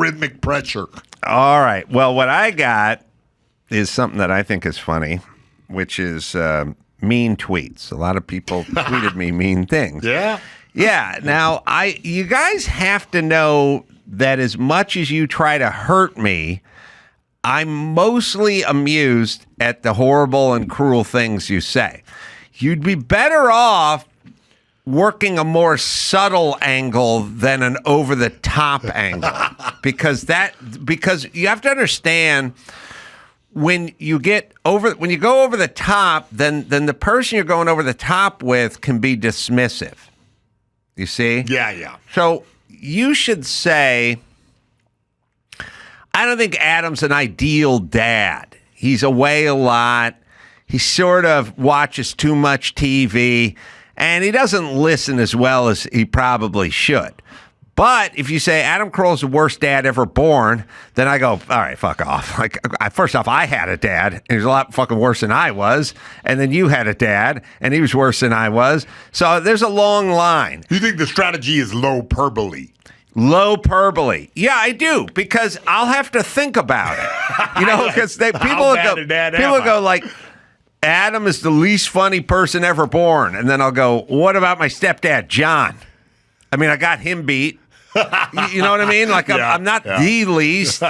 algorithmic pressure. All right. Well, what I got is something that I think is funny, which is mean tweets. A lot of people tweeted me mean things. Yeah? Yeah. Now, you guys have to know that as much as you try to hurt me, I'm mostly amused at the horrible and cruel things you say. You'd be better off working a more subtle angle than an over-the-top angle, because you have to understand when you go over the top, then the person you're going over the top with can be dismissive. You see? Yeah. So you should say, I don't think Adam's an ideal dad. He's away a lot. He sort of watches too much TV. And he doesn't listen as well as he probably should. But if you say Adam Carolla's the worst dad ever born, then I go, all right, fuck off. Like, first off, I had a dad, and he was a lot fucking worse than I was. And then you had a dad, and he was worse than I was. So there's a long line. You think the strategy is low perbole? Low perbole. Yeah, I do, because I'll have to think about it. You know, because people go like, Adam is the least funny person ever born. And then I'll go, what about my stepdad, John? I mean, I got him beat. You know what I mean? Like, I'm not the least.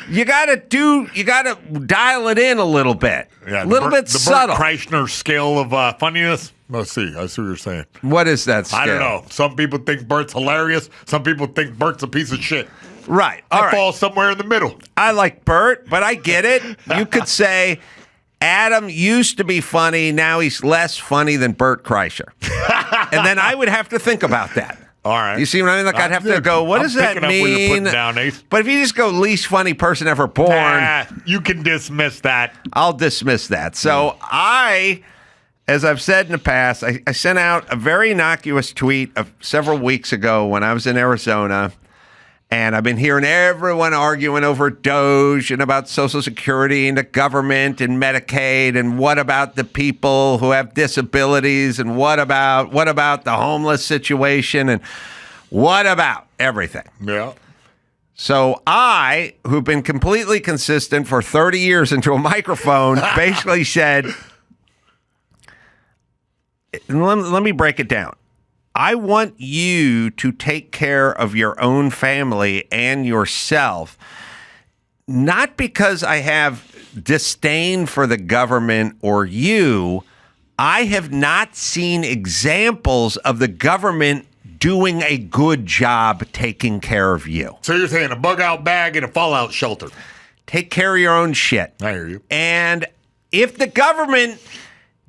You got to dial it in a little bit. Yeah, a little bit subtle. The Bert Kreischer scale of funniness. Let's see. I see what you're saying. What is that scale? I don't know. Some people think Bert's hilarious. Some people think Bert's a piece of shit. Right. I fall somewhere in the middle. I like Bert, but I get it. You could say, Adam used to be funny. Now he's less funny than Bert Kreischer. And then I would have to think about that. All right. You see what I mean? Like, I'd have to go, what does that mean? Down, Ace. But if you just go least funny person ever born. You can dismiss that. I'll dismiss that. So as I've said in the past, I sent out a very innocuous tweet several weeks ago when I was in Arizona. And I've been hearing everyone arguing over Doge and about Social Security and the government and Medicaid and what about the people who have disabilities and what about the homeless situation and what about everything. Yeah. So I, who've been completely consistent for 30 years into a microphone, basically said, let me break it down. I want you to take care of your own family and yourself, not because I have disdain for the government or you. I have not seen examples of the government doing a good job taking care of you. So you're saying a bug-out bag and a fallout shelter. Take care of your own shit. I hear you. And if the government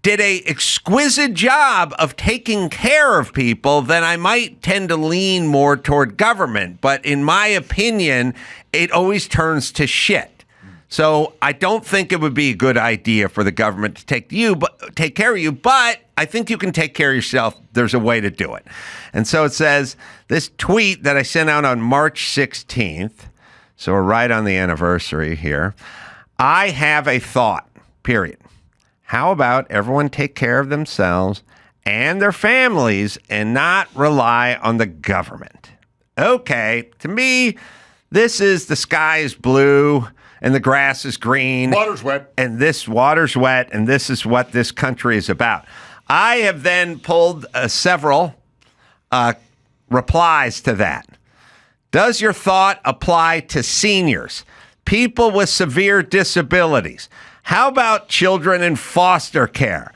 did a exquisite job of taking care of people, then I might tend to lean more toward government. But in my opinion, it always turns to shit. So I don't think it would be a good idea for the government to take care of you, but I think you can take care of yourself. There's a way to do it. And so it says, this tweet that I sent out on March 16th, so we're right on the anniversary here. I have a thought, period. How about everyone take care of themselves and their families and not rely on the government? Okay, to me, this is the sky is blue and the grass is green. Water's wet. And this water's wet, and this is what this country is about. I have then pulled several replies to that. Does your thought apply to seniors, people with severe disabilities? How about children in foster care?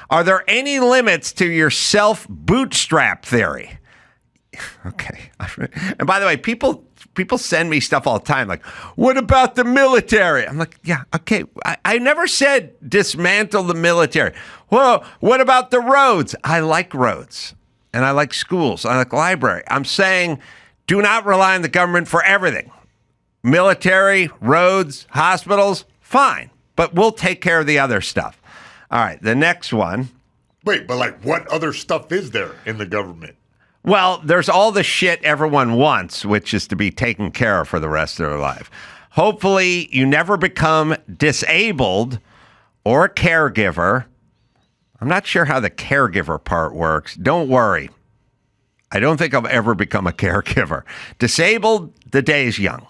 Are there any limits to your self-bootstrap theory? Okay. And by the way, people send me stuff all the time, like, what about the military? I'm like, yeah, okay. I never said dismantle the military. Well, what about the roads? I like roads, and I like schools. I like library. I'm saying do not rely on the government for everything. Military, roads, hospitals, fine. But we'll take care of the other stuff. All right, the next one. Wait, but like what other stuff is there in the government? Well, there's all the shit everyone wants, which is to be taken care of for the rest of their life. Hopefully, you never become disabled or a caregiver. I'm not sure how the caregiver part works. Don't worry. I don't think I'll ever become a caregiver. Disabled, the day is young.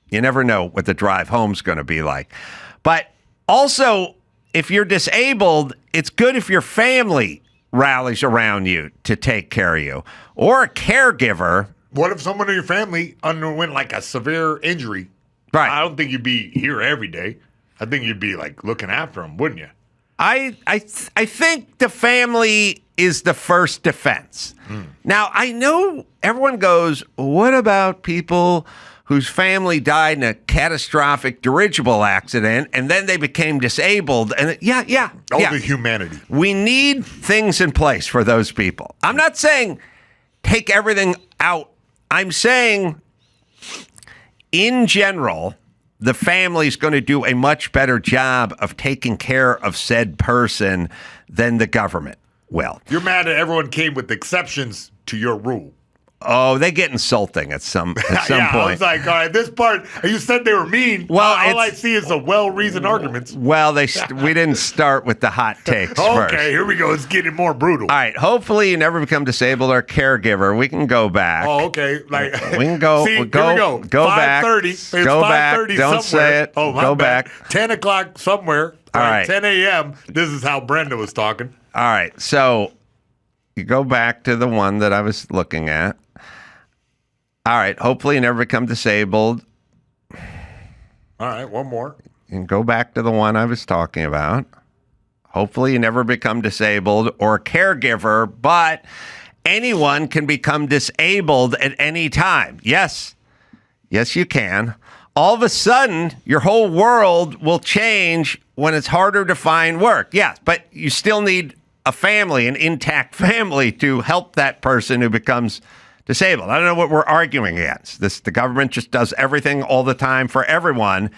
You never know what the drive home's going to be like. But also, if you're disabled, it's good if your family rallies around you to take care of you. Or a caregiver. What if someone in your family underwent like a severe injury? Right. I don't think you'd be here every day. I think you'd be like looking after them, wouldn't you? I think the family is the first defense. Now, I know everyone goes, what about people whose family died in a catastrophic dirigible accident and then they became disabled? And yeah. The humanity. We need things in place for those people. I'm not saying take everything out. I'm saying, in general, the family's going to do a much better job of taking care of said person than the government will. You're mad that everyone came with exceptions to your rule. Oh, they get insulting at some point. I was like, all right, this part, you said they were mean. Well, all I see is the well-reasoned arguments. Well, we didn't start with the hot takes first. Okay, here we go. It's getting more brutal. All right, hopefully you never become disabled or caregiver. We can go back. Oh, okay. Like we can go. See, we'll here we go. Go back. 5:30. It's go 5:30 back. Don't somewhere. say it. Oh, my go bad. back. 10 o'clock somewhere. All right. 10 a.m. This is how Brenda was talking. All right, so you go back to the one that I was looking at. All right, hopefully you never become disabled. All right, one more. And go back to the one I was talking about. Hopefully you never become disabled or a caregiver, but anyone can become disabled at any time. Yes, you can. All of a sudden, your whole world will change when it's harder to find work. Yes, but you still need a family, an intact family, to help that person who becomes disabled. I don't know what we're arguing against. The government just does everything all the time for everyone,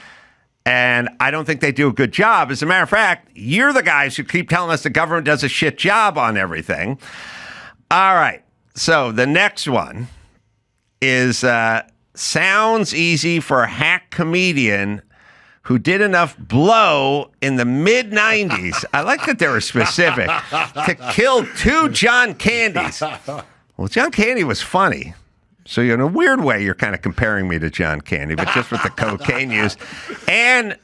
and I don't think they do a good job. As a matter of fact, you're the guys who keep telling us the government does a shit job on everything. All right, so the next one is sounds easy for a hack comedian who did enough blow in the mid-'90s. I like that they were specific, to kill 2 John Candys. Well, John Candy was funny. So in a weird way, you're kind of comparing me to John Candy, but just with the cocaine use. And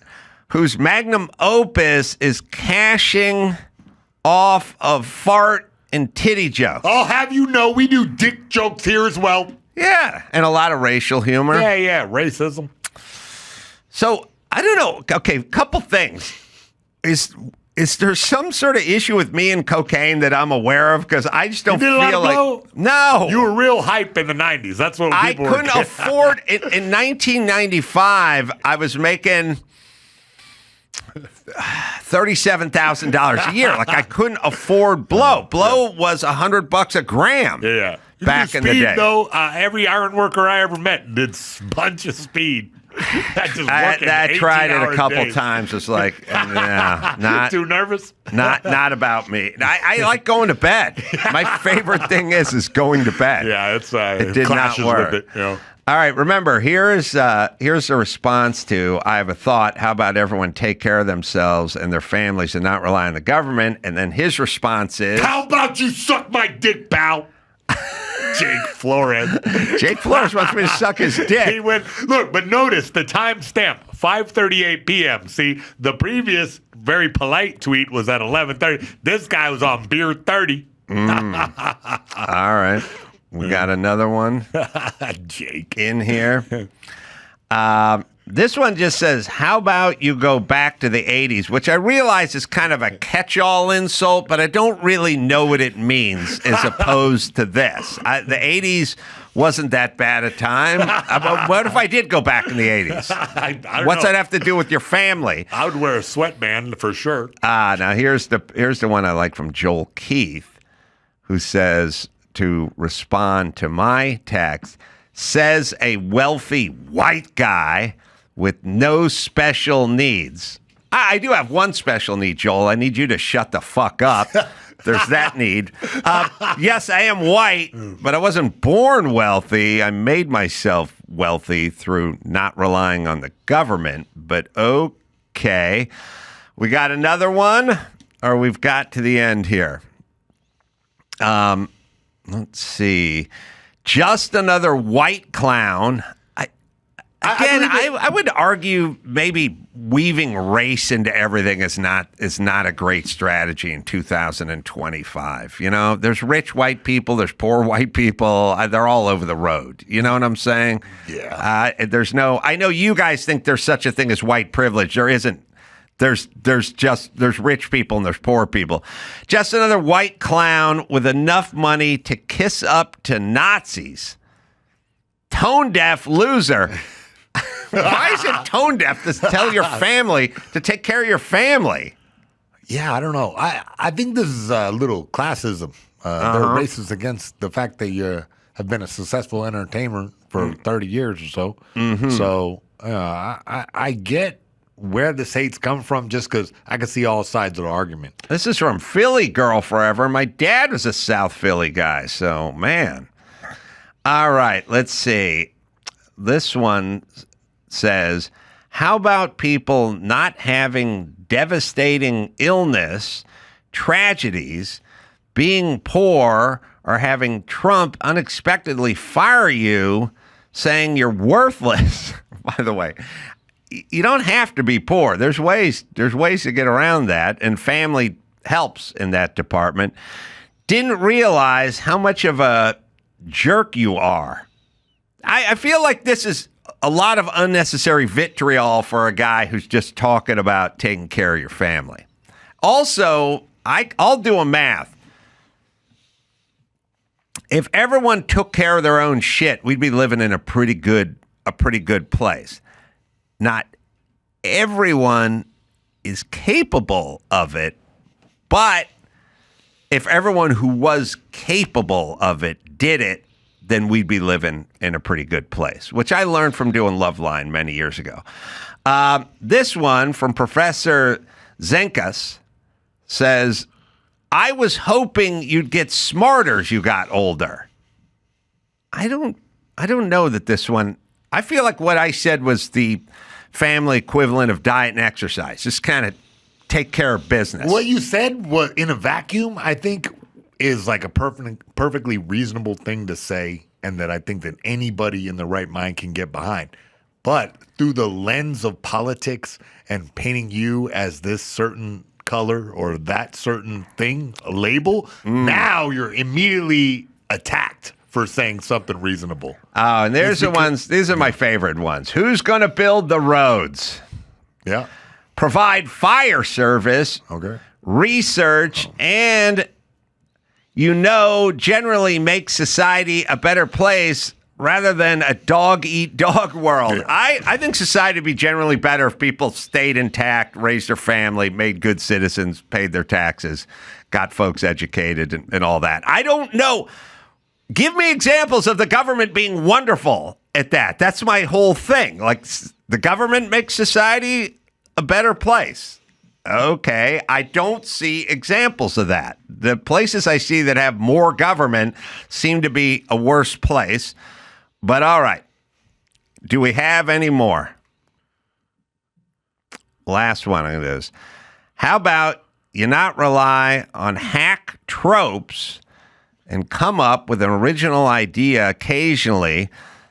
whose magnum opus is cashing off of fart and titty jokes. I'll have you know we do dick jokes here as well. Yeah, and a lot of racial humor. Yeah, racism. So, I don't know. Okay, a couple things. Is there some sort of issue with me and cocaine that I'm aware of? Because I just don't feel like... blow? No. You were real hype in the 90s. That's what people were... I couldn't afford... In 1995, I was making $37,000 a year. Like, I couldn't afford blow. Blow was $100 a gram. Yeah. Back in the day. Though, every iron worker I ever met did a bunch of speed. I tried it a couple times. It's like, not too nervous. Not about me. I like going to bed. My favorite thing is going to bed. Yeah, it did not work. With it, you know. All right, remember, here's a response to I have a thought. How about everyone take care of themselves and their families and not rely on the government? And then his response is, how about you suck my dick, pal? Jake Flores. Jake Flores wants me to suck his dick. He went, look, but notice the timestamp, 5:38 p.m. See, the previous very polite tweet was at 11:30. This guy was on beer 30. All right. We got another one. Jake. In here. This one just says, how about you go back to the 80s, which I realize is kind of a catch-all insult, but I don't really know what it means as opposed to this. The 80s wasn't that bad a time. What if I did go back in the 80s? I don't What's know. that have to do with your family? I would wear a sweatband for sure. Now here's the one I like from Joel Keith, who says, to respond to my text, says a wealthy white guy with no special needs. I do have one special need, Joel. I need you to shut the fuck up. There's that need. Yes, I am white, but I wasn't born wealthy. I made myself wealthy through not relying on the government. But okay. We got another one, or we've got to the end here. Let's see. Just another white clown. I would argue maybe weaving race into everything is not a great strategy in 2025. You know, there's rich white people, there's poor white people. They're all over the road. You know what I'm saying? Yeah. I know you guys think there's such a thing as white privilege. There isn't. There's rich people and there's poor people. Just another white clown with enough money to kiss up to Nazis. Tone deaf loser. Why is it tone deaf to tell your family to take care of your family? Yeah, I don't know. I think this is a little classism. They're racist against the fact that you have been a successful entertainer for 30 years or so. Mm-hmm. So I get where this hate's come from just because I can see all sides of the argument. This is from Philly Girl Forever. My dad was a South Philly guy, so man. All right, let's see. This one says, how about people not having devastating illness, tragedies, being poor, or having Trump unexpectedly fire you, saying you're worthless? By the way, you don't have to be poor. There's ways to get around that, and family helps in that department. Didn't realize how much of a jerk you are. I feel like this is a lot of unnecessary vitriol for a guy who's just talking about taking care of your family. Also, I'll do a math. If everyone took care of their own shit, we'd be living in a pretty good place. Not everyone is capable of it, but if everyone who was capable of it did it, then we'd be living in a pretty good place, which I learned from doing Loveline many years ago. This one from Professor Zenkas says, I was hoping you'd get smarter as you got older. I don't know that this one, I feel like what I said was the family equivalent of diet and exercise. Just kind of take care of business. What you said was in a vacuum, I think, is like a perfectly reasonable thing to say, and that I think that anybody in the right mind can get behind. But through the lens of politics and painting you as this certain color or that certain thing, a label, now you're immediately attacked for saying something reasonable. Oh, and there's the ones, these are my favorite ones. Who's going to build the roads? Yeah. Provide fire service, okay, research, and generally make society a better place rather than a dog-eat-dog world. Yeah. I think society would be generally better if people stayed intact, raised their family, made good citizens, paid their taxes, got folks educated, and all that. I don't know. Give me examples of the government being wonderful at that. That's my whole thing. Like, the government makes society a better place. Okay, I don't see examples of that. The places I see that have more government seem to be a worse place. But all right, do we have any more? Last one of this. How about you not rely on hack tropes and come up with an original idea occasionally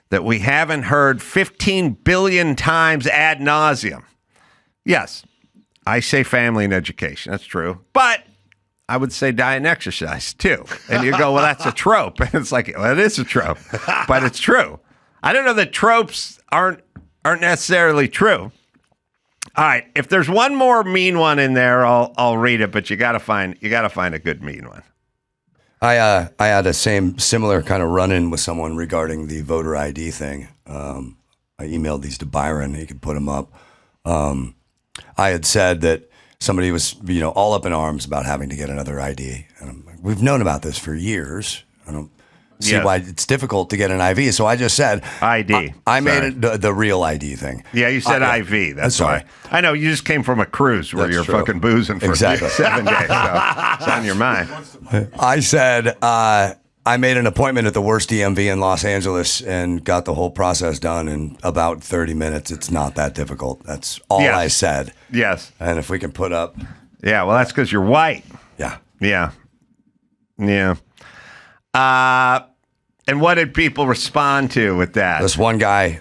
that we haven't heard 15 billion times ad nauseum? Yes. I say family and education. That's true. But I would say diet and exercise, too. And you go, well, that's a trope. And it's like, well, it is a trope. But it's true. I don't know that tropes aren't necessarily true. All right. If there's one more mean one in there, I'll read it. But you got to find a good mean one. I had a similar kind of run-in with someone regarding the voter ID thing. I emailed these to Byron. He could put them up. I had said that somebody was, all up in arms about having to get another ID. And I'm like, we've known about this for years. I don't see why it's difficult to get an IV. So I just said ID. I made it the real ID thing. Yeah, you said IV. That's why. I know you just came from a cruise where you're fucking boozing for 7 days. So it's on your mind. I said I made an appointment at the worst DMV in Los Angeles and got the whole process done in about 30 minutes. It's not that difficult. That's all I said. Yes. And if we can put up. Yeah, well, that's because you're white. Yeah. Yeah. Yeah. And what did people respond to with that? This one guy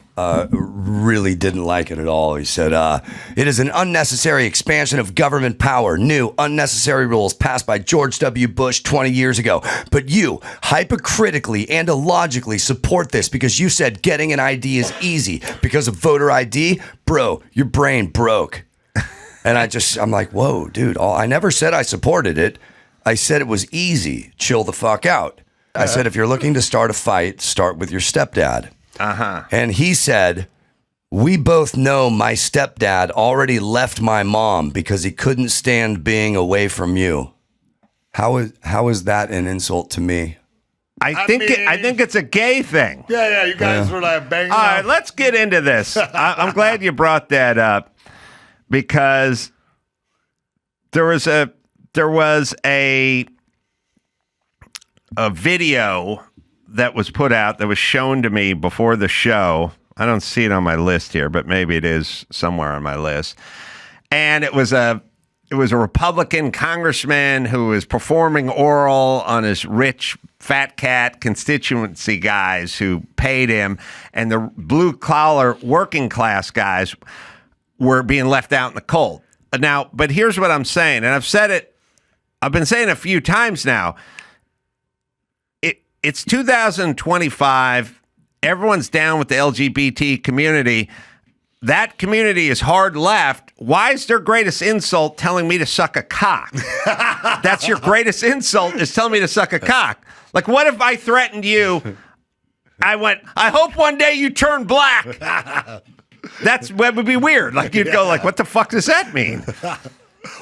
really didn't like it at all. He said, it is an unnecessary expansion of government power, new, unnecessary rules passed by George W. Bush 20 years ago. But you hypocritically and illogically support this because you said getting an ID is easy. Because of voter ID, bro, your brain broke. And I'm like, whoa, dude, I never said I supported it. I said it was easy. Chill the fuck out. I said, if you're looking to start a fight, start with your stepdad. And he said, we both know my stepdad already left my mom because he couldn't stand being away from you. How is that an insult to me? I think it's a gay thing. Yeah, you guys were like banging. All right, let's get into this. I'm glad you brought that up because there was a video that was put out that was shown to me before the show. I don't see it on my list here, but maybe it is somewhere on my list. And it was a Republican congressman who was performing oral on his rich fat cat constituency guys who paid him, and the blue collar working class guys were being left out in the cold. Now, but here's what I'm saying, and I've been saying it a few times now. It's 2025. Everyone's down with the LGBT community. That community is hard left. Why is their greatest insult telling me to suck a cock? That's your greatest insult, is telling me to suck a cock. Like, what if I threatened you? I hope one day you turn black. That would be weird. Like, you'd go like, what the fuck does that mean?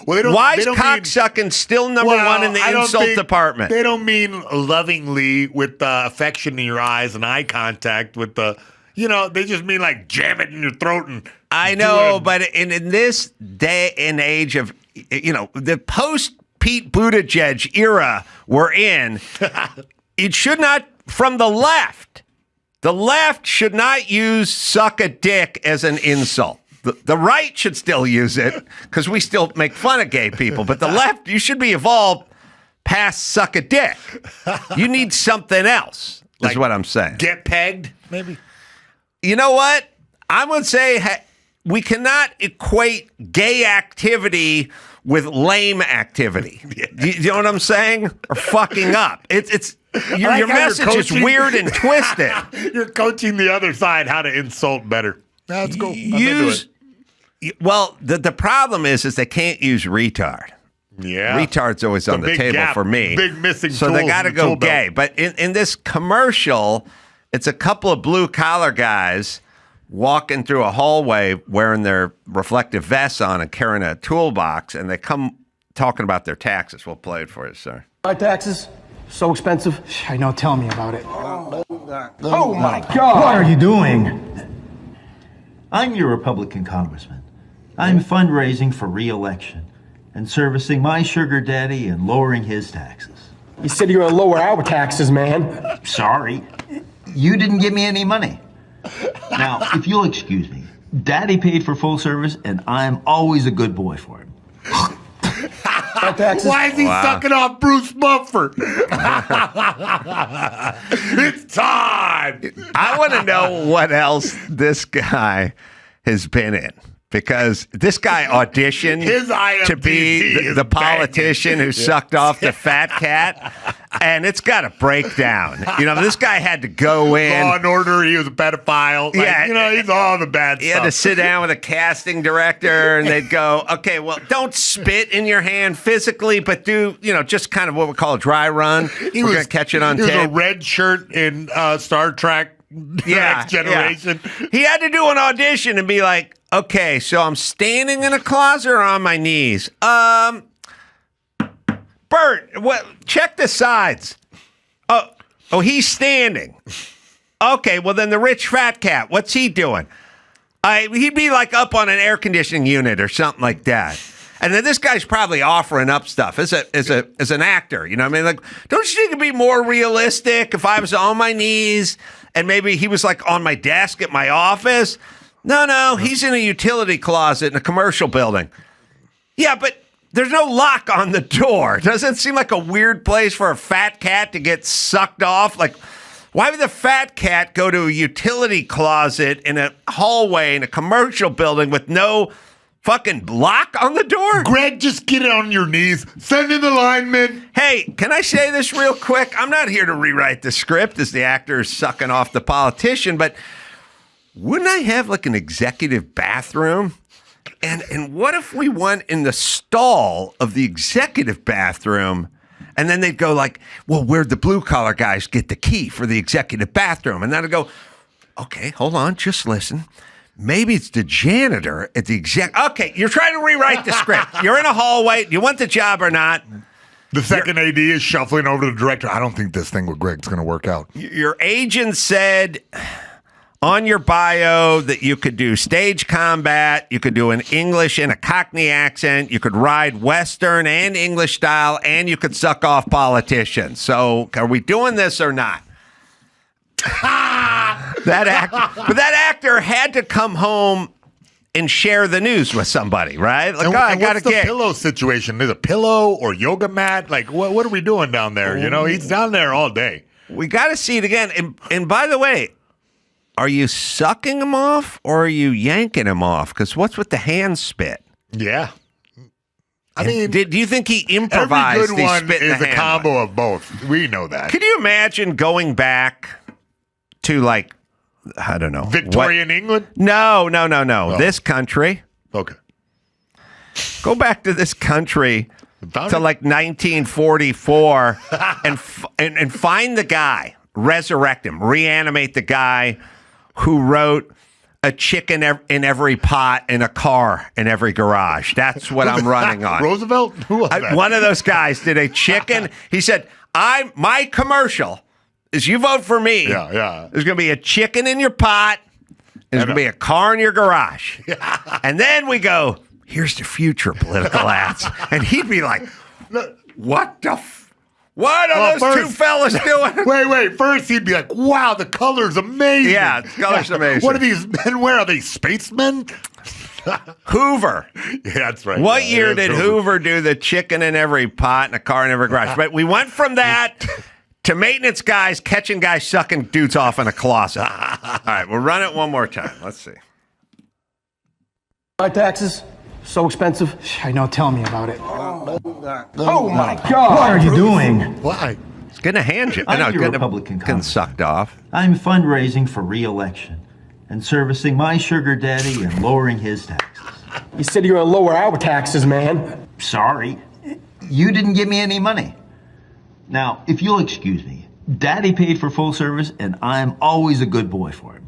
Well, why is cocksucking still number one in the insult department? They don't mean lovingly with affection in your eyes and eye contact with the, they just mean like jam it in your throat. And I know, but in this day and age of, the post Pete Buttigieg era we're in, it should not, from the left should not use suck a dick as an insult. The right should still use it because we still make fun of gay people. But the left, you should be evolved past suck a dick. You need something else, is what I'm saying. Get pegged, maybe? You know what? I'm going to say we cannot equate gay activity with lame activity. You know what I'm saying? Or fucking up. Your message is weird and twisted. You're coaching the other side how to insult better. That's cool. Well, the problem is they can't use retard. Yeah. Retard's always on the table gap, for me. Big missing so they got to go gay. But in this commercial, it's a couple of blue collar guys walking through a hallway wearing their reflective vests on and carrying a toolbox, and they come talking about their taxes. We'll play it for you, sir. My taxes? So expensive? I know, tell me about it. Oh my God! What are you doing? I'm your Republican congressman. I'm fundraising for re-election and servicing my sugar daddy and lowering his taxes. You said you're gonna lower our taxes, man. Sorry. You didn't give me any money. Now, if you'll excuse me, Daddy paid for full service, and I'm always a good boy for him. Why is he sucking off Bruce Mumford? It's time. I want to know what else this guy has been in. Because this guy auditioned to be the politician who sucked off the fat cat, and it's got to break down. This guy had to go in. Law and Order, he was a pedophile. He's all the bad stuff. He had to sit down with a casting director, and they'd go, okay, well, don't spit in your hand physically, but do, just kind of what we call a dry run. We're going to catch it on tape. He was a red shirt in Star Trek. Next Generation. Yeah. He had to do an audition and be like, okay, so I'm standing in a closet or on my knees? Bert, check the sides. Oh, he's standing. Okay, well then the rich fat cat, what's he doing? He'd be like up on an air conditioning unit or something like that. And then this guy's probably offering up stuff as an actor. You know what I mean? Like, don't you think it'd be more realistic if I was on my knees and maybe he was like on my desk at my office? No, he's in a utility closet in a commercial building. Yeah, but There's no lock on the door. Doesn't it seem like a weird place for a fat cat to get sucked off? Like, why would the fat cat go to a utility closet in a hallway in a commercial building with no fucking lock on the door? Greg, just get it on your knees. Send in the lineman. Hey, can I say this real quick? I'm not here to rewrite the script as the actor is sucking off the politician, but wouldn't I have like an executive bathroom? And what if we went in the stall of the executive bathroom, and then they'd go like, well, where'd the blue collar guys get the key for the executive bathroom? And then I'd go, okay, hold on, just listen. Maybe it's the janitor at the Okay, you're trying to rewrite the script. You're in a hallway. Do you want the job or not? The second AD is shuffling over to the director. I don't think this thing with Greg's going to work out. Your agent said on your bio that you could do stage combat, you could do an English and a Cockney accent, you could ride Western and English style, and you could suck off politicians. So are we doing this or not? But that actor had to come home and share the news with somebody, right? Like, I got to get get the pillow situation. There's a pillow or yoga mat. Like, what are we doing down there? You know, he's down there all day. We got to see it again. And by the way, are you sucking him off or are you yanking him off? Because what's with the hand spit? Yeah. I mean, do you think he improvised? Every good one is a combo of both. We know that. Could you imagine going back to like, I don't know, Victorian England? No. This country. Okay. Go back to this country to like 1944 and find the guy, resurrect him, reanimate the guy who wrote a chicken in every pot and a car in every garage. That's what I'm running on. Roosevelt? Who was that? One of those guys did a chicken. He said, my commercial is you vote for me. Yeah. There's going to be a chicken in your pot. There's going to be a car in your garage. And then we go, here's the future political ads. And he'd be like, what the what are those two fellas doing? Wait. First, he'd be like, wow, the color's amazing. Yeah, the color's amazing. What are these men wearing? Are they spacemen? Hoover. Yeah, that's right. What year did Hoover do the chicken in every pot and a car in every garage? But we went from that to maintenance guys catching guys sucking dudes off in a closet. All right, we'll run it one more time. Let's see. My taxes, so expensive. I know, tell me about it. Oh my God! What are you doing? Why? It's going to hand you. I'm your getting Republican getting sucked off. I'm fundraising for re-election and servicing my sugar daddy and lowering his taxes. You said you're gonna lower our taxes, man. Sorry, you didn't give me any money. Now, if you'll excuse me, Daddy paid for full service, and I'm always a good boy for him.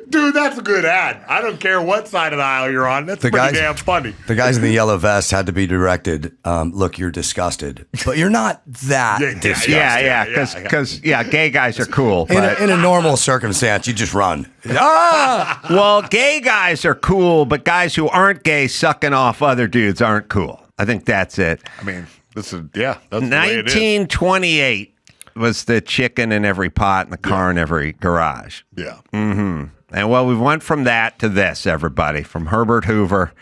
Dude, that's a good ad. I don't care what side of the aisle you're on. That's pretty damn funny. The guys in the yellow vest had to be directed. Look, you're disgusted, but you're not that disgusted. Yeah, because gay guys are cool. But In a normal circumstance, you just run. Ah! Well, gay guys are cool, but guys who aren't gay sucking off other dudes aren't cool. I think that's it. I mean, that's the way it is. 1928 was the chicken in every pot and the car in every garage. Yeah. Mm-hmm. And well, we went from that to this, everybody, from Herbert Hoover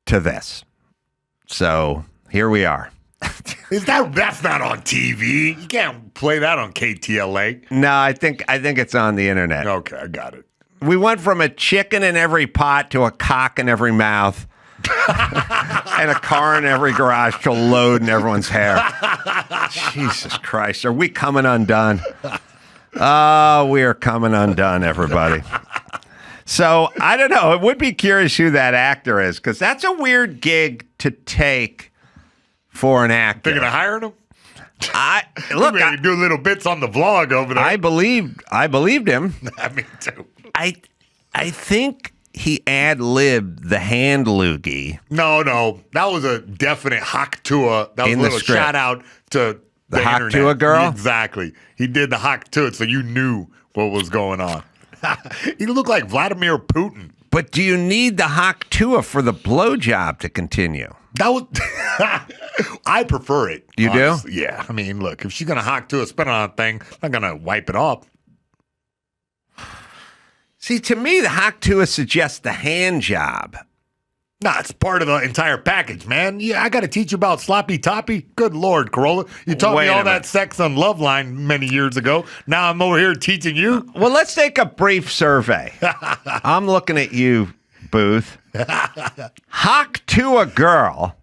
to this. So here we are. That's not on TV. You can't play that on KTLA. No, I think it's on the internet. Okay, I got it. We went from a chicken in every pot to a cock in every mouth. And a car in every garage to load in everyone's hair. Jesus Christ. Are we coming undone? Oh, we are coming undone, everybody. So, I don't know. It would be curious who that actor is, because that's a weird gig to take for an actor. Thinking of hiring him? I do little bits on the vlog over there. I believed him. Me too. I think he ad-libbed the hand loogie. No. That was a definite Hawk Tua. That was in a little the script. shout out to the Hawk internet. Tua girl? Exactly. He did the Hawk Tua, so you knew what was going on. He looked like Vladimir Putin. But do you need the Hawk Tua for the blowjob to continue? That was. I prefer it. You honestly. do? Yeah. I mean, look, if she's gonna Hawk Tua, spin on a thing, I'm not gonna wipe it off. See, to me, the Hawk Tua suggests the hand job Nah, it's part of the entire package, man. Yeah, I got to teach you about sloppy toppy. Good Lord, Carolla. You taught Wait me a all minute. that sex on Loveline many years ago. Now I'm over here teaching you. Well, let's take a brief survey. I'm looking at you, Booth. Hock to a girl.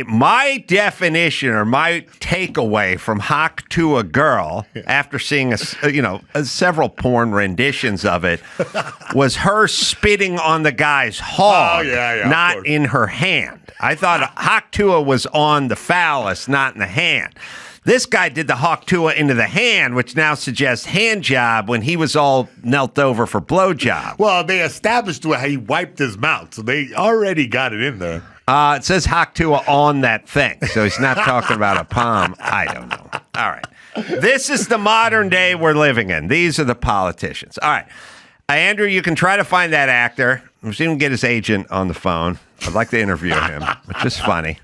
My definition or my takeaway from hock to a girl after seeing several porn renditions of it was her spitting on the guy's hog, of not course. in her hand. I thought hock tua was on the phallus, not in the hand. This guy did the hawk tua into the hand, which now suggests hand job when he was all knelt over for blowjob. Well, they established how he wiped his mouth, so they already got it in there. It says hock tua on that thing, so he's not talking about a palm. I don't know. All right. This is the modern day we're living in. These are the politicians. All right. Andrew, you can try to find that actor. I'm seeing him get his agent on the phone. I'd like to interview him, which is funny.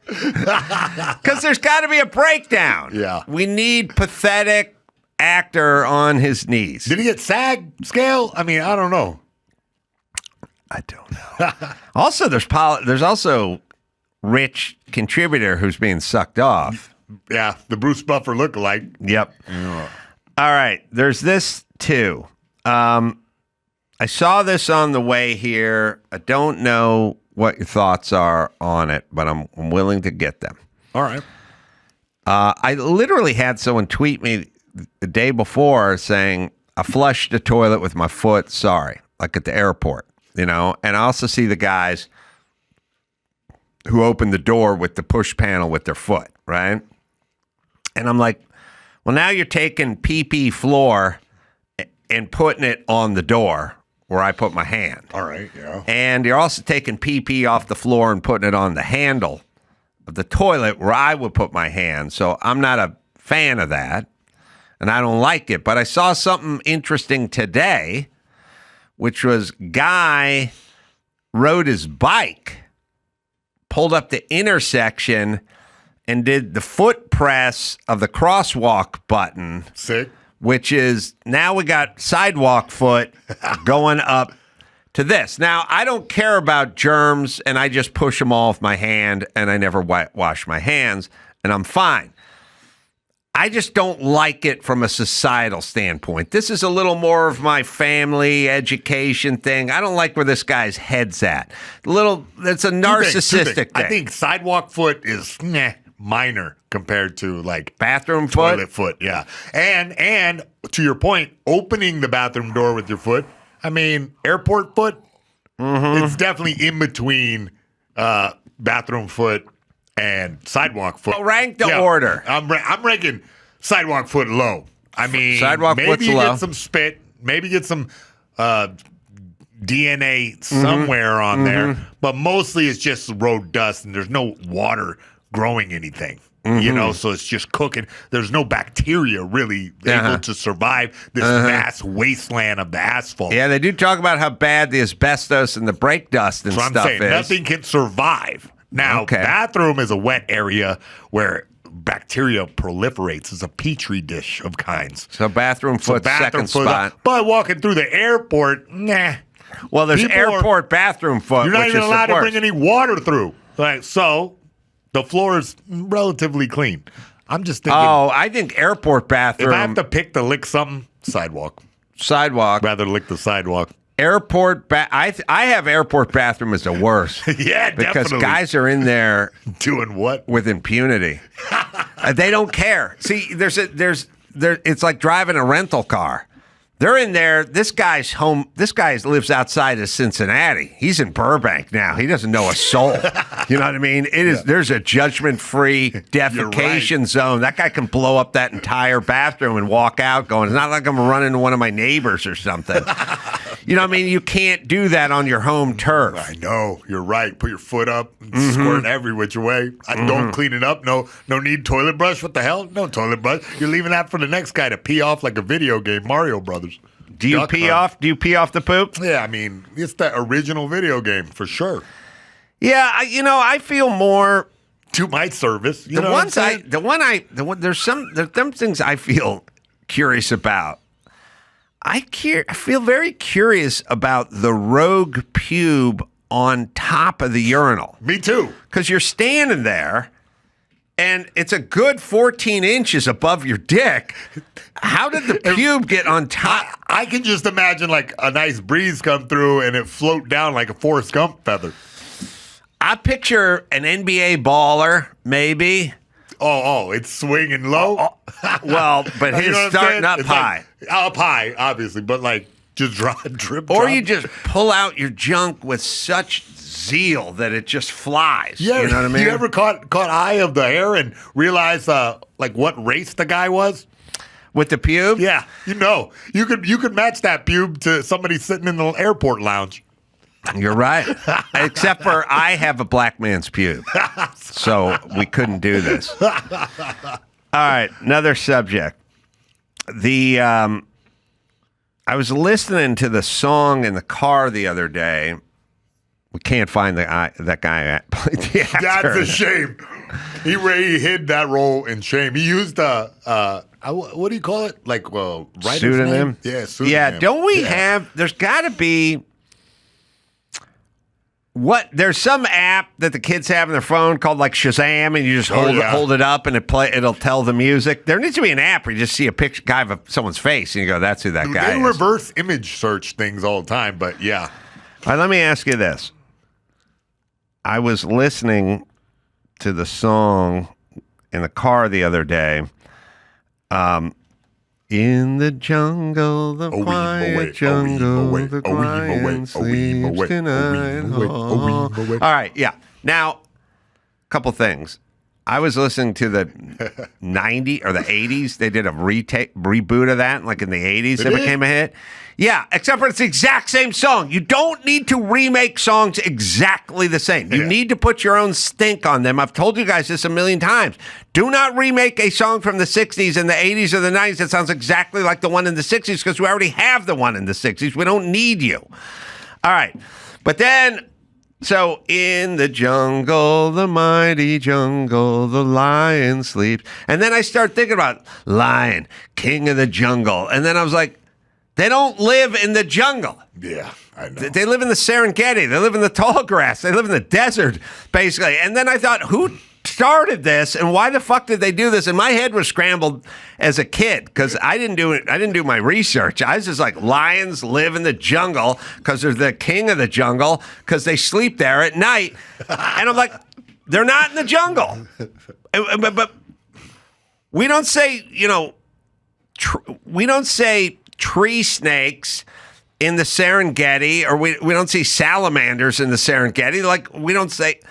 Because there's got to be a breakdown. Yeah. We need pathetic actor on his knees. Did he get SAG scale? I mean, I don't know. I don't know. Also, there's also rich contributor who's being sucked off. Yeah, the Bruce Buffer lookalike. Yep. All right. There's this too. I saw this on the way here. I don't know what your thoughts are on it, but I'm willing to get them. All right. I literally had someone tweet me the day before saying, I flushed the toilet with my foot. Sorry. Like at the airport, And I also see the guys who open the door with the push panel with their foot, right? And I'm like, well, now you're taking PP floor and putting it on the door where I put my hand. All right, yeah. And you're also taking PP off the floor and putting it on the handle of the toilet where I would put my hand. So I'm not a fan of that, and I don't like it. But I saw something interesting today, which was guy rode his bike, pulled up the intersection, and did the foot press of the crosswalk button. Sick. Which is now we got sidewalk foot going up to this. Now, I don't care about germs, and I just push them all with my hand, and I never wash my hands, and I'm fine. I just don't like it from a societal standpoint. This is a little more of my family education thing. I don't like where this guy's head's at. It's a narcissistic thing. I think sidewalk foot is minor compared to like Bathroom foot? toilet foot. Yeah, and to your point, opening the bathroom door with your foot. I mean, airport foot. It's definitely in between bathroom foot and sidewalk foot. Well, rank the order. I'm ranking sidewalk foot low. I mean, Sidewalk maybe foot's you low. get some spit, maybe get some DNA somewhere on there, but mostly it's just road dust and there's no water growing anything. So it's just cooking. There's no bacteria really able to survive this vast wasteland of the asphalt. Yeah, they do talk about how bad the asbestos and the brake dust and So I'm stuff saying is. nothing can survive. Now, bathroom is a wet area where bacteria proliferates. It's a petri dish of kinds. So bathroom foot, second spot. But walking through the airport, nah. Well, there's airport bathroom foot. You're not which even is allowed the to bring worst. any water through. So the floor is relatively clean. I'm just thinking. Oh, I think airport bathroom. If I have to pick to lick something, sidewalk. Sidewalk. Rather lick the sidewalk. Airport. I have airport bathroom as the worst. Yeah, because definitely. guys are in there doing what with impunity. They don't care. See, it's like driving a rental car. They're in there. This guy's home. This guy lives outside of Cincinnati. He's in Burbank now. He doesn't know a soul. You know what I mean? It is. There's a judgment-free defecation zone. That guy can blow up that entire bathroom and walk out going, it's not like I'm running into one of my neighbors or something. You know what I mean? You can't do that on your home turf. I know. You're right. Put your foot up and squirt every which way. Don't clean it up. No need toilet brush. What the hell? No toilet brush. You're leaving that for the next guy to pee off like a video game, Mario Brothers. Do you pee off? Do you pee off the poop? Yeah, I mean, it's the original video game for sure. Yeah, I feel more to my service. There's some things I feel curious about. I feel very curious about the rogue pube on top of the urinal. Me too. Because you're standing there, and it's a good 14 inches above your dick. How did the pube get on top? I can just imagine like a nice breeze come through and it float down like a Forrest Gump feather. I picture an NBA baller, maybe. Oh, it's swinging low. Well, but You his know what I'm starting saying? up It's high. like, up high, obviously, but like just drip. Or drop. you just pull out your junk with such zeal that it just flies. Yeah, You know what I mean? You ever caught eye of the hair and realize like what race the guy was? With the pube? Yeah, you could match that pube to somebody sitting in the airport lounge. You're right. Except for I have a black man's pube. So we couldn't do this. All right, another subject. I was listening to the song in the car the other day. We can't find that guy that played the actor. That's a shame. He hid that role in shame. He used what do you call it? Like writer's Pseudonym? name? Yeah, pseudonym. Yeah, don't we have, there's got to be, there's some app that the kids have on their phone called like Shazam, and you just hold it up and it'll tell the music. There needs to be an app where you just see a picture guy of someone's face and you go, that's who that guy They is. reverse image search things all the time, but yeah. All right, let me ask you this. I was listening to the song in the car the other day. In the jungle, the quiet jungle, the quiet sleeps tonight. All right, yeah. Now, a couple things. I was listening to the 90s or the 80s. They did a reboot of that, like in the 80s. It became a hit. Yeah, except for it's the exact same song. You don't need to remake songs exactly the same. You need to put your own stink on them. I've told you guys this a million times. Do not remake a song from the 60s and the 80s or the 90s that sounds exactly like the one in the 60s because we already have the one in the 60s. We don't need you. All right. But then, so in the jungle, the mighty jungle, the lion sleeps. And then I start thinking about lion, king of the jungle. And then I was like, they don't live in the jungle. Yeah, I know. They live in the Serengeti. They live in the tall grass. They live in the desert, basically. And then I thought, who started this, and why the fuck did they do this? And my head was scrambled as a kid because I didn't do my research. I was just like, lions live in the jungle because they're the king of the jungle because they sleep there at night. And I'm like, they're not in the jungle. But we don't say, we don't say tree snakes in the Serengeti, or we don't see salamanders in the Serengeti. Like, we don't say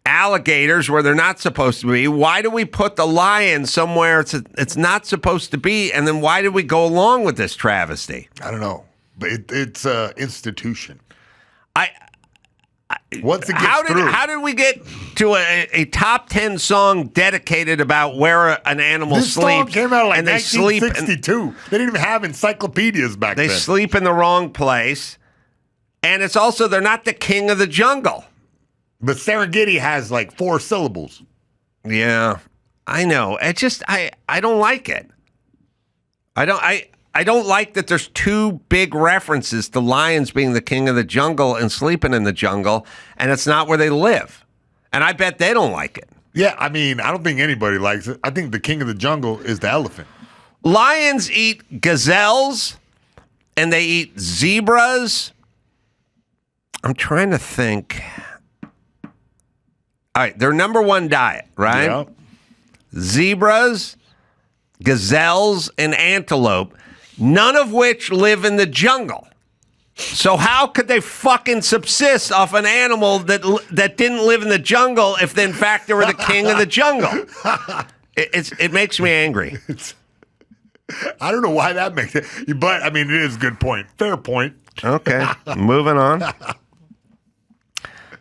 alligators where they're not supposed to be. Why do we put the lion somewhere it's not supposed to be? And then why did we go along with this travesty? I don't know, but it's an institution. I Once it gets through. How did we get to a top 10 song dedicated about where an animal This sleeps? song came out like and they sleep 1962. They didn't even have encyclopedias back They then. sleep in the wrong place. And it's also, they're not the king of the jungle. But Serengeti has like 4 syllables. Yeah, I know. It just, I don't like it. I don't like that there's 2 big references to lions being the king of the jungle and sleeping in the jungle, and it's not where they live. And I bet they don't like it. Yeah, I mean, I don't think anybody likes it. I think the king of the jungle is the elephant. Lions eat gazelles, and they eat zebras. I'm trying to think. All right, their number 1 diet, right? Yeah. Zebras, gazelles, and antelope, none of which live in the jungle. So how could they fucking subsist off an animal that didn't live in the jungle if, in fact, they were the king of the jungle? It makes me angry. I don't know why that makes it, but I mean, it is a good point. Fair point. Okay, moving on.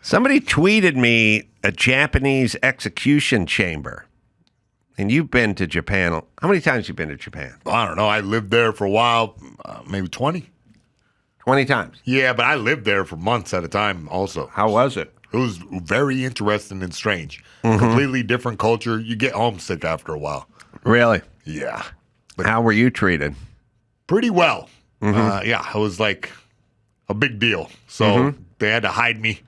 Somebody tweeted me a Japanese execution chamber. And you've been to Japan. How many times have you been to Japan? I don't know. I lived there for a while, maybe 20. 20 times. Yeah, but I lived there for months at a time also. How was it? It was very interesting and strange. Mm-hmm. Completely different culture. You get homesick after a while. Really? Yeah. But How were you treated? pretty well. Yeah, it was like a big deal. So they had to hide me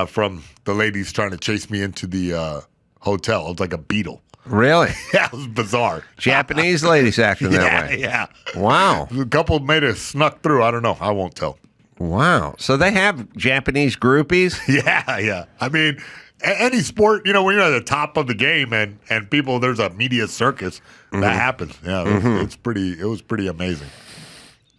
from the ladies trying to chase me into the hotel. It was like a beetle. Really? Yeah, it was bizarre. Japanese ladies acting that way. Yeah. Wow. A couple may have snuck through. I don't know. I won't tell. Wow. So they have Japanese groupies? Yeah. I mean, any sport, when you're at the top of the game and people, there's a media circus, that happens. Yeah, it was pretty amazing.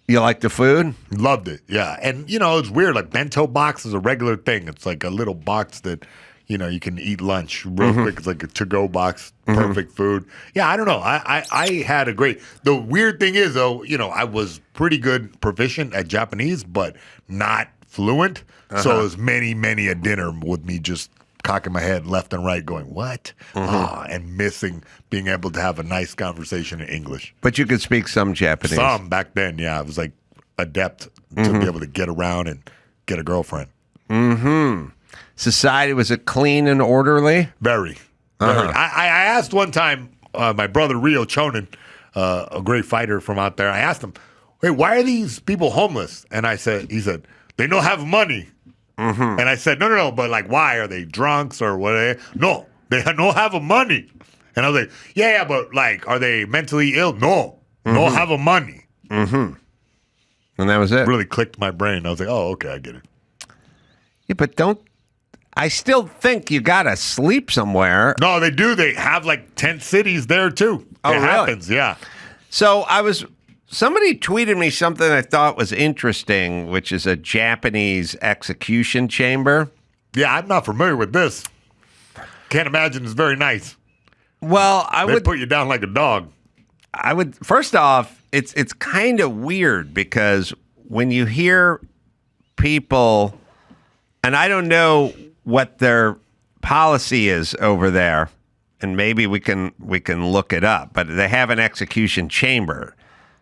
You like the food? Loved it. Yeah. And, it's weird. Like bento box is a regular thing. It's like a little box that, you can eat lunch real quick. It's like a to-go box, perfect food. Yeah, I don't know. I had a great. The weird thing is, though, I was pretty good, proficient at Japanese, but not fluent. So it was many a dinner with me just cocking my head left and right, going, what? And missing being able to have a nice conversation in English. But you could speak some Japanese. Some back then, yeah. I was like adept to be able to get around and get a girlfriend. Society, was it clean and orderly? Very. I asked one time my brother Rio Chonin, a great fighter from out there. I asked him, "Wait, why are these people homeless?" And he said, "They don't have money." And I said, "No, but like, why are they drunks or what? No, they don't have money." And I was like, "Yeah, but like, are they mentally ill? No, don't have money." And that was it. Really clicked my brain. I was like, "Oh, okay, I get it." Yeah, but I still think you gotta sleep somewhere. No, they do. They have like tent cities there too. Oh, it really? happens, yeah. So somebody tweeted me something I thought was interesting, which is a Japanese execution chamber. Yeah, I'm not familiar with this. Can't imagine it's very nice. Well, They put you down like a dog. First off, it's kind of weird because when you hear people, and I don't know what their policy is over there, and maybe we can look it up, but they have an execution chamber.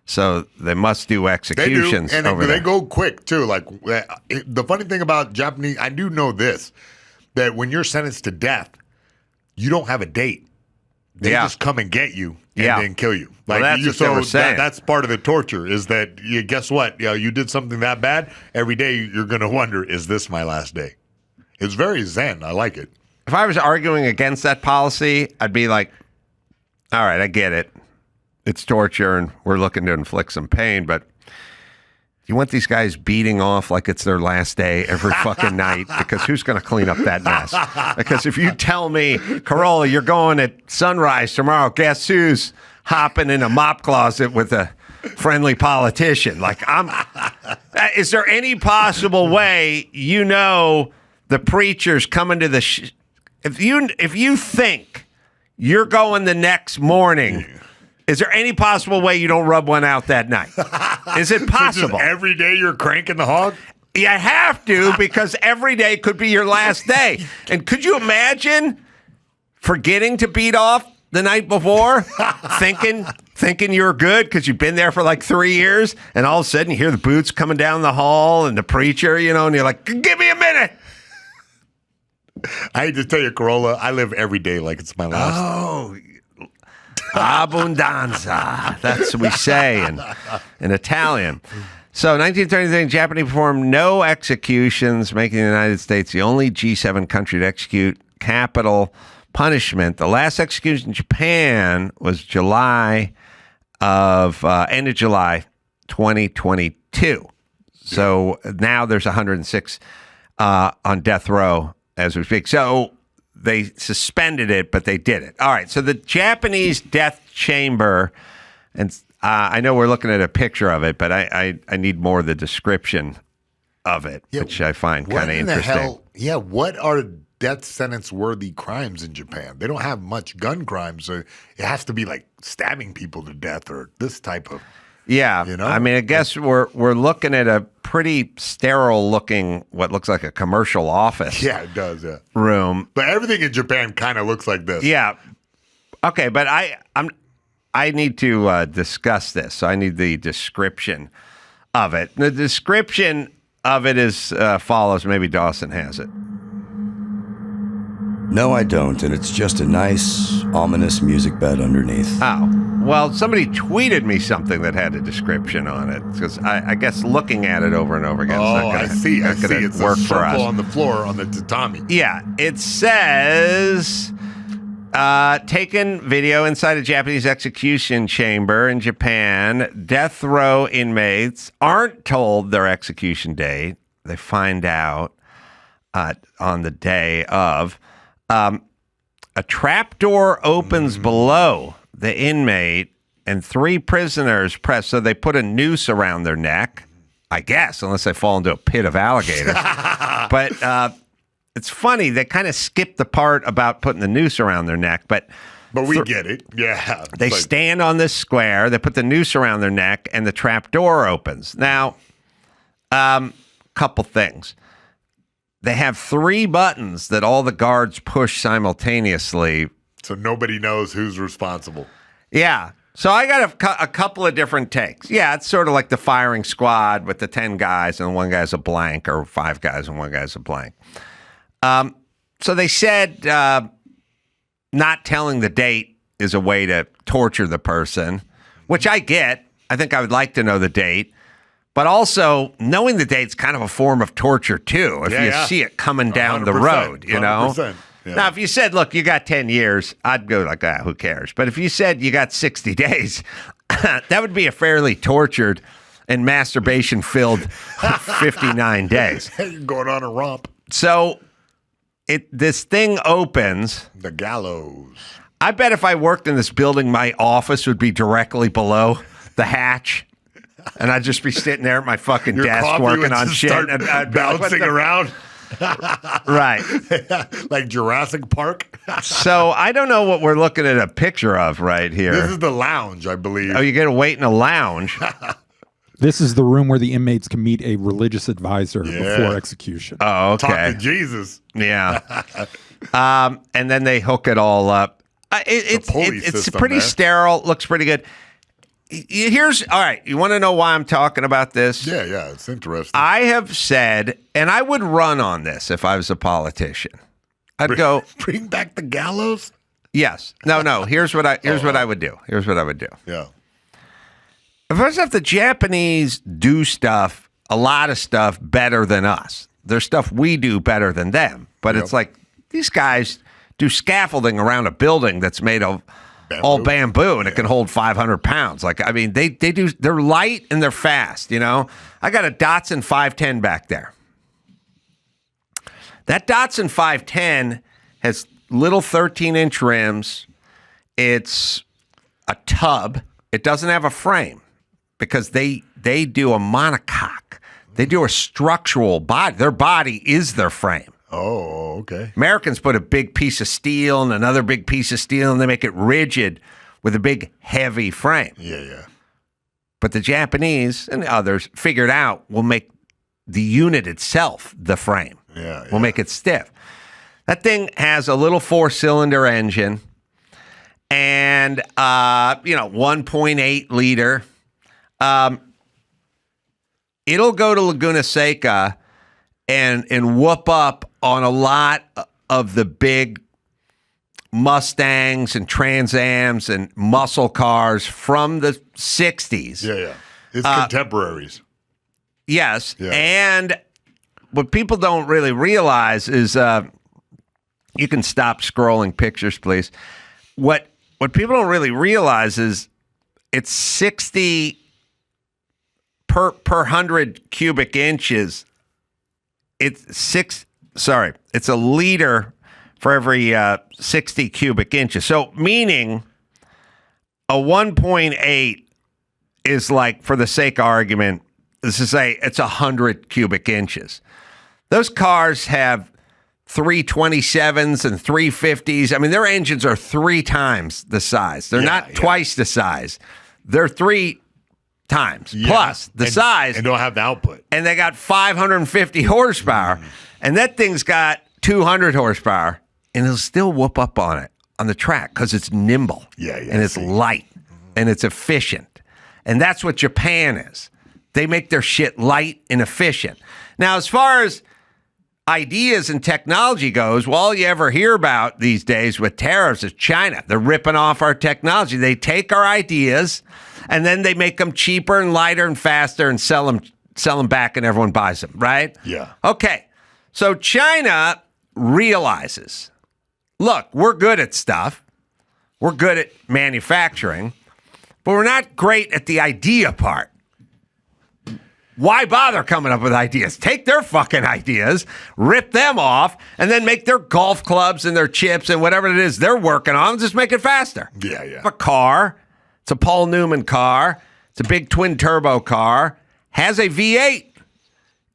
So they must do executions they do, and over they there. go quick too. Like the funny thing about Japanese, I do know this, that when you're sentenced to death, you don't have a date. They just come and get you and then kill you. Well, that's what they were saying. That's part of the torture. Is that guess what? You did something that bad. Every day you're going to wonder, is this my last day? It's very zen. I like it. If I was arguing against that policy, I'd be like, all right, I get it. It's torture and we're looking to inflict some pain, but you want these guys beating off like it's their last day every fucking night, because who's going to clean up that mess? Because if you tell me, Carolla, you're going at sunrise tomorrow, guess who's hopping in a mop closet with a friendly politician? Like, is there any possible way the preacher's coming to the if you think you're going the next morning, is there any possible way you don't rub one out that night? Is it possible? So just every day you're cranking the hog? You have to, because every day could be your last day. And could you imagine forgetting to beat off the night before, thinking you're good because you've been there for like 3 years, and all of a sudden you hear the boots coming down the hall and the preacher, and you're like, give me a minute. I hate to tell you, Carolla, I live every day like it's my last. Oh, abbondanza. That's what we say in Italian. So, 1933, Japan performed no executions, making the United States the only G7 country to execute capital punishment. The last execution in Japan was end of July 2022. So now there's 106 on death row as we speak. So they suspended it, but they did it. All right. So the Japanese death chamber, and I know we're looking at a picture of it, but I need more of the description of it, which I find kind of interesting. What are death sentence worthy crimes in Japan? They don't have much gun crimes, so it has to be like stabbing people to death or this type of. Yeah, I mean, I guess we're looking at a pretty sterile looking, what looks like a commercial office. Yeah, it does. Yeah, room. But everything in Japan kind of looks like this. Yeah. Okay, but I need to discuss this. So I need the description of it. The description of it is follows. Maybe Dawson has it. No, I don't, and it's just a nice, ominous music bed underneath. Oh. Well, somebody tweeted me something that had a description on it because I guess looking at it over and over again. Oh, is not gonna, I see. not gonna It's work a for us. circle on the floor on the tatami. Yeah, it says taken video inside a Japanese execution chamber in Japan. Death row inmates aren't told their execution date. They find out on the day of. A trapdoor opens below the inmate and 3 prisoners press. So they put a noose around their neck, I guess, unless they fall into a pit of alligators. But it's funny. They kind of skipped the part about putting the noose around their neck. But we get it. Yeah. They stand on this square. They put the noose around their neck and the trapdoor opens. Now, couple things. They have 3 buttons that all the guards push simultaneously. So nobody knows who's responsible. Yeah. So I got a couple of different takes. Yeah, it's sort of like the firing squad with the 10 guys and one guy's a blank, or 5 guys and one guy's a blank. So they said not telling the date is a way to torture the person, which I get. I think I would like to know the date. But also, knowing the date's kind of a form of torture, too, if you see it coming down the road, you know? 100%, yeah. Now, if you said, look, you got 10 years, I'd go like, who cares? But if you said you got 60 days, that would be a fairly tortured and masturbation-filled 59 days. You're going on a romp. So this thing opens. The gallows. I bet if I worked in this building, my office would be directly below the hatch. And I'd just be sitting there at my fucking desk working on shit. And I'd bouncing around. Right. Like Jurassic Park. So I don't know what we're looking at a picture of right here. This is the lounge, I believe. Oh, you get to wait in a lounge. This is the room where the inmates can meet a religious advisor before execution. Oh, okay. Talk to Jesus. Yeah. And then they hook it all up. It's pretty sterile. Looks pretty good. All right, you want to know why I'm talking about this? Yeah, it's interesting. I have said, and I would run on this if I was a politician. I'd go bring back the gallows? Yes. No. Here's what I would do. Yeah. First off, the Japanese do stuff, a lot of stuff better than us. There's stuff we do better than them. But it's like these guys do scaffolding around a building that's made of all bamboo, and it can hold 500 pounds. Like, I mean, they're light and they're fast, you know? I got a Datsun 510 back there. That Datsun 510 has little 13-inch rims. It's a tub. It doesn't have a frame because they do a monocoque. They do a structural body. Their body is their frame. Oh, okay. Americans put a big piece of steel and another big piece of steel, and they make it rigid with a big, heavy frame. Yeah. But the Japanese and others figured out we'll make the unit itself the frame. Yeah. We'll make it stiff. That thing has a little 4-cylinder engine and, 1.8 liter. It'll go to Laguna Seca and whoop up on a lot of the big Mustangs and Trans Ams and muscle cars from the 60s. Yeah. It's contemporaries. Yes. Yeah. And what people don't really realize is you can stop scrolling pictures, please. What people don't really realize is it's 60 per 100 cubic inches. It's a liter for every 60 cubic inches. So meaning a 1.8 is like, for the sake of argument, this is it's 100 cubic inches. Those cars have 327s and 350s. I mean, their engines are 3 times the size. They're not twice the size. They're 3 times plus the size. And don't have the output. And they got 550 horsepower. And that thing's got 200 horsepower. And it'll still whoop up on it on the track because it's nimble. Yeah. And it's light. And it's efficient. And that's what Japan is. They make their shit light and efficient. Now, as far as ideas and technology goes, well, all you ever hear about these days with tariffs is China. They're ripping off our technology. They take our ideas and then they make them cheaper and lighter and faster and sell them back and everyone buys them, right? Yeah. Okay. So China realizes, look, we're good at stuff. We're good at manufacturing, but we're not great at the idea part. Why bother coming up with ideas? Take their fucking ideas, rip them off, and then make their golf clubs and their chips and whatever it is they're working on, just make it faster. Yeah, yeah. A car, it's a Paul Newman car, it's a big twin turbo car, has a V8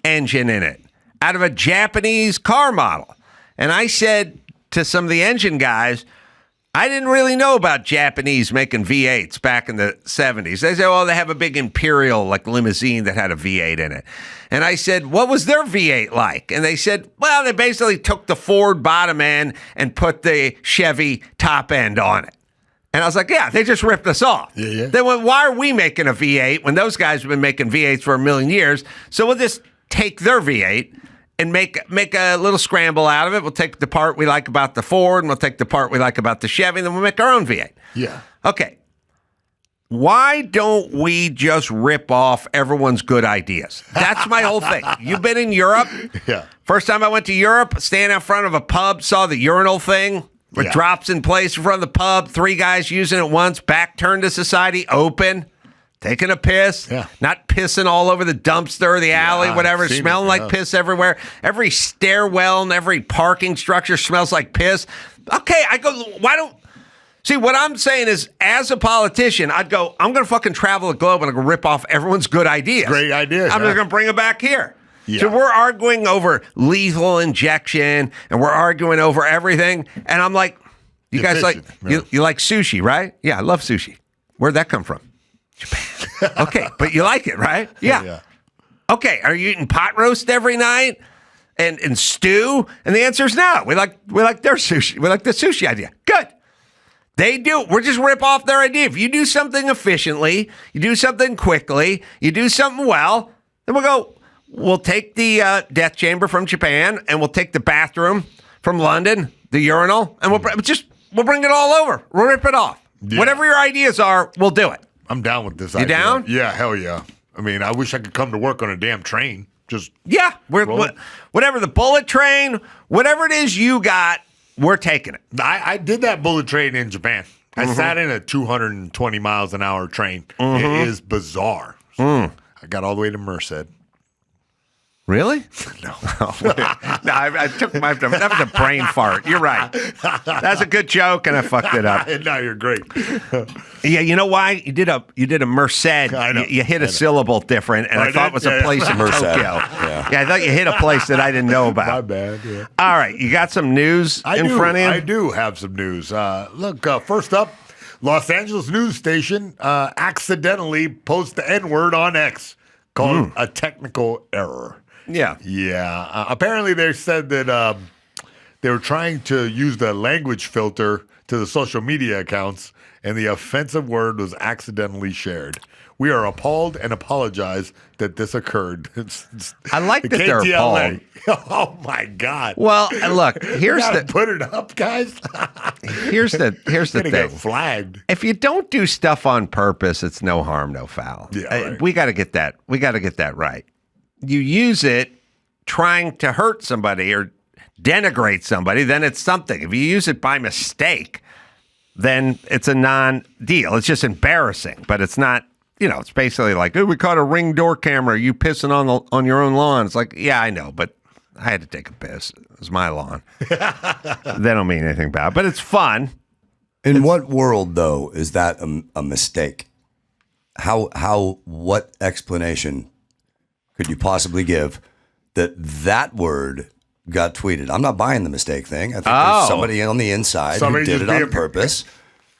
engine in it out of a Japanese car model. And I said to some of the engine guys, I didn't really know about Japanese making V8s back in the 70s. They said, oh, they have a big Imperial like limousine that had a V8 in it. And I said, what was their V8 like? And they said, well, they basically took the Ford bottom end and put the Chevy top end on it. And I was like, yeah, they just ripped us off. Yeah, yeah. They went, why are we making a V8 when those guys have been making V8s for a million years? So we'll just take their V8 and make a little scramble out of it. We'll take the part we like about the Ford, and we'll take the part we like about the Chevy, and then we'll make our own V8. Yeah. Okay. Why don't we just rip off everyone's good ideas? That's my whole thing. You've been in Europe. Yeah. First time I went to Europe, standing out front of a pub, saw the urinal thing. It drops in place in front of the pub. 3 guys using it once. Back turned to society. Open. Taking a piss, not pissing all over the dumpster or the alley, whatever, smelling like piss everywhere. Every stairwell and every parking structure smells like piss. Okay, I go, why don't... See, what I'm saying is, as a politician, I'd go, I'm going to fucking travel the globe and I'm going to rip off everyone's good ideas. Great idea. I'm just going to bring them back here. Yeah. So we're arguing over lethal injection and we're arguing over everything. And I'm like, you guys like, you like sushi, right? Yeah, I love sushi. Where'd that come from? Japan. Okay, but you like it, right? Yeah. Okay, are you eating pot roast every night and stew? And the answer is no. We like their sushi. We like the sushi idea. Good. They do. We're just rip off their idea. If you do something efficiently, you do something quickly, you do something well, then we'll take the death chamber from Japan and we'll take the bathroom from London, the urinal, and we'll bring it all over. We'll rip it off. Yeah. Whatever your ideas are, we'll do it. I'm down with this idea. You down? Yeah, hell yeah. I mean, I wish I could come to work on a damn train. Just whatever the bullet train, whatever it is you got, we're taking it. I did that bullet train in Japan. I sat in a 220 miles an hour train. It is bizarre. I got all the way to Merced. Really? No. No, I took that was a brain fart. You're right. That's a good joke, and I fucked it up. No, you're great. Yeah, you know why? You did a Merced. I know. You hit a syllable different, and I thought it was a place in Merced. Tokyo. Yeah, I thought you hit a place that I didn't know about. My bad. Yeah. All right, you got some news in front of you? I do have some news. Look, first up, Los Angeles news station accidentally posts the N-word on X, called a technical error. Yeah. Yeah. Apparently, they said that they were trying to use the language filter to the social media accounts, and the offensive word was accidentally shared. We are appalled and apologize that this occurred. I like that they're appalled. Oh my God! Well, look, here's put it up, guys. here's the thing. Get flagged. If you don't do stuff on purpose, it's no harm, no foul. Yeah, right. We got to get that. We got to get that right. You use it trying to hurt somebody or denigrate somebody, then it's something. If you use it by mistake, then it's a non-deal. It's just embarrassing, but it's not, it's basically like, oh, we caught a Ring door camera. You pissing on your own lawn. It's like, yeah, I know, but I had to take a piss. It was my lawn. They don't mean anything bad, but it's fun. In what world, though, is that a mistake? What explanation could you possibly give that word got tweeted? I'm not buying the mistake thing. I think there's somebody on the inside who did it on purpose.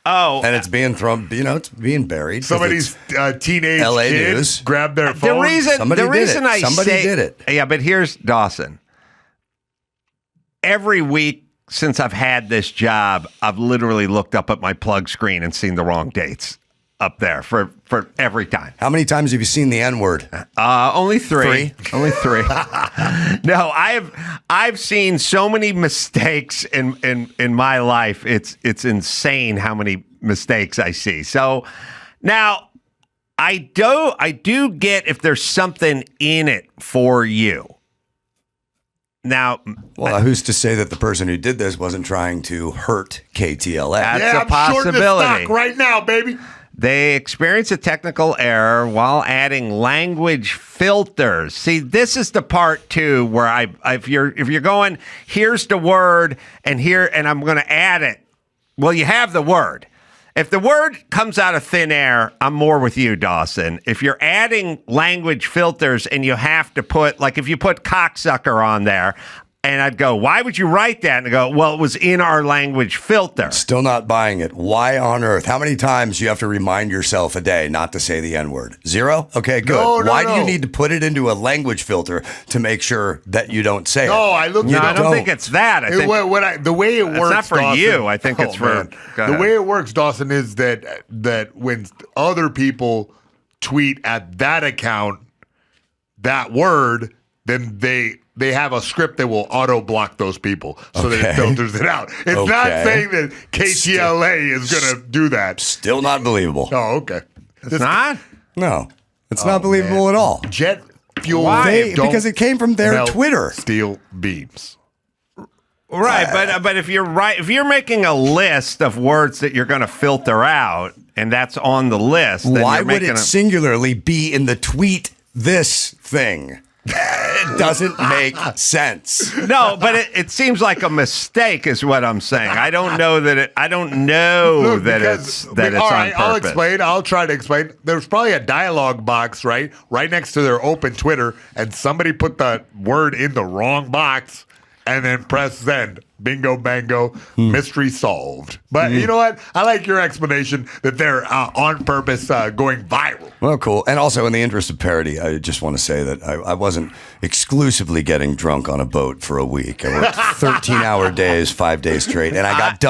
And it's being thrown, it's being buried. Somebody's teenage LA kid News. Grabbed their phone. Somebody did it. Yeah, but here's Dawson. Every week since I've had this job, I've literally looked up at my plug screen and seen the wrong dates up there for every time. How many times have you seen the N-word? Only three. Three? Only three. No, I've seen so many mistakes in my life. It's insane how many mistakes I see. So now I do get if there's something in it for you. Now, Well, who's to say that the person who did this wasn't trying to hurt KTLA? That's a I'm shorting the possibility. stock right now, baby. they experience a technical error while adding language filters. See, this is the part too where if you're going, here's the word and I'm going to add it. Well, you have the word. If the word comes out of thin air, I'm more with you, Dawson. If you're adding language filters and you have to put, like if you put cocksucker on there, and I'd go, why would you write that? And I go, well, it was in our language filter. Still not buying it. Why on earth? How many times do you have to remind yourself a day not to say the N-word? 0? Okay, good. No, Why do you need to put it into a language filter to make sure that you don't say it? I look. No, I don't think it's that. I think The way it works, it's not for Dawson, you. I think it's for the way it works, Dawson, is that when other people tweet at that account that word, then they have a script that will auto block those people so that it filters it out. It's not saying that KTLA is going to do that. Still not believable. Oh, okay. it's not. No, it's not believable at all. Jet fuel. Because it came from their Twitter. Steel beams. Right, but if you're making a list of words that you're going to filter out, and that's on the list, then Why you're would making it singularly be in the tweet this thing? It doesn't make sense. No, but it seems like a mistake, is what I'm saying. I don't know that it's All right, on I'll purpose. explain. I'll try to explain. There's probably a dialogue box, right next to their open Twitter, and somebody put the word in the wrong box and then press send. Bingo, bango, mystery solved. But you know what? I like your explanation that they're on purpose going viral. Well, cool. And also, in the interest of parody, I just want to say that I wasn't exclusively getting drunk on a boat for a week. I worked 13-hour days, 5 days straight, and I got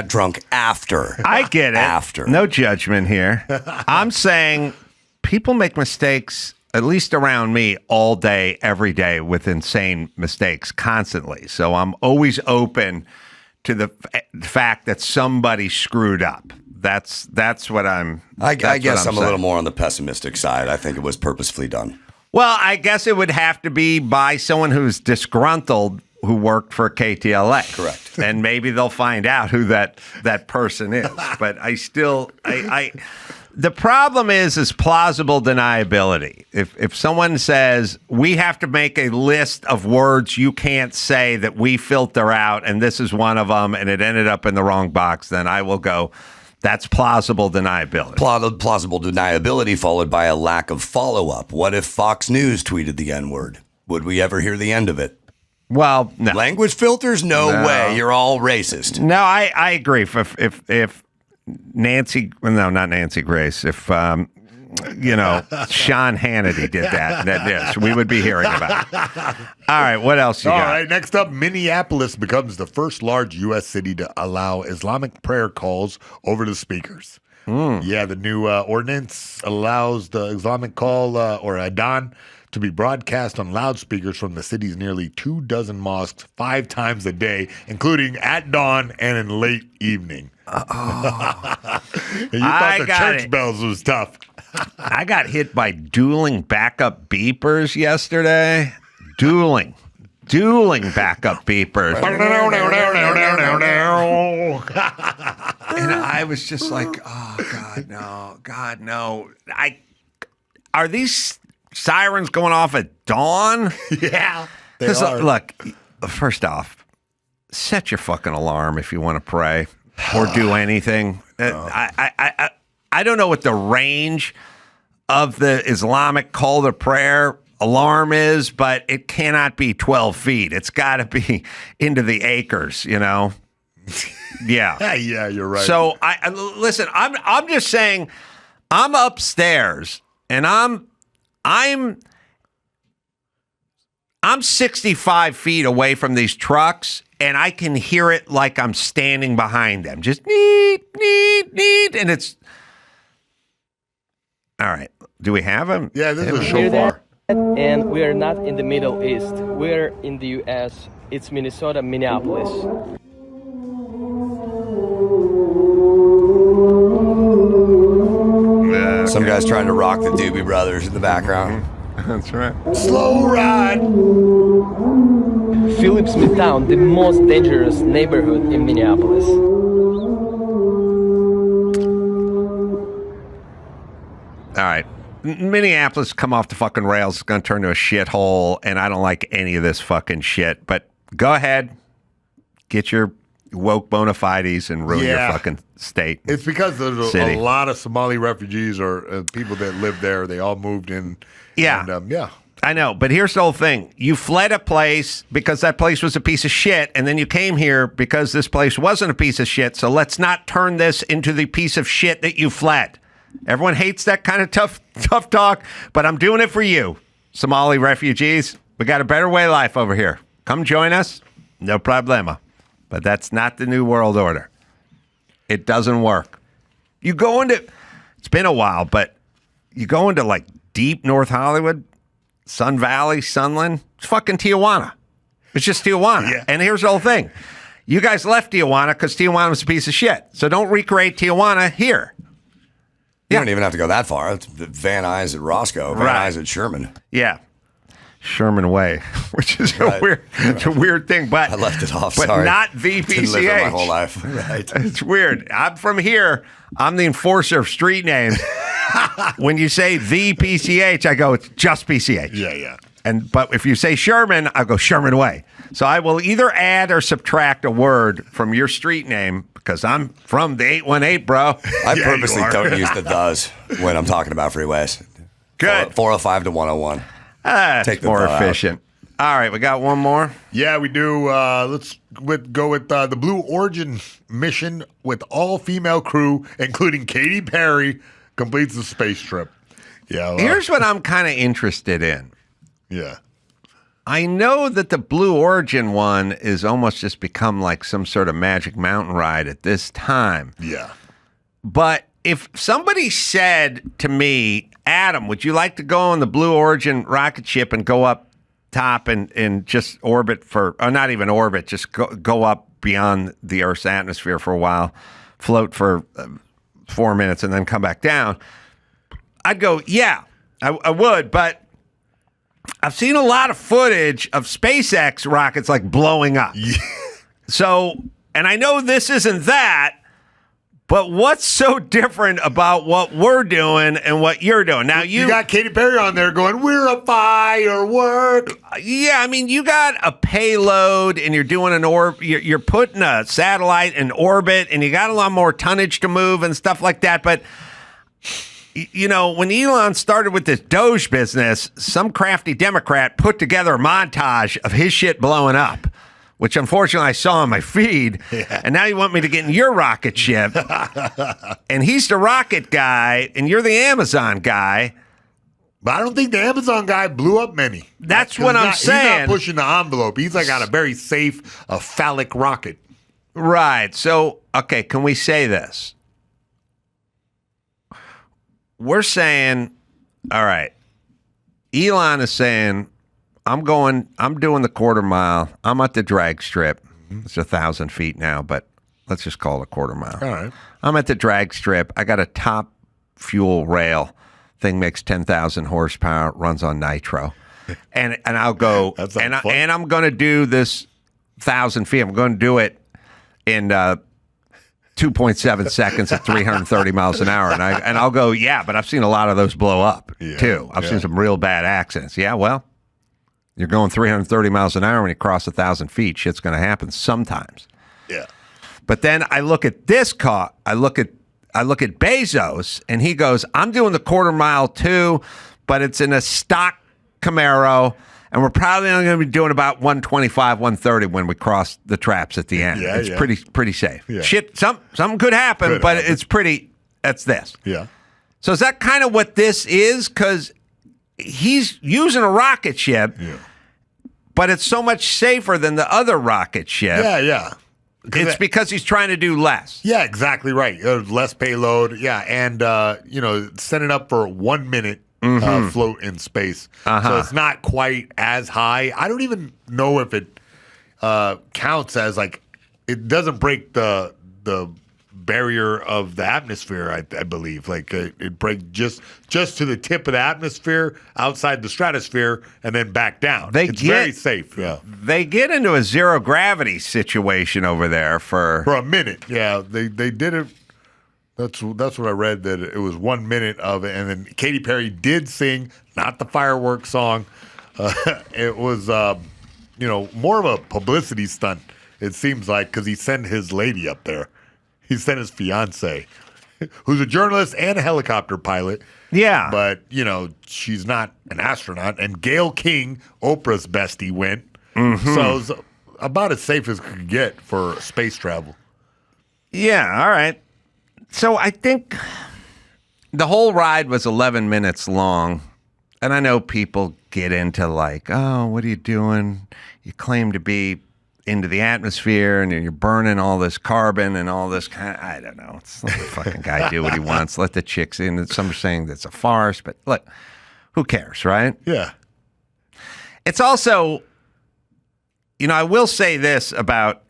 drunk after. I get it. After. No judgment here. I'm saying people make mistakes, at least around me, all day, every day, with insane mistakes constantly. So I'm always open to the fact that somebody screwed up. That's what I'm. I guess I'm a saying. little more on the pessimistic side. I think it was purposefully done. Well, I guess it would have to be by someone who's disgruntled who worked for KTLA. Correct. And maybe they'll find out who that person is. But I still, the problem is plausible deniability. If someone says, we have to make a list of words you can't say that we filter out, and this is one of them, and it ended up in the wrong box, then I will go, that's plausible deniability. Plausible deniability followed by a lack of follow-up. What if Fox News tweeted the N-word? Would we ever hear the end of it? Well, no. Language filters? No way. You're all racist. No, I agree. If Nancy, no, not Nancy Grace, if Sean Hannity did that, yes, we would be hearing about it. All right, what else you got? All right, next up, Minneapolis becomes the first large U.S. city to allow Islamic prayer calls over the speakers. Yeah, the new ordinance allows the Islamic call or adhan to be broadcast on loudspeakers from the city's nearly 24 mosques 5 times a day, including at dawn and in late evening. You thought the church bells was tough. I got hit by dueling backup beepers yesterday. Dueling backup beepers. And I was just like, oh, God, no. Are these sirens going off at dawn? Yeah, they Because are. look, first off, set your fucking alarm if you want to pray or do anything. I don't know what the range of the Islamic call to prayer alarm is, but it cannot be 12 feet. It's got to be into the acres, Yeah. Yeah, you're right. So listen. I'm just saying. I'm upstairs, and I'm 65 feet away from these trucks, and I can hear it like I'm standing behind them. Just neat, neat, neat, and it's All right. Do we have him? Yeah, this is a Hear shofar. that? And we are not in the Middle East. We're in the U.S. It's Minnesota, Minneapolis. Some guy's trying to rock the Doobie Brothers in the background. That's right. Slow ride. Phillips Midtown, the most dangerous neighborhood in Minneapolis. All right. Minneapolis come off the fucking rails. It's going to turn to a shithole, and I don't like any of this fucking shit. But go ahead. Get your woke bona fides and ruin your fucking state. It's because there's city. a lot of Somali refugees or people that live there. They all moved in. Yeah. And, yeah. I know, but here's the whole thing. You fled a place because that place was a piece of shit, and then you came here because this place wasn't a piece of shit, so let's not turn this into the piece of shit that you fled. Everyone hates that kind of tough talk, but I'm doing it for you, Somali refugees. We got a better way of life over here. Come join us. No problema. But that's not the New World Order. It doesn't work. You go into, it's been a while, but you go into like deep North Hollywood, Sun Valley, Sunland, it's fucking Tijuana. It's just Tijuana. Yeah. And here's the whole thing. You guys left Tijuana because Tijuana was a piece of shit. So don't recreate Tijuana here. You don't even have to go that far. It's Van Nuys at Roscoe, Van Nuys at Sherman. Yeah. Sherman Way, which is it's a weird thing, but I left it off. But Sorry. not the PCH. Didn't live there my whole life. Right. It's weird. I'm from here. I'm the enforcer of street names. When you say the PCH, I go, it's just PCH. Yeah. But if you say Sherman, I go Sherman Way. So I will either add or subtract a word from your street name because I'm from the 818, bro. I Yeah, purposely you are. don't use the thes when I'm talking about freeways. Good. 405 to 101. That's Take the more thought out. efficient. All right, we got one more. Yeah, we do. Let's go with the Blue Origin mission with all-female crew, including Katy Perry, completes the space trip. Yeah. well, Here's what I'm kind of interested in. Yeah. I know that the Blue Origin one is almost just become like some sort of Magic Mountain ride at this time. Yeah. But if somebody said to me, Adam, would you like to go on the Blue Origin rocket ship and go up top and just orbit for, or not even orbit, just go up beyond the Earth's atmosphere for a while, float for 4 minutes and then come back down? I'd go, yeah, I would, but I've seen a lot of footage of SpaceX rockets like blowing up. So, and I know this isn't that, but what's so different about what we're doing and what you're doing? Now You got Katy Perry on there going, "We're a firework." yeah, I mean, you got a payload and you're doing you're putting a satellite in orbit and you got a lot more tonnage to move and stuff like that. But, you know, when Elon started with this Doge business, some crafty Democrat put together a montage of his shit blowing up, which unfortunately I saw on my feed. Yeah. And now you want me to get in your rocket ship. And he's the rocket guy and you're the Amazon guy. But I don't think the Amazon guy blew up many. That's what I'm saying. He's not pushing the envelope. He's like got a very safe, phallic rocket. Right. So, okay, can we say this? We're saying, all right, Elon is saying, I'm doing the quarter mile. I'm at the drag strip. It's 1,000 feet now, but let's just call it a quarter mile. All right. I'm at the drag strip. I got a top fuel rail. Thing makes 10,000 horsepower, runs on nitro. And I'll go, That sounds and fun. I'm going to do this 1,000 feet. I'm going to do it in 2.7 seconds at 330 miles an hour. And I'll go, yeah, but I've seen a lot of those blow up too. I've seen some real bad accidents. Yeah, well, you're going 330 miles an hour when you cross 1,000 feet. Shit's going to happen sometimes. Yeah. But then I look at this car. I look at Bezos, and he goes, I'm doing the quarter mile too, but it's in a stock Camaro, and we're probably only going to be doing about 125, 130 when we cross the traps at the end. Yeah, it's yeah. pretty safe. Yeah. Shit, something could happen, but it's pretty. That's this. Yeah. So is that kind of what this is? Because he's using a rocket ship, Yeah. but it's so much safer than the other rocket ship. Yeah. It's because he's trying to do less. Yeah, exactly right. Less payload. Yeah, and set it up for 1 minute float in space. So it's not quite as high. I don't even know if it counts as like it doesn't break the barrier of the atmosphere. I believe like it breaks just to the tip of the atmosphere outside the stratosphere and then back down. It's very safe. Yeah, they get into a zero gravity situation over there for a minute. Yeah, they did it. That's what I read, that it was 1 minute of it, and then Katy Perry did sing, not the fireworks song. It was more of a publicity stunt. It seems like, because he sent his lady up there. He sent his fiance, who's a journalist and a helicopter pilot. Yeah. But, she's not an astronaut. And Gayle King, Oprah's bestie, went. Mm-hmm. So it was about as safe as it could get for space travel. Yeah, all right. So I think the whole ride was 11 minutes long. And I know people get into like, oh, what are you doing? You claim to be into the atmosphere and you're burning all this carbon and all this kind of, I don't know. It's let the fucking guy do what he wants. Let the chicks in. Some are saying that's a farce, but look, who cares, right? Yeah. It's also, I will say this about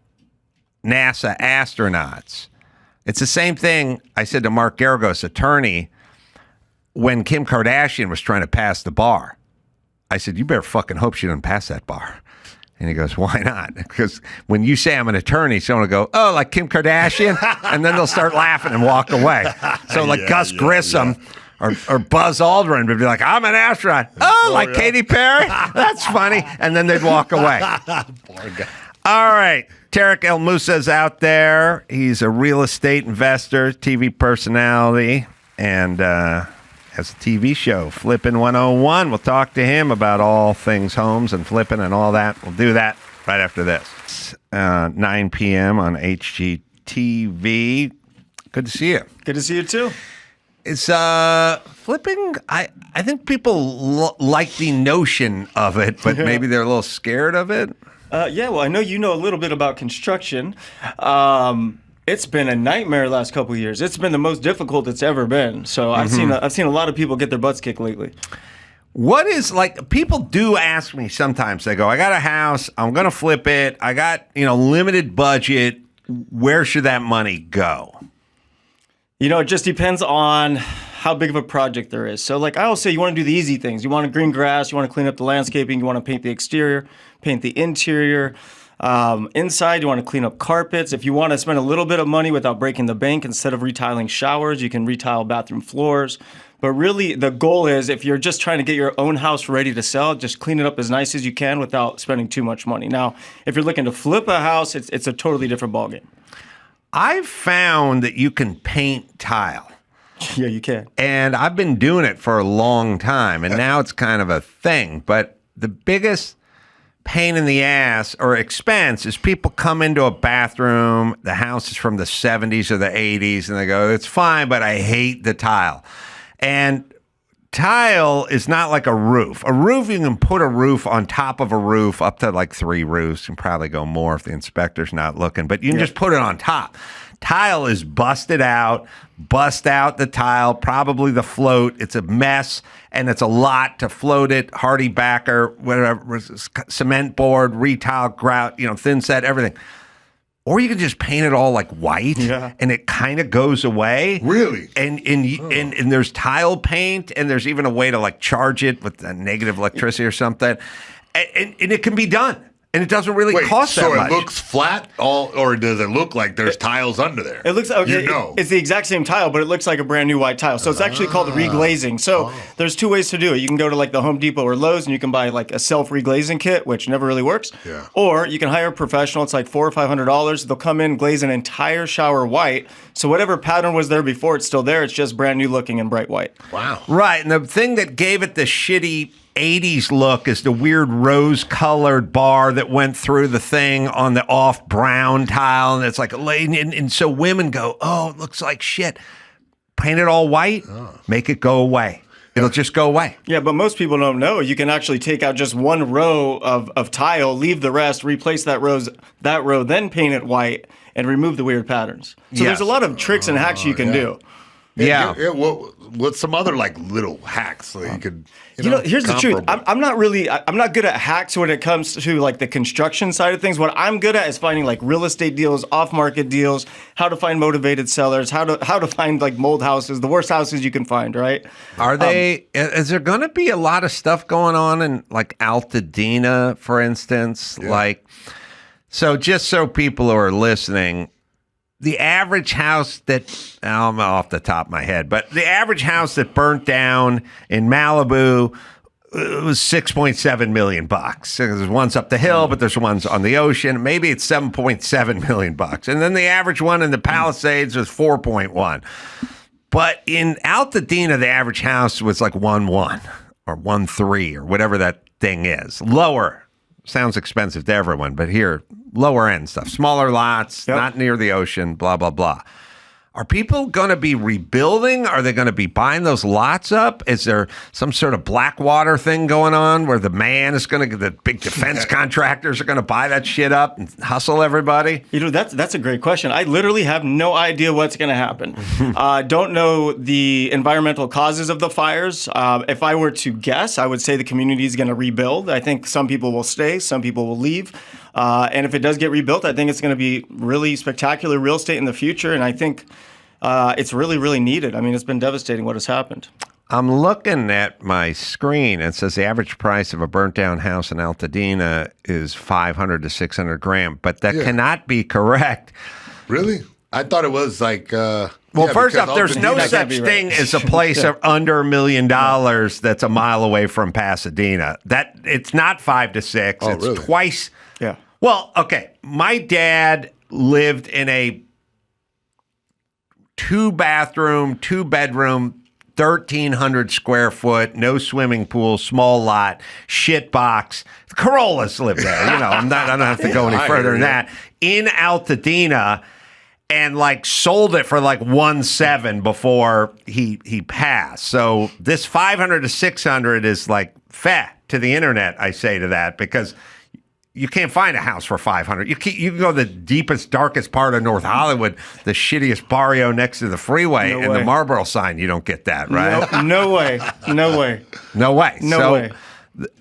NASA astronauts. It's the same thing I said to Mark Geragos, attorney, when Kim Kardashian was trying to pass the bar. I said, you better fucking hope she doesn't pass that bar. And he goes, why not? Because when you say I'm an attorney, someone will go, oh, like Kim Kardashian? And then they'll start laughing and walk away. So like Gus Grissom or Buzz Aldrin would be like, I'm an astronaut. Oh, like Katy Perry? That's funny. And then they'd walk away. Poor guy. All right. Tarek El Musa's out there. He's a real estate investor, TV personality, and has a TV show, Flippin' 101. We'll talk to him about all things homes and flipping and all that. We'll do that right after this. It's 9 p.m. on HGTV. Good to see you. Good to see you, too. It's flipping. I think people like the notion of it, but maybe they're a little scared of it. Yeah, well, I know you know a little bit about construction. It's been a nightmare the last couple of years. It's been the most difficult it's ever been. So I've seen a lot of people get their butts kicked lately. What is, like, people do ask me sometimes, they go, I got a house, I'm going to flip it, I got, limited budget, where should that money go? It just depends on how big of a project there is. So like I always say, you want to do the easy things. You want to green grass, you want to clean up the landscaping, you want to paint the exterior, paint the interior. Inside, you want to clean up carpets. If you want to spend a little bit of money without breaking the bank, instead of retiling showers, you can retile bathroom floors. But really, the goal is, if you're just trying to get your own house ready to sell, just clean it up as nice as you can without spending too much money. Now, if you're looking to flip a house, it's a totally different ballgame. I've found that you can paint tile. Yeah, you can. And I've been doing it for a long time, and now it's kind of a thing. But the biggest pain in the ass or expense is people come into a bathroom, the house is from the 70s or the 80s, and they go, it's fine, but I hate the tile. And tile is not like a roof. A roof, you can put a roof on top of a roof, up to like 3 roofs. You can probably go more if the inspector's not looking, but you can just put it on top. Tile is busted out, bust out the tile, probably the float. It's a mess, and it's a lot to float it, hardy backer, whatever, cement board, retile, grout, thin set, everything. Or you can just paint it all like white, and it kind of goes away. Really? And there's tile paint, and there's even a way to like charge it with a negative electricity or something, and it can be done. And it doesn't really cost that much. So it looks flat, or does it look like there's tiles under there? It looks okay. It's the exact same tile, but it looks like a brand new white tile. So it's actually called reglazing. So there's 2 ways to do it. You can go to like the Home Depot or Lowe's, and you can buy like a self-reglazing kit, which never really works. Yeah. Or you can hire a professional. It's like $400 or $500. They'll come in, glaze an entire shower white. So whatever pattern was there before, it's still there. It's just brand new looking and bright white. Wow. Right. And the thing that gave it the shitty 80s look is the weird rose-colored bar that went through the thing on the off brown tile, and it's like and so women go, oh, it looks like shit. Paint it all white, make it go away. It'll just go away. Yeah, but most people don't know. You can actually take out just one row of tile, leave the rest, replace that row, then paint it white, and remove the weird patterns. So Yes. there's a lot of tricks and hacks you can do. Yeah. What's some other like little hacks that you could? You know, here's the truth. comparable? I'm not good at hacks when it comes to like the construction side of things. What I'm good at is finding like real estate deals, off-market deals, how to find motivated sellers, how to find like mold houses, the worst houses you can find, right? Are they? Is there going to be a lot of stuff going on in like Altadena, for instance? Like, so just so people who are listening, the average house that I'm off the top of my head, but the average house that burnt down in Malibu was $6.7 million. There's ones up the hill, but there's ones on the ocean. Maybe it's $7.7 million, and then the average one in the Palisades was 4.1. But in Altadena, the average house was like 1.1 or 1.3 or whatever that thing is. Lower. Sounds expensive to everyone, but here, lower end stuff. Smaller lots, not near the ocean, blah, blah, blah. Are people going to be rebuilding? Are they going to be buying those lots up? Is there some sort of Blackwater thing going on where the big defense contractors are going to buy that shit up and hustle everybody? You know, that's a great question. I literally have no idea what's going to happen. Don't know the environmental causes of the fires. If I were to guess, I would say the community is going to rebuild. I think some people will stay, some people will leave. And if it does get rebuilt, I think it's going to be really spectacular real estate in the future. And I think it's really, really needed. I mean, it's been devastating what has happened. I'm looking at my screen. It says the average price of a burnt down house in Altadena is $500 to $600,000, but that cannot be correct. Really? I thought it was like. Well, first off, there's no such thing as a place of under $1 million that's a mile away from Pasadena. That it's not 5 to 6. It's really? Twice. Yeah. Well, okay. My dad lived in a 2-bathroom, 2-bedroom, 1,300 square foot, no swimming pool, small lot, shit box. Carollas lived there. You know, I don't have to go any further than that. In Altadena, and like sold it for like 1.7 before he passed. So this 500 to 600 is like to the internet. I say to that because you can't find a house for 500. You can go to the deepest, darkest part of North Hollywood, the shittiest barrio next to the freeway, and the Marlboro sign. You don't get that, right? No way. No way. No way. No way.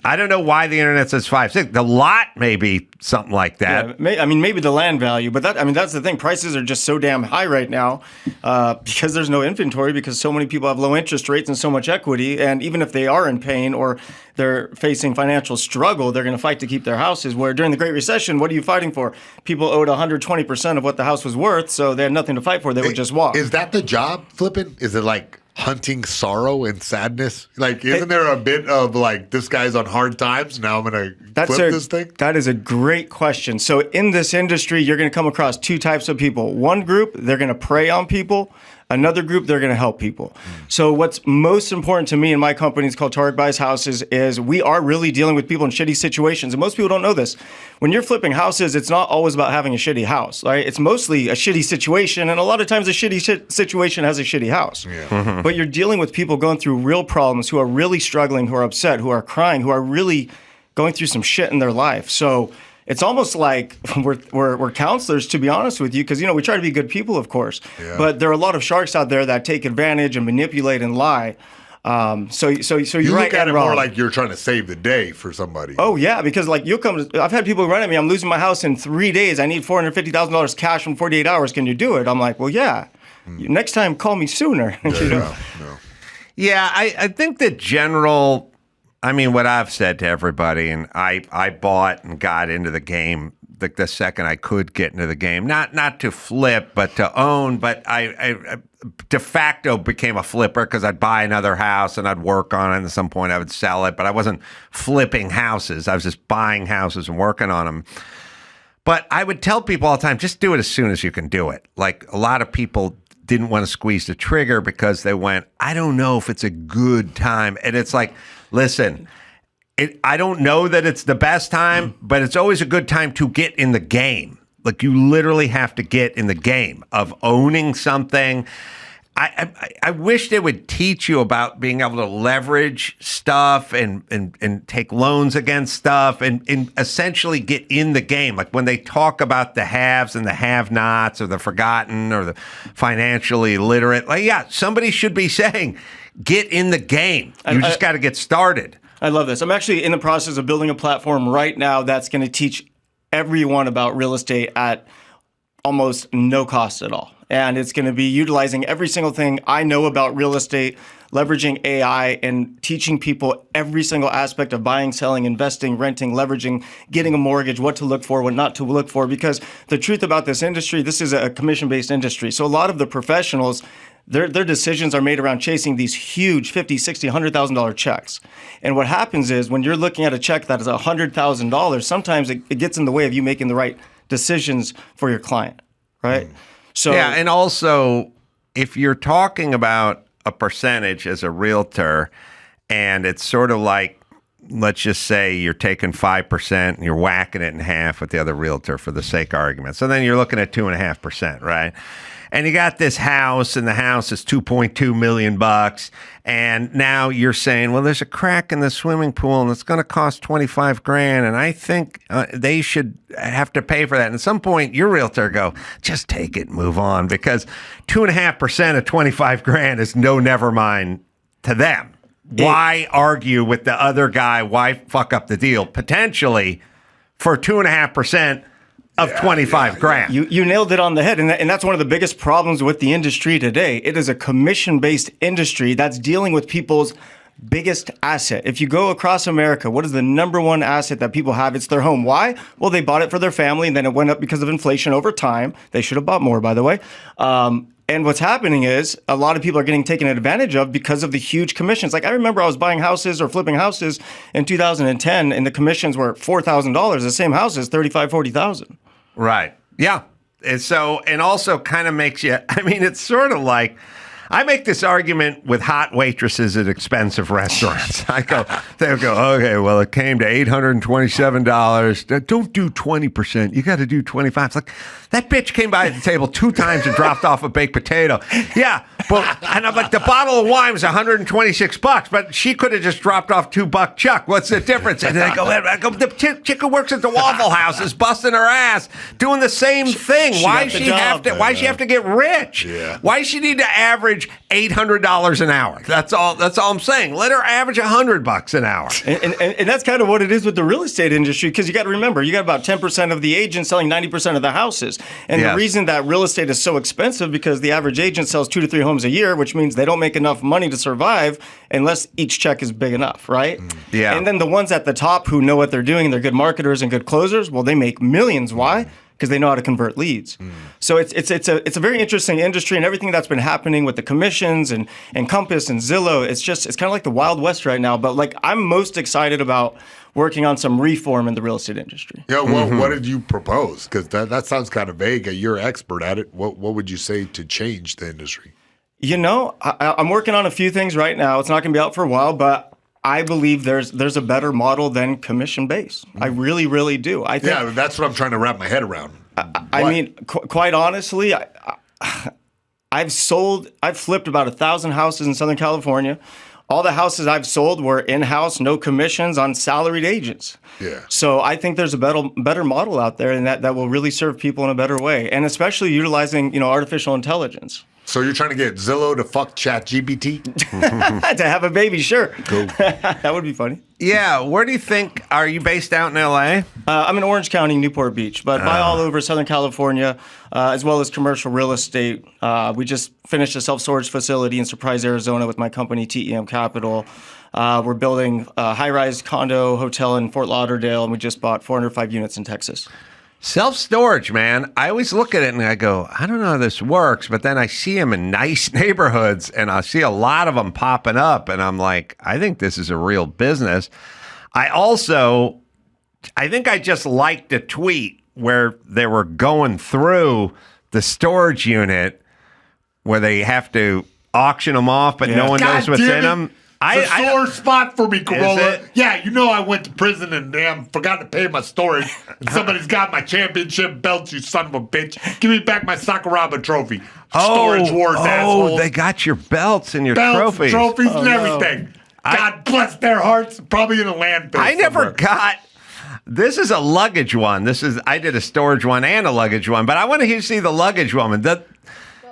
I don't know why the internet says 5.6. The lot may be something like that. Yeah, I mean, maybe the land value, but that's the thing. Prices are just so damn high right now because there's no inventory, because so many people have low interest rates and so much equity. And even if they are in pain or they're facing financial struggle, they're going to fight to keep their houses. Where during the Great Recession, what are you fighting for? People owed 120% of what the house was worth, so they had nothing to fight for. They would just walk. Is that the job, flipping? Is it like hunting sorrow and sadness? Like, isn't there a bit of like, this guy's on hard times, now I'm going to flip this thing? That is a great question. So in this industry, you're going to come across two types of people. One group, they're going to prey on people. Another group, they're going to help people. So what's most important to me in my company is called Tarek Buys Houses is we are really dealing with people in shitty situations. And most people don't know this. When you're flipping houses, it's not always about having a shitty house, right? It's mostly a shitty situation. And a lot of times a shitty situation has a shitty house. Yeah. But you're dealing with people going through real problems, who are really struggling, who are upset, who are crying, who are really going through some shit in their life. So it's almost like we're counselors, to be honest with you, because, you know, we try to be good people, of course. Yeah. But there are a lot of sharks out there that take advantage and manipulate and lie. So you're you right. Look at it wrong. more like you're trying to save the day for somebody. Oh yeah, because like I've had people run at me. I'm losing my house in 3 days. I need $450,000 cash in 48 hours. Can you do it? I'm like, well, yeah. Next time, call me sooner. Yeah, I think the general. I mean, what I've said to everybody, and I bought and got into the game the second I could get into the game, not to flip, but to own. But I de facto became a flipper because I'd buy another house and I'd work on it. And at some point I would sell it, but I wasn't flipping houses. I was just buying houses and working on them. But I would tell people all the time, just do it as soon as you can do it. Like a lot of people didn't want to squeeze the trigger because they went, I don't know if it's a good time. And it's like, listen, I don't know that it's the best time, but it's always a good time to get in the game. Like you literally have to get in the game of owning something. I wish they would teach you about being able to leverage stuff and take loans against stuff and essentially get in the game. Like when they talk about the haves and the have-nots or the forgotten or the financially illiterate, like, yeah, somebody should be saying, get in the game. You just got to get started. I love this. I'm actually in the process of building a platform right now that's going to teach everyone about real estate at almost no cost at all. And it's going to be utilizing every single thing I know about real estate, leveraging AI, and teaching people every single aspect of buying, selling, investing, renting, leveraging, getting a mortgage, what to look for, what not to look for. Because the truth about this industry, this is a commission-based industry. So a lot of the professionals, their decisions are made around chasing these huge $50,000, $60,000, $100,000 checks. And what happens is when you're looking at a check that is $100,000, sometimes it gets in the way of you making the right decisions for your client, right? So yeah, and also if you're talking about a percentage as a realtor, and it's sort of like, let's just say you're taking 5% and you're whacking it in half with the other realtor for the sake of argument. So then you're looking at 2.5%, right? And you got this house, and the house is $2.2 million, and now you're saying, well, there's a crack in the swimming pool, and it's going to cost $25,000, and I think they should have to pay for that. And at some point, your realtor go, just take it, and move on, because 2.5% of $25,000 is no never mind to them. Why argue with the other guy? Why fuck up the deal potentially for 2.5%? Of $25,000. You nailed it on the head. And that's one of the biggest problems with the industry today. It is a commission-based industry that's dealing with people's biggest asset. If you go across America, what is the number one asset that people have? It's their home. Why? Well, they bought it for their family, and then it went up because of inflation over time. They should have bought more, by the way. And what's happening is a lot of people are getting taken advantage of because of the huge commissions. Like I remember I was buying houses or flipping houses in 2010, and the commissions were $4,000. The same houses, $35,000, $40,000. Right. Yeah. And also kind of makes you, I mean, it's sort of like, I make this argument with hot waitresses at expensive restaurants. They'll go, okay, well, it came to $827. Don't do 20%. You got to do 25%. It's like, that bitch came by the table 2 times and dropped off a baked potato. Yeah. Well, and I'm like, the bottle of wine was $126, but she could have just dropped off $2 Chuck. What's the difference? And I go, the chick who works at the Waffle House is busting her ass doing the same thing. Why does she have to get rich? Yeah. Why does she need to average $800 an hour? That's all I'm saying. Let her average $100 an hour. And that's kind of what it is with the real estate industry, because you got to remember, you got about 10% of the agents selling 90% of the houses. And the reason that real estate is so expensive because the average agent sells 2 to 3 homes a year, which means they don't make enough money to survive unless each check is big enough, right? Yeah. And then the ones at the top who know what they're doing, and they're good marketers and good closers, well, they make millions. Why? Because they know how to convert leads. So it's a very interesting industry, and everything that's been happening with the commissions and Compass and Zillow, it's kind of like the Wild West right now. But like I'm most excited about working on some reform in the real estate industry. Yeah, well, what did you propose? Because that sounds kind of vague. You're an expert at it. What would you say to change the industry? You know, I'm working on a few things right now. It's not going to be out for a while, but I believe there's a better model than commission-based. I really, really do. I think, yeah, that's what I'm trying to wrap my head around. I mean, quite honestly, I've flipped about 1,000 houses in Southern California. All the houses I've sold were in-house, no commissions on salaried agents. Yeah. So I think there's a better model out there, and that will really serve people in a better way, and especially utilizing artificial intelligence. So you're trying to get Zillow to fuck ChatGPT? To have a baby, sure. Cool. That would be funny. Yeah. Where do you think, are you based out in L.A.? I'm in Orange County, Newport Beach, but buy all over Southern California, as well as commercial real estate. We just finished a self-storage facility in Surprise, Arizona with my company, TEM Capital. We're building a high-rise condo hotel in Fort Lauderdale, and we just bought 405 units in Texas. Self-storage, man. I always look at it and I go, I don't know how this works, but then I see them in nice neighborhoods and I see a lot of them popping up and I'm like, I think this is a real business. I think I just liked a tweet where they were going through the storage unit where they have to auction them off, but no one knows what's in them. It's a sore spot for me, Carolla. it? Yeah, you know I went to prison and damn forgot to pay my storage. And somebody's got my championship belt, you son of a bitch. Give me back my Sakuraba trophy. Storage wars, assholes. They got your belts and your Belts, trophies. and everything. God bless their hearts. Probably in a landfill. I never somewhere. got. This is a luggage one. I did a storage one and a luggage one, but I want to see the luggage one.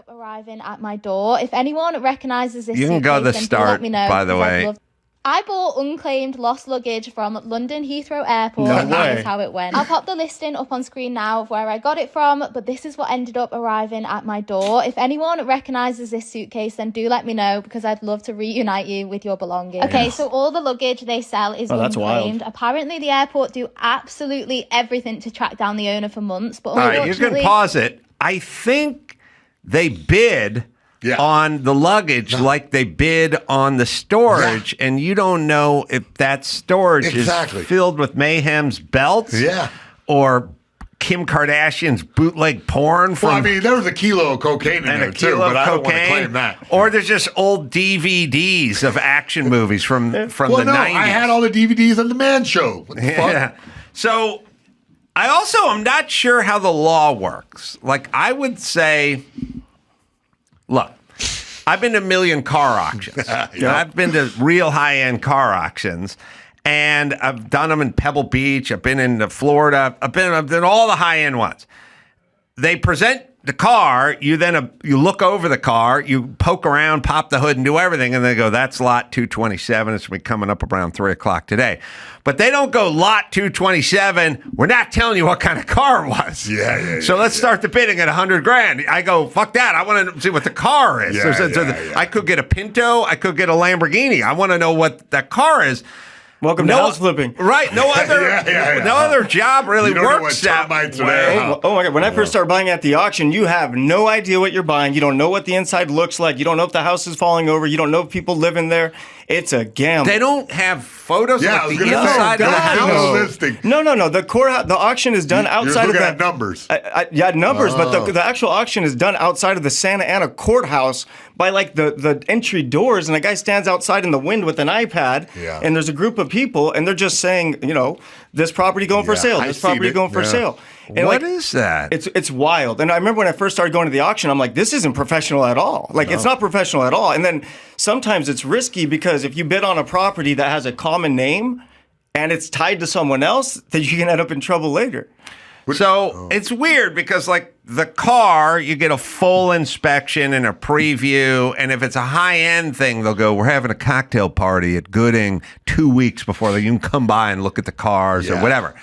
Arriving at my door. If anyone recognizes this, You can go to the then do start, let me know, by the because I'd way. love- I bought unclaimed lost luggage from London Heathrow Airport. No and that way. is how it went. I'll pop the listing up on screen now of where I got it from, but this is what ended up arriving at my door. If anyone recognizes this suitcase, then do let me know, because I'd love to reunite you with your belongings. Okay, so all the luggage they sell is that's unclaimed. wild. Apparently the airport do absolutely everything to track down the owner for months, but All right, you unfortunately... can pause it. I think they bid on the luggage like they bid on the storage, and you don't know if that storage is filled with Mayhem's belts or Kim Kardashian's bootleg porn from... Well, I mean, there was a kilo of cocaine in there, too, but I don't want to claim that. Or there's just old DVDs of action movies from the 90s. I had all the DVDs on The Man Show. What the fuck? So I also am not sure how the law works. Like, I would say... Look, I've been to a million car auctions. I've been to real high-end car auctions, and I've done them in Pebble Beach. I've been in Florida. I've done all the high-end ones. They present the car. You look over the car. You poke around, pop the hood, and do everything, and they go, "That's lot 227. It's going to be coming up around 3 o'clock today." But they don't go, "Lot 227. We're not telling you what kind of car it was." So let's start the bidding at $100,000. I go, "Fuck that. I want to see what the car is." I could get a Pinto. I could get a Lamborghini. I want to know what that car is. Welcome to house flipping. Right. No other job really works that way. Oh my God. When I first started buying at the auction, you have no idea what you're buying. You don't know what the inside looks like. You don't know if the house is falling over. You don't know if people live in there. It's a gamble. They don't have photos Yeah, I of was the gonna say, inside of the God, house. No. The auction is done outside You're of looking the at numbers. numbers, but the actual auction is done outside of the Santa Ana courthouse by like the entry doors, and a guy stands outside in the wind with an iPad, and there's a group of people, and they're just saying, this property going for sale, this property going for sale. And what is that? It's wild. And I remember when I first started going to the auction, I'm like, this isn't professional at all. It's not professional at all. And then sometimes it's risky because if you bid on a property that has a common name and it's tied to someone else, then you can end up in trouble later. So it's weird because, like, the car, you get a full inspection and a preview. And if it's a high-end thing, they'll go, "We're having a cocktail party at Gooding 2 weeks before you can come by and look at the cars or whatever."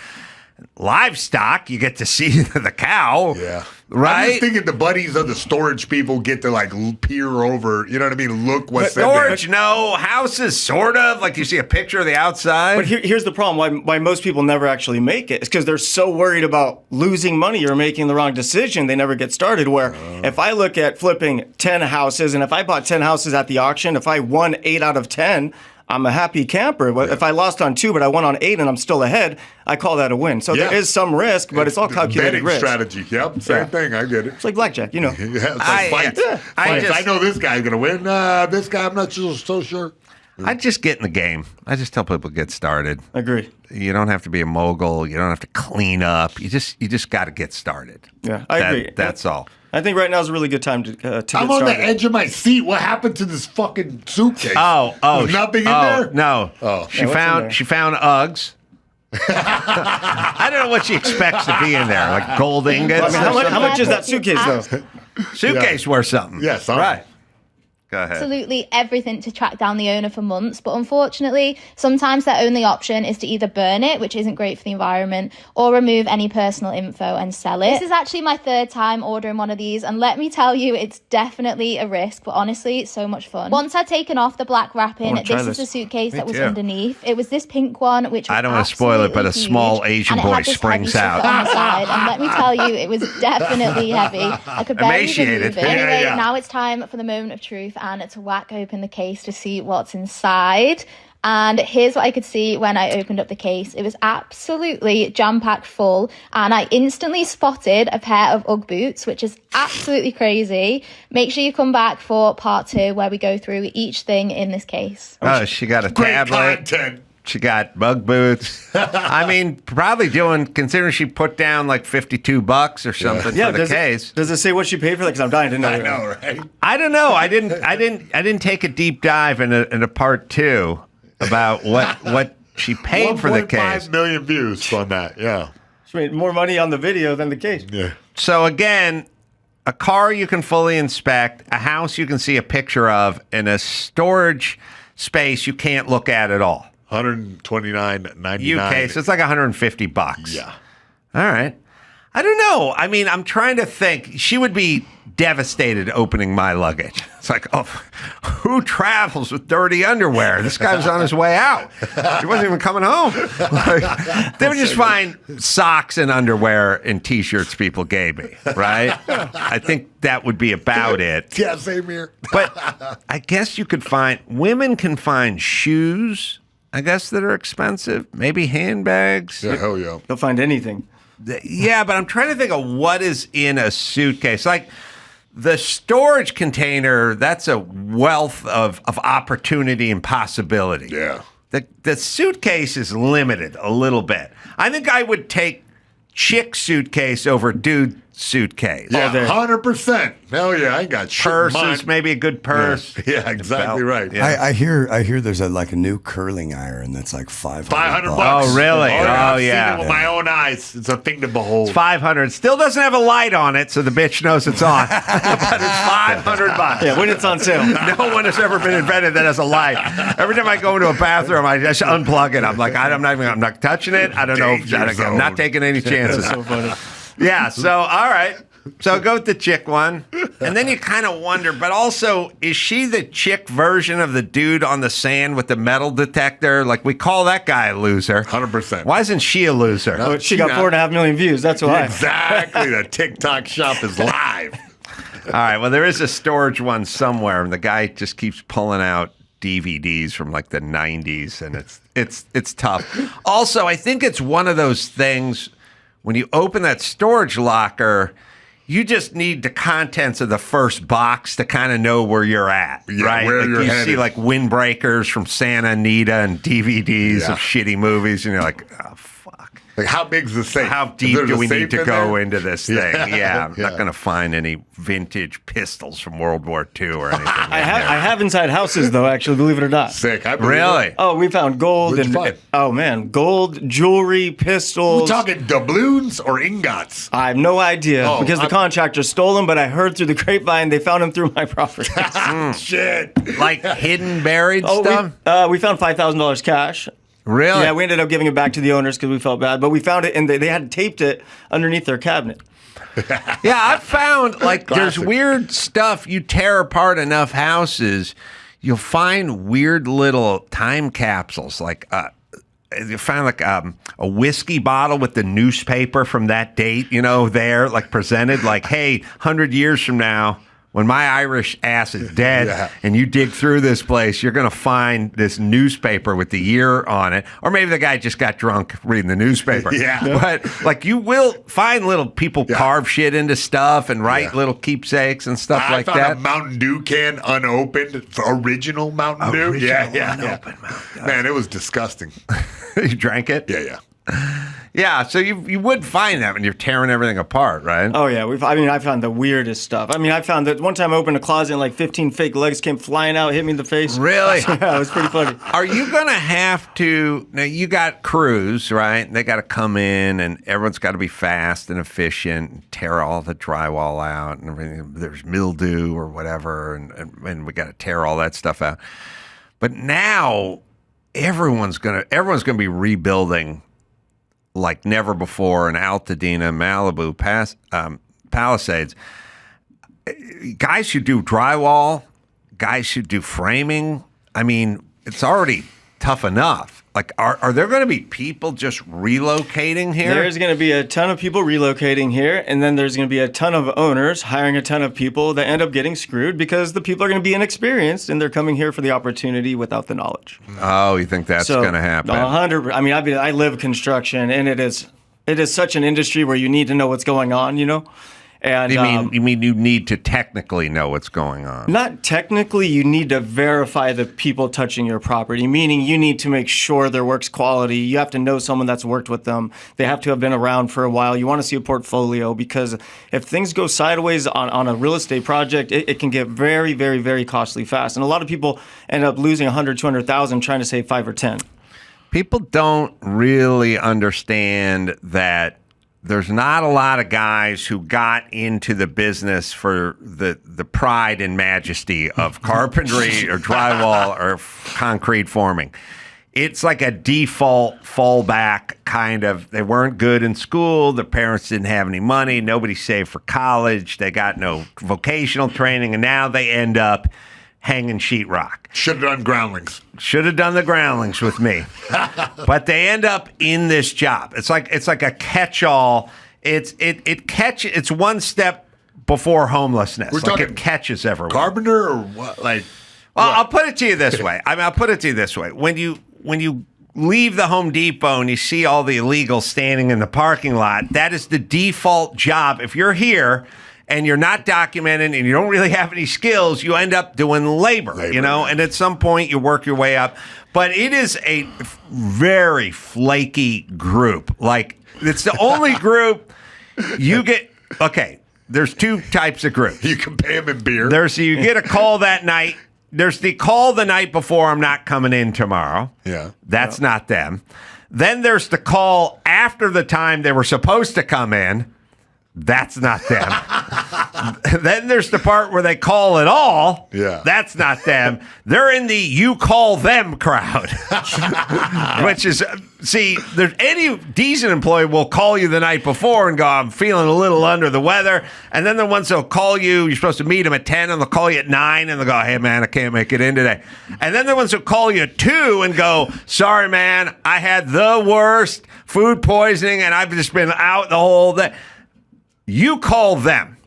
Livestock, you get to see the cow. Right? I'm just thinking the buddies of the storage people get to like peer over, you know what I mean? Look what's in storage, there. no. Houses, sort of. Like you see a picture of the outside. But here's the problem why most people never actually make it. It's because they're so worried about losing money or making the wrong decision, they never get started. Where if I look at flipping 10 houses, and if I bought 10 houses at the auction, if I won 8 out of 10, I'm a happy camper. If I lost on 2, but I won on 8 and I'm still ahead, I call that a win. So there is some risk, but it's all calculated betting risk. strategy. Yep, same thing. I get it. It's like blackjack, Yeah, it's like fights. I know this guy's going to win. This guy, I'm not so sure. I just get in the game. I just tell people get started. Agree. You don't have to be a mogul. You don't have to clean up. You just got to get started. Yeah, I agree. That's all. I think right now is a really good time to get started. I'm on the edge of my seat. What happened to this fucking suitcase? There's nothing in there? No. Oh. She found Uggs. I don't know what she expects to be in there, like gold ingots. I mean, how much is that suitcase though? Suitcase worth something. Yes, right. Go ahead. Absolutely everything to track down the owner for months, but unfortunately, sometimes their only option is to either burn it, which isn't great for the environment, or remove any personal info and sell it. This is actually my 3rd time ordering one of these, and let me tell you, it's definitely a risk, but honestly, it's so much fun. Once I'd taken off the black wrapping, this is the suitcase that was underneath. It was this pink one, which was I don't want to spoil it, but a small huge, Asian and it boy had this springs heavy out. stuff on the side, and let me tell you, it was definitely heavy. I could barely Emaciated. remove it. Anyway, now it's time for the moment of truth and to whack open the case to see what's inside. And here's what I could see when I opened up the case. It was absolutely jam-packed full, and I instantly spotted a pair of Ugg boots, which is absolutely crazy. Make sure you come back for part 2 where we go through each thing in this case. Oh, she got a Great tablet. content. She got bug boots. I mean, probably considering she put down like $52 or something for the case. Does it say what she paid for that? Because I'm dying to know. I know, right? I don't know. I didn't take a deep dive in a part 2 about what she paid for the case. 1.5 million views on that. Yeah. She made more money on the video than the case. Yeah. So again, a car you can fully inspect, a house you can see a picture of, and a storage space you can't look at all. $129.99. UK, so it's like $150. Yeah. All right. I don't know. I mean, I'm trying to think. She would be devastated opening my luggage. It's like, oh, who travels with dirty underwear? This guy was on his way out. He wasn't even coming home. Like, they would just find socks and underwear and T-shirts people gave me, right? I think that would be about it. Yeah, same here. But I guess you could women can find shoes, I guess, that are expensive. Maybe handbags. Yeah, hell yeah. They'll find anything. Yeah, but I'm trying to think of what is in a suitcase. Like the storage container, that's a wealth of opportunity and possibility. Yeah. The suitcase is limited a little bit. I think I would take chick suitcase over dude suitcase. Yeah, 100%. Hell yeah, I ain't got shit in Purses, mine. maybe a good purse. Yeah, exactly right. Yeah. I hear there's a new curling iron that's like $500. $500. Oh, really? I've yeah. seen it with my own eyes. It's a thing to behold. It's 500. Still doesn't have a light on it, so the bitch knows it's on. But it's $500. Yeah, when it's on sale. No one has ever been invented that has a light. Every time I go into a bathroom, I just unplug it. I'm like, I'm not touching it. I don't know. I'm not taking any chances. That's so funny. Yeah. So all right. So go with the chick one, and then you kind of wonder. But also, is she the chick version of the dude on the sand with the metal detector? Like we call that guy a loser. 100%. Why isn't she a loser? Oh, she got 4.5 million views. That's why. Exactly. The TikTok shop is live. All right. Well, there is a storage one somewhere, and the guy just keeps pulling out DVDs from like the 90s, and it's tough. Also, I think it's one of those things when you open that storage locker, you just need the contents of the first box to kind of know where you're at, right? Where like you're you headed. see like windbreakers from Santa Anita and DVDs of shitty movies, and you're like, oh, fuck. Like, how big's the safe? How deep There's do a we safe need to in go there? into this thing? Yeah, I'm not Yeah. going to find any vintage pistols from World War II or anything. I have inside houses, though, actually, believe it or not. Sick. I believe Really? it. Oh, we found gold What'd you and find? oh man, gold, jewelry, pistols. We're talking doubloons or ingots? I have no idea Oh, because the contractor stole them, but I heard through the grapevine they found them through my property. Shit. Like hidden, buried stuff? We found $5,000 cash. Really? Yeah, we ended up giving it back to the owners because we felt bad, but we found it and they had taped it underneath their cabinet. Yeah, I've found like there's Classic. weird stuff. You tear apart enough houses, you'll find weird little time capsules. Like you found like a whiskey bottle with the newspaper from that date, there, like presented like, hey, 100 years from now, when my Irish ass is dead and you dig through this place, you're going to find this newspaper with the year on it. Or maybe the guy just got drunk reading the newspaper. Yeah. But like you will find little people carve shit into stuff and write little keepsakes and stuff I like found that. a Mountain Dew can unopened, original Mountain Dew. Yeah. Unopened Mountain Dew. Man, it was disgusting. You drank it? Yeah. Yeah, so you would find that when you're tearing everything apart, right? Oh yeah, I found the weirdest stuff. I found that one time I opened a closet and like 15 fake legs came flying out, hit me in the face. Really? Yeah, it was pretty funny. Are you going to have to, now you got crews, right? They got to come in and everyone's got to be fast and efficient and tear all the drywall out and everything. There's mildew or whatever and we got to tear all that stuff out. But now everyone's going to be rebuilding like never before in Altadena, Malibu, Palisades. Guys should do drywall. Guys should do framing. I mean, it's already tough enough. Like, are there going to be people just relocating here? There's going to be a ton of people relocating here, and then there's going to be a ton of owners hiring a ton of people that end up getting screwed because the people are going to be inexperienced and they're coming here for the opportunity without the knowledge. Oh, you think that's going to happen? 100%. I mean, I live construction, and it is such an industry where you need to know what's going on, you know? And you mean you need to technically know what's going on? Not technically, you need to verify the people touching your property, meaning you need to make sure their work's quality. You have to know someone that's worked with them. They have to have been around for a while. You want to see a portfolio, because if things go sideways on a real estate project, it can get very, very, very costly fast. And a lot of people end up losing 100, 200,000 trying to save 5 or 10. People don't really understand that there's not a lot of guys who got into the business for the pride and majesty of carpentry or drywall or concrete forming. It's like a default fallback kind of. They weren't good in school. Their parents didn't have any money. Nobody saved for college. They got no vocational training, and now they end up hanging sheetrock. Should have done groundlings. Should have done the groundlings with me. But they end up in this job. It's like a catch-all. It's one step before homelessness. We're talking it catches everyone. Carpenter or what? I'll put it to you this way. I'll put it to you this way. When you leave the Home Depot and you see all the illegals standing in the parking lot, that is the default job. If you're here and you're not documented and you don't really have any skills, you end up doing labor, you know, and at some point you work your way up. But it is a very flaky group. Like, it's the only group you get. Okay, there's two types of groups. You can pay them in beer. You get a call that night. There's the call the night before, I'm not coming in tomorrow. Yeah. That's not them. Then there's the call after the time they were supposed to come in. That's not them. Then there's the part where they call it all. Yeah. That's not them. They're in the you call them crowd. Which is, there's any decent employee will call you the night before and go, I'm feeling a little under the weather. And then the ones that'll call you, you're supposed to meet them at 10 and they'll call you at 9 and they'll go, hey man, I can't make it in today. And then the ones that call you at 2 and go, sorry man, I had the worst food poisoning and I've just been out the whole day. You call them.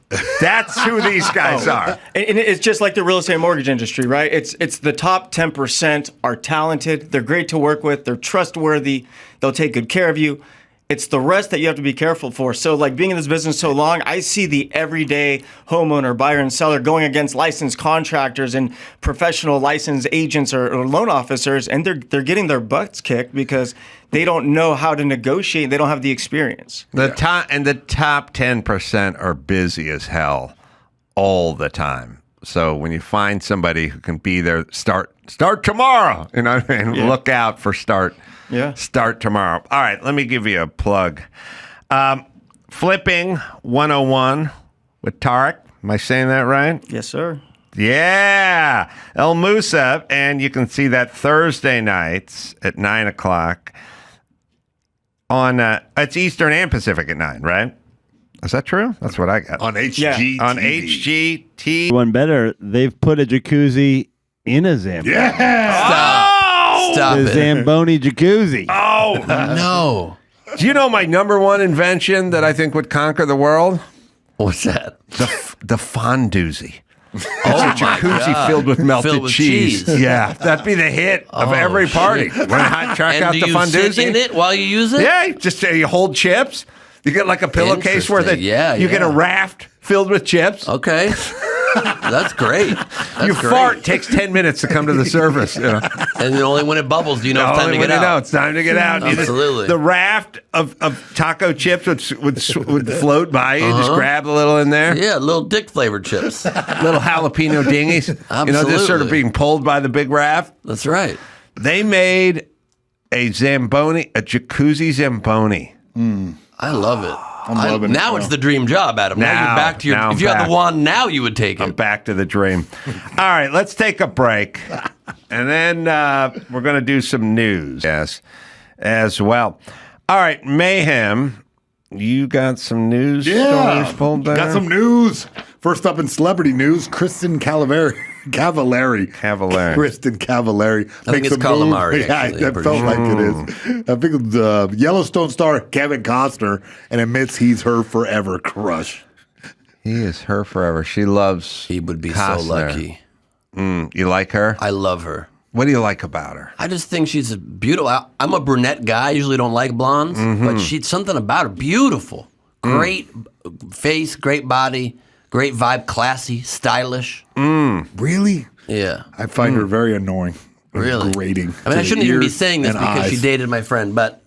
That's who these guys are. And it's just like the real estate mortgage industry, right? It's the top 10% are talented. They're great to work with. They're trustworthy. They'll take good care of you. It's the rest that you have to be careful for. So like being in this business so long, I see the everyday homeowner, buyer and seller going against licensed contractors and professional licensed agents or loan officers, and they're getting their butts kicked because they don't know how to negotiate. They don't have the experience. The top 10% are busy as hell all the time. So when you find somebody who can be there, start tomorrow. You know what I mean? Yeah. Look out for start tomorrow. All right, let me give you a plug. Flipping 101 with Tarek. Am I saying that right? Yes, sir. Yeah. El Musa. And you can see that Thursday nights at 9 o'clock. It's Eastern and Pacific at 9, right? Is that true? That's what I got. On HG. Yeah. On HGT. One better, they've put a jacuzzi in a Zamboni. Yeah. Stop the Zamboni jacuzzi. Oh, no. Do you know my number one invention that I think would conquer the world? What's that? The fondoozy. Oh, a jacuzzi filled with melted cheese. Yeah, that'd be the hit of every party. When I track out the fondoozy. And do you sit in it while you use it? Yeah, just you hold chips. You get like a pillowcase where you get a raft filled with chips. Okay. That's great. Fart takes 10 minutes to come to the surface. You know? And only when it bubbles do you know it's time to get out. No, it's time to get out. Absolutely. The raft of taco chips would float by you. Just grab a little in there. Yeah, little dick flavored chips. Little jalapeno dingies. Absolutely. Just sort of being pulled by the big raft. That's right. They made a jacuzzi Zamboni. I love it. Now it's the dream job, Adam. Now you're back to your. If you had the wand now, you would take it. I'm back to the dream. All right, let's take a break, and then we're going to do some news as well. All right, Mayhem, you got some news stories pulled there? Got some news. First up in celebrity news, Kristen Calaveras Cavallari. Kristen Cavallari. I think it's calamari. Yeah, actually, that felt like it is. I think the Yellowstone star Kevin Costner and admits he's her forever crush. He is her forever. She loves. He would be Costner. so lucky. You like her? I love her. What do you like about her? I just think she's beautiful. I'm a brunette guy. I usually don't like blondes, but she's something about her. Beautiful. Great face, great body, great vibe, classy, stylish. Really? Yeah. I find her very annoying. Really? Grating. I mean, I shouldn't even be saying this because she dated my friend, but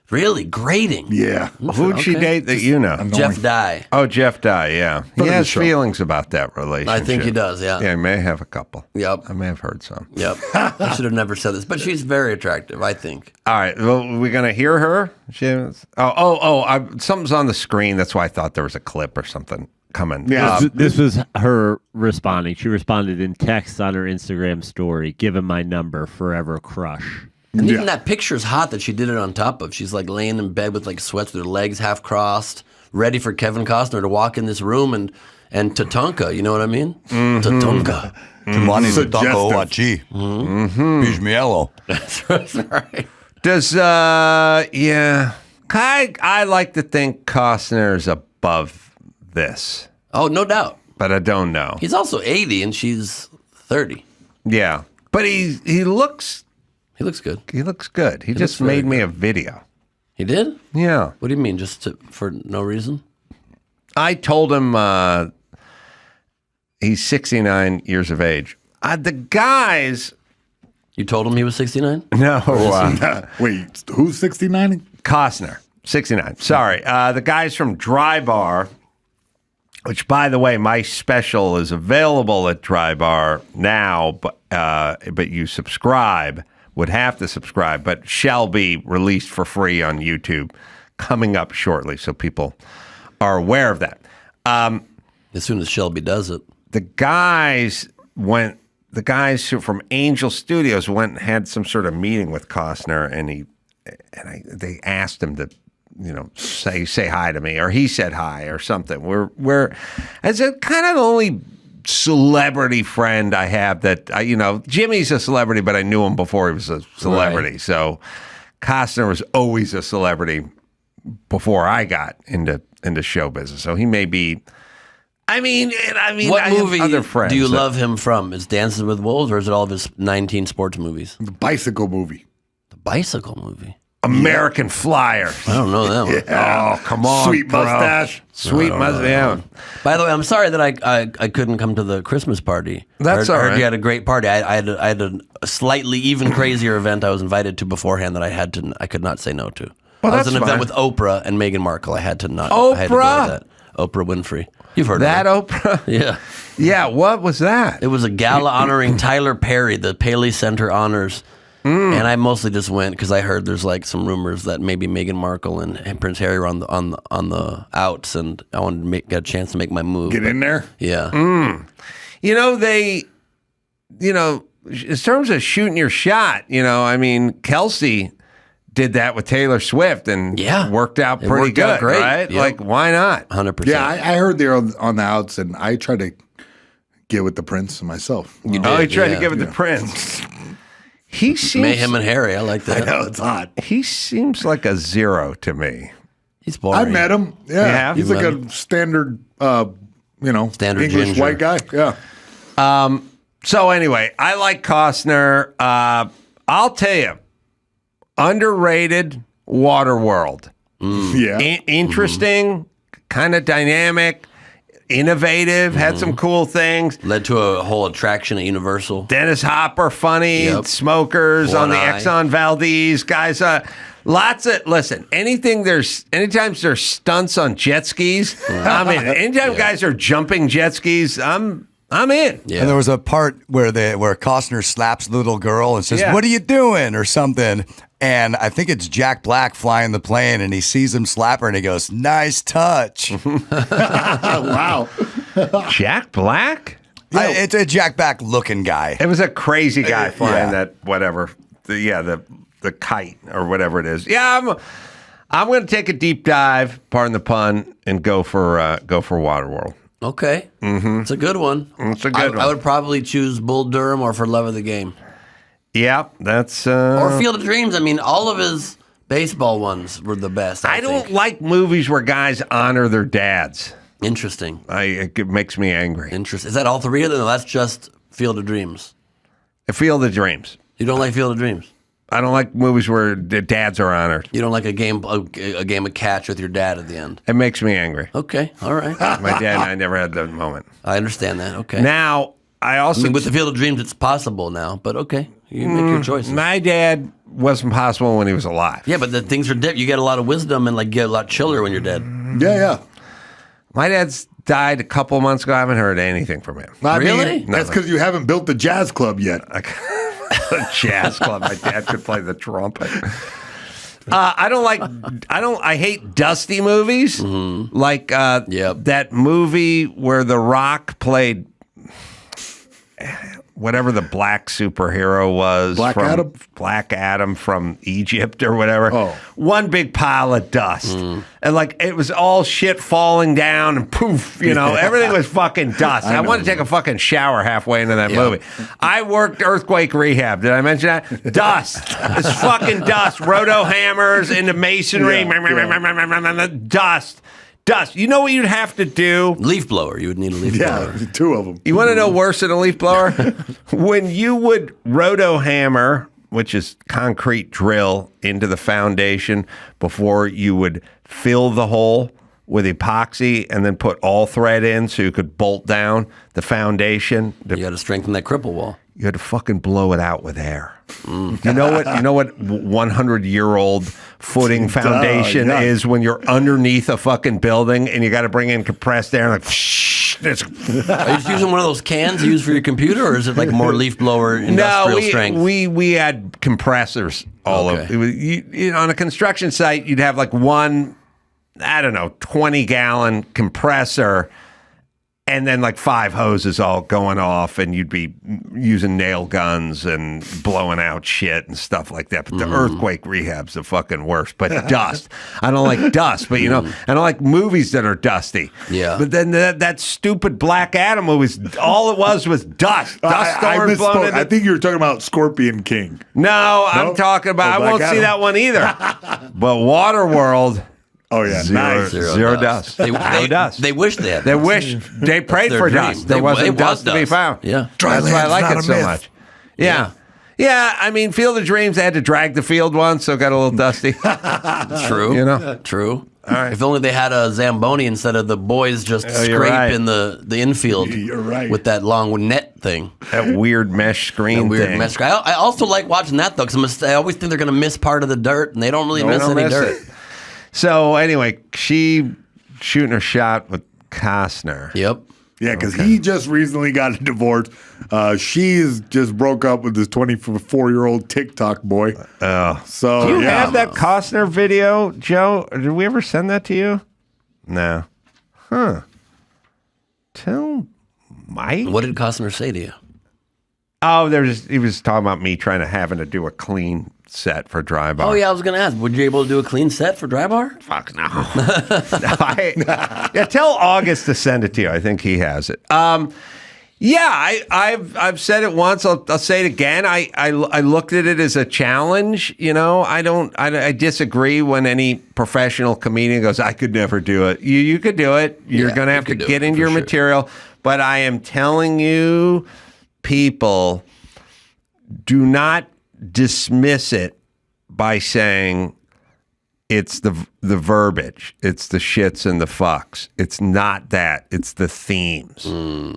really grating. Yeah. Who'd she date that you know? Jeff Dye. Oh, Jeff Dye, yeah. He has feelings about that relationship. I think he does, yeah. Yeah, he may have a couple. Yep. I may have heard some. Yep. I should have never said this, but she's very attractive, I think. All right. Well, we're going to hear her? Something's on the screen. That's why I thought there was a clip or something coming. Yeah. This was her responding. She responded in text on her Instagram story, "Given my number, forever crush." And even that picture is hot that she did it on top of. She's like laying in bed with like sweats with her legs half crossed, ready for Kevin Costner to walk in this room and Tatanka, you know what I mean? Tatanka. Giovanni Tatanka Oachi. Bijmiello. That's right. Does, I like to think Costner's above this. Oh, no doubt. But I don't know. He's also 80 and she's 30. Yeah. But he looks... He looks good. He looks good. He just made me a video. He did? Yeah. What do you mean? For no reason? I told him he's 69 years of age. The guys... You told him he was 69? No. Wait, who's 69? Costner, 69. Sorry. The guys from Dry Bar, which, by the way, my special is available at Dry Bar now, but you would have to subscribe, but shall be released for free on YouTube coming up shortly, so people are aware of that. As soon as Shelby does it. The guys from Angel Studios went and had some sort of meeting with Costner, and they asked him to, say hi to me, or he said hi or something. We're as a kind of the only celebrity friend I have that Jimmy's a celebrity, but I knew him before he was a celebrity. Right. So Costner was always a celebrity before I got into show business. So he may be. I mean, what movie other friends do you love him from? Is Dances with Wolves, or is it all of his 19 sports movies? The bicycle movie. The bicycle movie. American Flyer. I don't know that one. Yeah. Oh, come on, Sweet mustache. Sweet mustache. Yeah. By the way, I'm sorry that I couldn't come to the Christmas party. That's all right. I heard you had a great party. I had a slightly even crazier event I was invited to beforehand that I could not say no to. Well, I was that's an event fine. with Oprah and Meghan Markle. I had to not. Oprah? I had to go to that. Oprah Winfrey. You've heard that of her. Oprah? Yeah. Yeah. What was that? It was a gala honoring Tyler Perry, the Paley Center honors. And I mostly just went because I heard there's like some rumors that maybe Meghan Markle and Prince Harry were on the outs, and I wanted to get a chance to make my move. Get in there? Yeah. They, in terms of shooting your shot, Kelsey did that with Taylor Swift and worked out pretty good, great. right? Yep. Like, why not? 100%. Yeah, I heard they're on the outs, and I tried to get with the Prince myself. He tried to give it to Prince. He seems Mayhem and Harry. I like that. I know, it's hot. He seems like a zero to me. He's boring. I met him. Yeah, he's like a standard, Standard English ginger. white guy. Yeah. So anyway, I like Costner. I'll tell you, underrated Waterworld. Yeah. Interesting, kind of dynamic, innovative, had some cool things. Led to a whole attraction at Universal. Dennis Hopper, funny, smokers on the Exxon Valdez, guys. Anytime there's stunts on jet skis, I'm in. Anytime guys are jumping jet skis, I'm in. Yeah. And there was a part where Costner slaps the little girl and says, "What are you doing?" or something. And I think it's Jack Black flying the plane, and he sees him slap her, and he goes, "Nice touch." Wow. Jack Black? It's a Jack Black looking guy. It was a crazy guy flying that whatever. The kite or whatever it is. Yeah, I'm going to take a deep dive, pardon the pun, and go for Waterworld. Okay. It's a good one. It's a good one. I would probably choose Bull Durham or For Love of the Game. Yeah, that's... Or Field of Dreams. I mean, all of his baseball ones were the best, I don't think. like movies where guys honor their dads. Interesting. It makes me angry. Interesting. Is that all three of them? No, that's just Field of Dreams. Field of Dreams. You don't like Field of Dreams? I don't like movies where the dads are honored. You don't like a game of catch with your dad at the end? It makes me angry. Okay, all right. My dad and I never had that moment. I understand that, okay. Now, I also... with the Field of Dreams, it's possible now, but okay. You make your choices. My dad wasn't possible when he was alive. Yeah, but the things are different. You get a lot of wisdom and get a lot chiller when you're dead. Yeah. My dad's died a couple of months ago. I haven't heard anything from him. Really? That's because you haven't built the jazz club yet. A jazz club. My dad could play the trumpet. I hate dusty movies. Mm-hmm. Like that movie where The Rock played whatever the black superhero was. Black Adam from Egypt or whatever. Oh. One big pile of dust. And it was all shit falling down and poof, everything was fucking dust. I wanted to take a fucking shower halfway into that movie. I worked earthquake rehab. Did I mention that? Dust. It's fucking dust. Roto hammers into masonry. Dust. Dust. You know what you'd have to do? Leaf blower. You would need a leaf blower. Yeah, 2 of them. You want to know worse than a leaf blower? When you would roto hammer, which is concrete drill, into the foundation before you would fill the hole with epoxy and then put all thread in so you could bolt down the foundation. You got to strengthen that cripple wall. You had to fucking blow it out with air. You know what? 100-year-old footing foundation is when you're underneath a fucking building and you got to bring in compressed air and Are you just using one of those cans you use for your computer, or is it more leaf blower industrial strength? We had compressors all over. On a construction site, you'd have one, 20-gallon compressor. And then 5 hoses all going off, and you'd be using nail guns and blowing out shit and stuff like that. But the earthquake rehab's the fucking worst. But dust. I don't like dust, but I don't like movies that are dusty. Yeah. But then that stupid Black Adam movie, all it was dust. Dust storms blowing in. I think you were talking about Scorpion King. No, I'm talking about, I won't see that one either. But Waterworld. Oh yeah, zero dust. Zero dust. They wish they had. They prayed for dust. There wasn't dust to be found. Yeah, that's why I like it so much. Yeah. I mean, Field of Dreams. They had to drag the field once, so it got a little dusty. True. True. All right. If only they had a Zamboni instead of the boys just scraping the infield. You're right. With that long net thing. That weird mesh screen thing. I also like watching that though, because I always think they're going to miss part of the dirt, and they don't really miss any dirt. So anyway, she shooting her shot with Costner. Yep. Yeah, because he just recently got a divorce. She's just broke up with this 24-year-old TikTok boy. So do you have that Costner video, Joe? Did we ever send that to you? No. Huh. Tell Mike. What did Costner say to you? Oh, he was talking about me having to do a clean set for Dry Bar. Oh, yeah, I was going to ask, would you be able to do a clean set for Dry Bar? Fuck no. Tell August to send it to you. I think he has it. I've said it once. I'll say it again. I looked at it as a challenge. I disagree when any professional comedian goes, I could never do it. You could do it. You're going to have to get into your material. But I am telling you, people, do not dismiss it by saying it's the verbiage, it's the shits and the fucks. It's not that. It's the themes.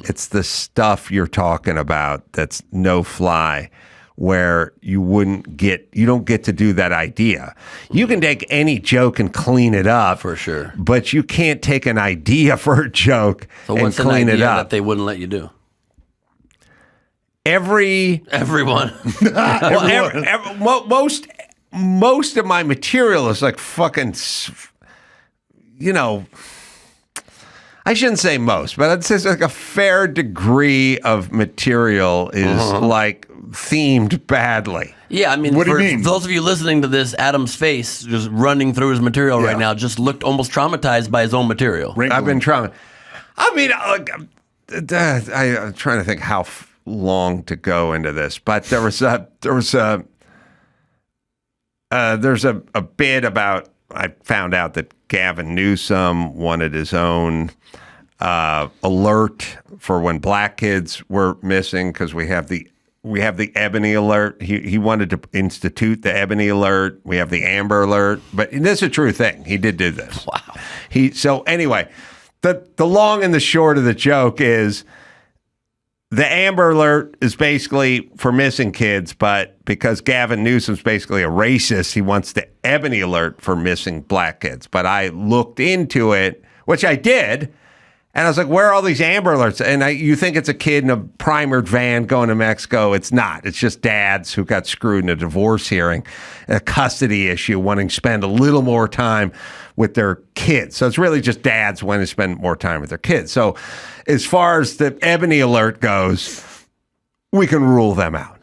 It's the stuff you're talking about that's no fly, where you don't get to do that idea. You can take any joke and clean it up, for sure, but you can't take an idea for a joke and clean it up. That they wouldn't let you do? Everyone. Most of my material is fucking, I shouldn't say most, but I'd say a fair degree of material is themed badly. Yeah, I mean, what do you mean? For those of you listening to this, Adam's face just running through his material right now just looked almost traumatized by his own material. I've been traumatized. I mean, I'm trying to think how long to go into this, but there's a bit about. I found out that Gavin Newsom wanted his own alert for when black kids were missing because we have the Ebony Alert. He wanted to institute the Ebony Alert. We have the Amber Alert, but this is a true thing. He did do this. Wow. So anyway, the long and the short of the joke is the Amber Alert is basically for missing kids, but because Gavin Newsom's basically a racist, he wants the Ebony Alert for missing black kids. But I looked into it, which I did, and I was like, where are all these Amber Alerts? And you think it's a kid in a primered van going to Mexico. It's not. It's just dads who got screwed in a divorce hearing, a custody issue, wanting to spend a little more time with their kids. So it's really just dads wanting to spend more time with their kids. So as far as the Ebony Alert goes, we can rule them out.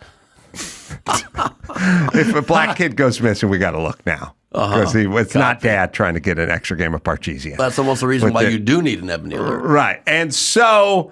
If a black kid goes missing, we got to look now. Because it's not dad trying to get an extra game of Parcheesi. That's almost the reason why you do need an Ebony Alert. Right. And so,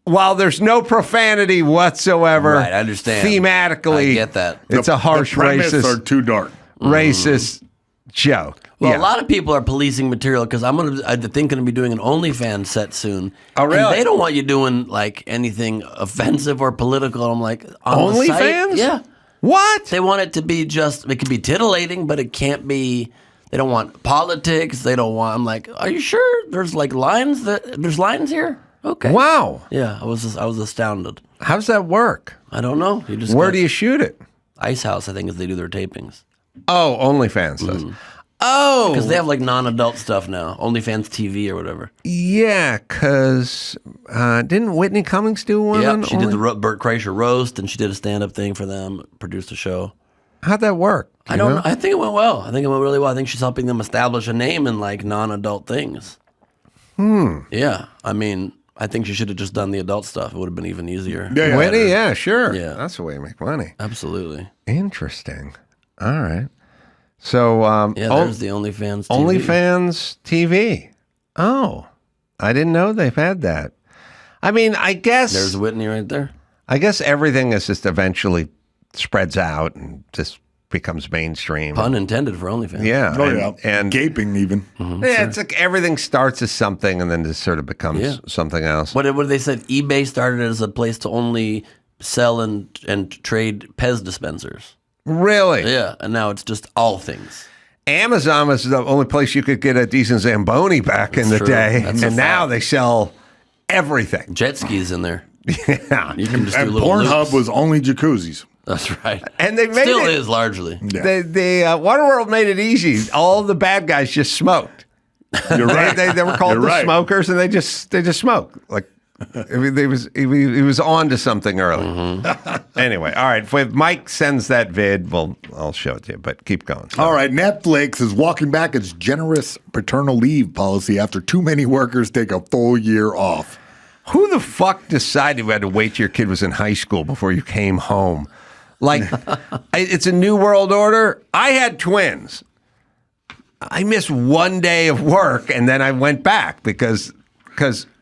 while there's no profanity whatsoever, right, I understand. Thematically, I get that. It's a harsh, the racist, are too dark. Racist joke. Well, a lot of people are policing material because I think going to be doing an OnlyFans set soon. Oh, really? And they don't want you doing like anything offensive or political. I'm like, on the site? OnlyFans? Yeah. What? They want it to be it can be titillating, but it can't be, they don't want politics. They don't want, I'm like, are you sure there's like lines there's lines here? Okay. Wow. Yeah, I was astounded. How does that work? I don't know. Where do you shoot it? Ice House, I think, is they do their tapings. Oh, OnlyFans does. Oh. Because they have like non-adult stuff now. OnlyFans TV or whatever. Yeah, because didn't Whitney Cummings do one? Yeah, she did the Burt Kreischer roast, and she did a stand-up thing for them, produced a show. How'd that work? I don't know. I think it went well. I think it went really well. I think she's helping them establish a name in like non-adult things. Yeah, I mean, I think she should have just done the adult stuff. It would have been even easier. Yeah, Whitney, yeah, sure. Yeah. That's the way you make money. Absolutely. Interesting. All right. So, there's the OnlyFans TV. OnlyFans TV. Oh, I didn't know they've had that. I mean, I guess there's Whitney right there. I guess everything is just eventually spreads out and just becomes mainstream. Pun intended for OnlyFans. Yeah. And gaping even. Yeah, it's like everything starts as something and then just sort of becomes something else. What they said, eBay started as a place to only sell and trade Pez dispensers. Really? Yeah, and now it's just all things. Amazon was the only place you could get a decent Zamboni back in the day, and now they sell everything. Jet skis in there. Yeah, you can just do and little Pornhub loops. was only jacuzzis. That's right. And they made still it, is largely. Yeah. The Waterworld made it easy. All the bad guys just smoked. You're right. They were called the smokers, and they just smoked. Like I mean, he was on to something early. Anyway, all right. If Mike sends that vid, I'll show it to you. But keep going. All right. Netflix is walking back its generous paternal leave policy after too many workers take a full year off. Who the fuck decided you had to wait till your kid was in high school before you came home? Like, it's a new world order. I had twins. I missed one day of work, and then I went back because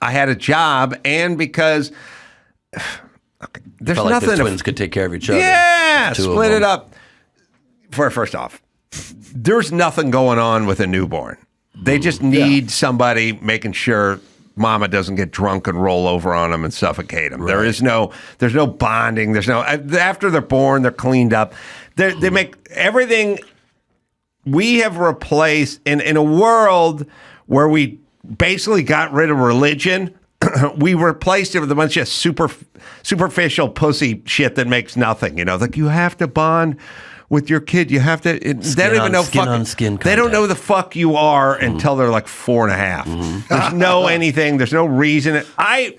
I had a job and because there's Felt like nothing. the twins could take care of each other. Yeah, Two of split it them. up. First off, there's nothing going on with a newborn. They just need somebody making sure mama doesn't get drunk and roll over on them and suffocate them. Right. There's no bonding. There's no after they're born, they're cleaned up. They make everything. We have replaced in a world where we basically got rid of religion. We replaced it with a bunch of superficial pussy shit that makes nothing. You know, like you have to bond with your kid. You have to. They don't even know They don't know the fuck you are until they're like 4.5. There's no anything. There's no reason. I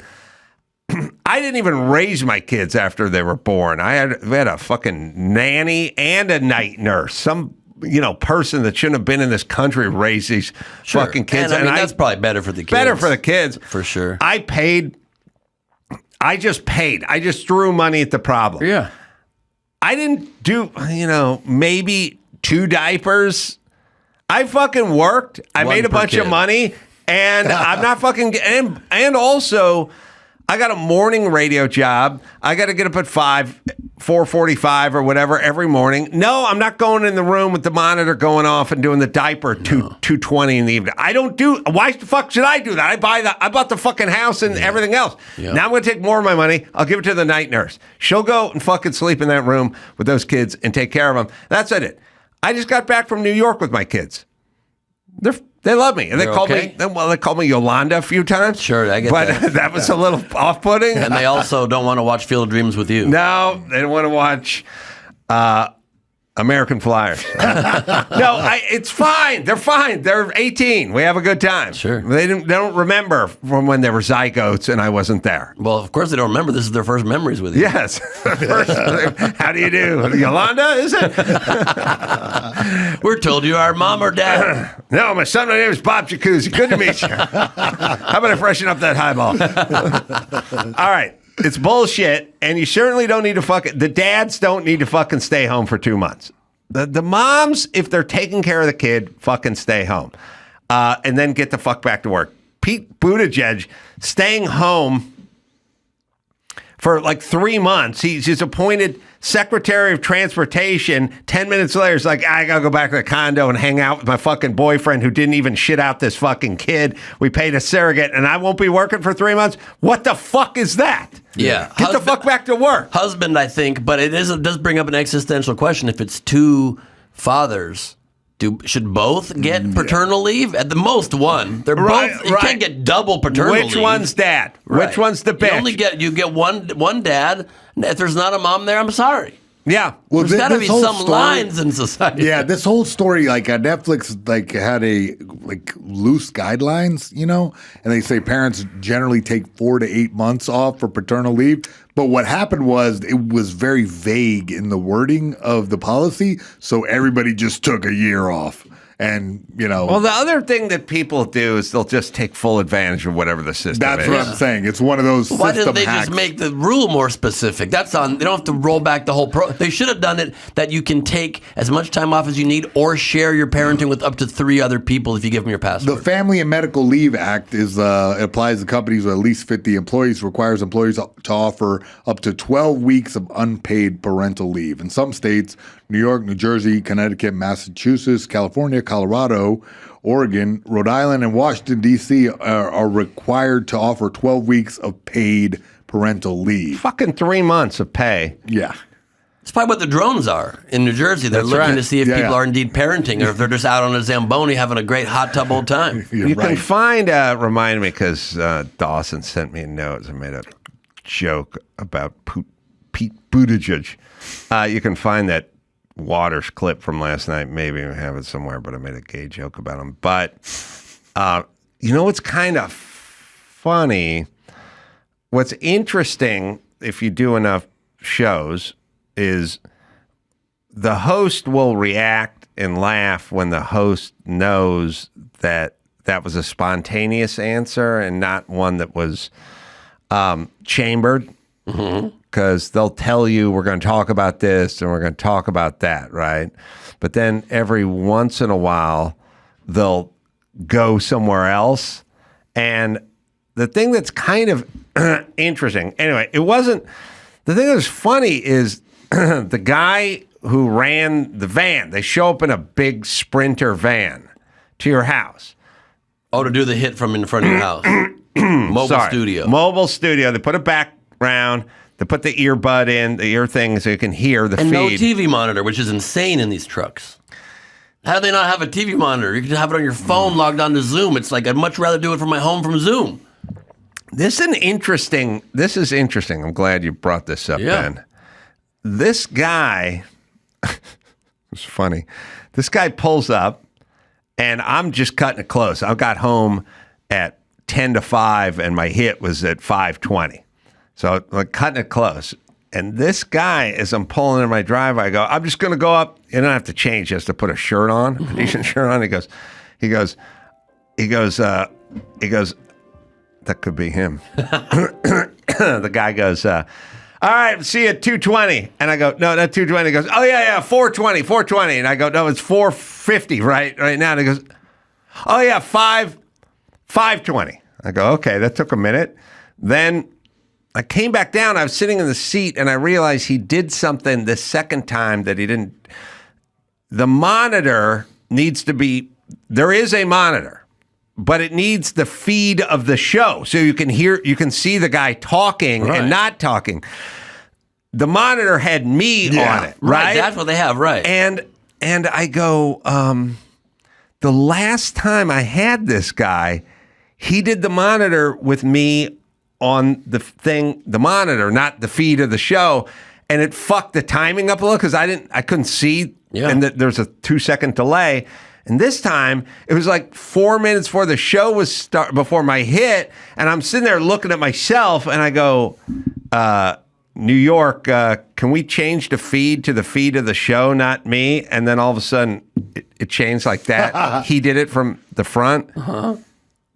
didn't even raise my kids after they were born. We had a fucking nanny and a night nurse. Some person that shouldn't have been in this country raised these fucking kids. And I mean, that's probably better for the kids. Better for the kids. For sure. I just paid. I just threw money at the problem. Yeah. I didn't do, maybe 2 diapers. I fucking worked. I made a bunch of money. And I'm not fucking, and also, I got a morning radio job. I got to get up at 4:45 or whatever every morning. No, I'm not going in the room with the monitor going off and doing the diaper at 2:20 in the evening. I don't do. Why the fuck should I do that? I bought the fucking house and everything else. Yeah. Now I'm going to take more of my money. I'll give it to the night nurse. She'll go and fucking sleep in that room with those kids and take care of them. That's it. I just got back from New York with my kids. They love me, and they called me. Well, they called me Yolanda a few times. Sure, I get that. But that was a little off-putting. And they also don't want to watch Field of Dreams with you. No, they don't want to watch American Flyers. It's fine. They're fine. They're 18. We have a good time. Sure. They don't remember from when they were zygotes and I wasn't there. Well, of course they don't remember. This is their first memories with you. Yes. How do you do? Yolanda, is it? We're told you are mom or dad. No, my son, my name is Bob Jacuzzi. Good to meet you. How about I freshen up that highball? All right. It's bullshit, and you certainly don't need to the dads don't need to fucking stay home for 2 months. The moms, if they're taking care of the kid, fucking stay home. And then get the fuck back to work. Pete Buttigieg staying home for like 3 months. He's appointed Secretary of Transportation. 10 minutes later, he's like, I gotta go back to the condo and hang out with my fucking boyfriend who didn't even shit out this fucking kid. We paid a surrogate and I won't be working for 3 months. What the fuck is that? Yeah. Get the fuck back to work. Husband, I think, but it does bring up an existential question. If it's two fathers, should both get paternal leave? At the most, one. They're both. You can't get double paternal leave. Which one's dad? Right. Which one's the bitch? You get one dad. If there's not a mom there, I'm sorry. Yeah. Well, there's got to be some lines in society. Yeah, this whole story, Netflix, had a loose guidelines, and they say parents generally take 4 to 8 months off for paternal leave. But what happened was it was very vague in the wording of the policy, so everybody just took a year off. And, Well, the other thing that people do is they'll just take full advantage of whatever the system is. That's what I'm saying. It's one of those system hacks. Why didn't they just make the rule more specific? They don't have to roll back the whole They should have done it that you can take as much time off as you need or share your parenting with up to 3 other people if you give them your password. The Family and Medical Leave Act it applies to companies with at least 50 employees, requires employees to offer up to 12 weeks of unpaid parental leave. In some states, New York, New Jersey, Connecticut, Massachusetts, California, Colorado, Oregon, Rhode Island, and Washington, D.C. are required to offer 12 weeks of paid parental leave. Fucking 3 months of pay. Yeah. It's probably what the drones are in New Jersey. They're looking to see if people are indeed parenting or if they're just out on a Zamboni having a great hot tub old time. You can find, remind me, because Dawson sent me a note. I made a joke about Pete Buttigieg. You can find that Waters clip from last night. Maybe I have it somewhere, but I made a gay joke about him. But what's kind of funny? What's interesting, if you do enough shows, is the host will react and laugh when the host knows that was a spontaneous answer and not one that was chambered. Mm-hmm. Because they'll tell you we're going to talk about this and we're going to talk about that, right? But then every once in a while, they'll go somewhere else. And the thing that's kind of interesting, anyway, the thing that's funny is the guy who ran the van, they show up in a big Sprinter van to your house. Oh, to do the hit from in front of your house. Mobile studio. They put a background. They put the earbud in, the ear thing, so you can hear the feed. And no TV monitor, which is insane in these trucks. How do they not have a TV monitor? You can have it on your phone logged onto Zoom. It's like I'd much rather do it from my home from Zoom. This is interesting. I'm glad you brought this up, Ben. This guy, it's funny. This guy pulls up, and I'm just cutting it close. I got home at 10 to 5, and my hit was at 5:20. So I'm cutting it close. And this guy, as I'm pulling in my driveway, I go, I'm just going to go up. You don't have to change just to put a shirt on, a decent shirt on. He goes, that could be him. The guy goes, all right, see you at 2:20. And I go, no, not 2:20. He goes, oh, yeah, 4:20. And I go, no, it's 4:50 right now. And he goes, oh, yeah, 5:50. 5:20. I go, okay, that took a minute. Then I came back down. I was sitting in the seat, and I realized he did something the second time that he didn't. The monitor needs to be, there is a monitor, but it needs the feed of the show. So you can see the guy talking and not talking. The monitor had me on it, right? That's what they have, right. And I go, the last time I had this guy, he did the monitor with me on the monitor, not the feed of the show, and it fucked the timing up a little because I couldn't see, and there's a 2-second delay. And this time, it was like 4 minutes before the show was before my hit, and I'm sitting there looking at myself, and I go, New York, can we change the feed to the feed of the show, not me? And then all of a sudden, it changed like that. He did it from the front.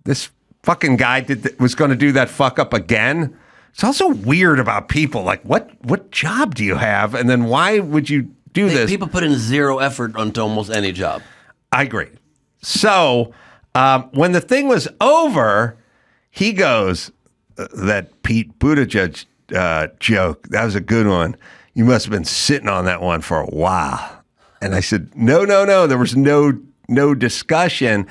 This fucking guy was going to do that fuck up again. It's also weird about people. Like, what job do you have? And then why would you do this? People put in zero effort onto almost any job. I agree. So when the thing was over, he goes, that Pete Buttigieg joke, that was a good one. You must have been sitting on that one for a while. And I said, no. There was no discussion.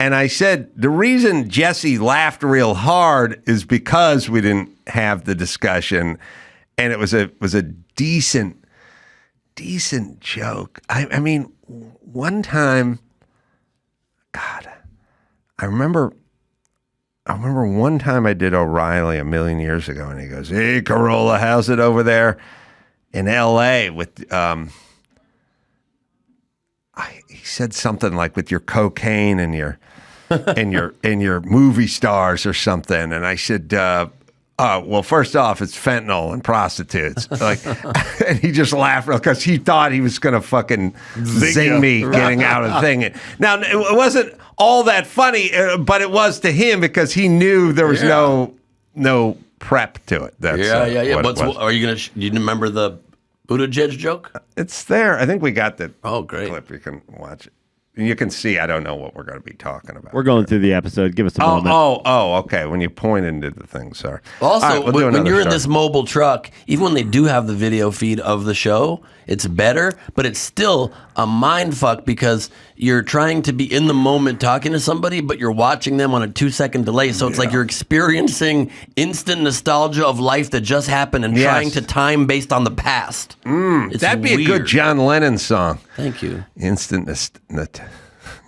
And I said, the reason Jesse laughed real hard is because we didn't have the discussion. And it was a decent joke. I mean, one time, God, I remember one time I did O'Reilly a million years ago, and he goes, "Hey, Carolla, how's it over there in L.A. with?" He said something like with your cocaine and your and your movie stars or something, and I said, well, first off, it's fentanyl and prostitutes. Like, and he just laughed because he thought he was going to fucking zing me getting out of the thing. Now, it wasn't all that funny, but it was to him because he knew there was no prep to it. That's, But are you you remember the Buttigieg joke? It's there. I think we got the clip. You can watch it. You can see, I don't know what we're going to be talking about. We're going through the episode. Give us a moment. Okay. When you pointed into the thing, sorry. Also, when you're in this mobile truck, even when they do have the video feed of the show, it's better, but it's still a mind fuck because you're trying to be in the moment talking to somebody, but you're watching them on a 2-second delay. So it's like you're experiencing instant nostalgia of life that just happened and trying to time based on the past. That'd be a good John Lennon song. Thank you. Instant nostalgia.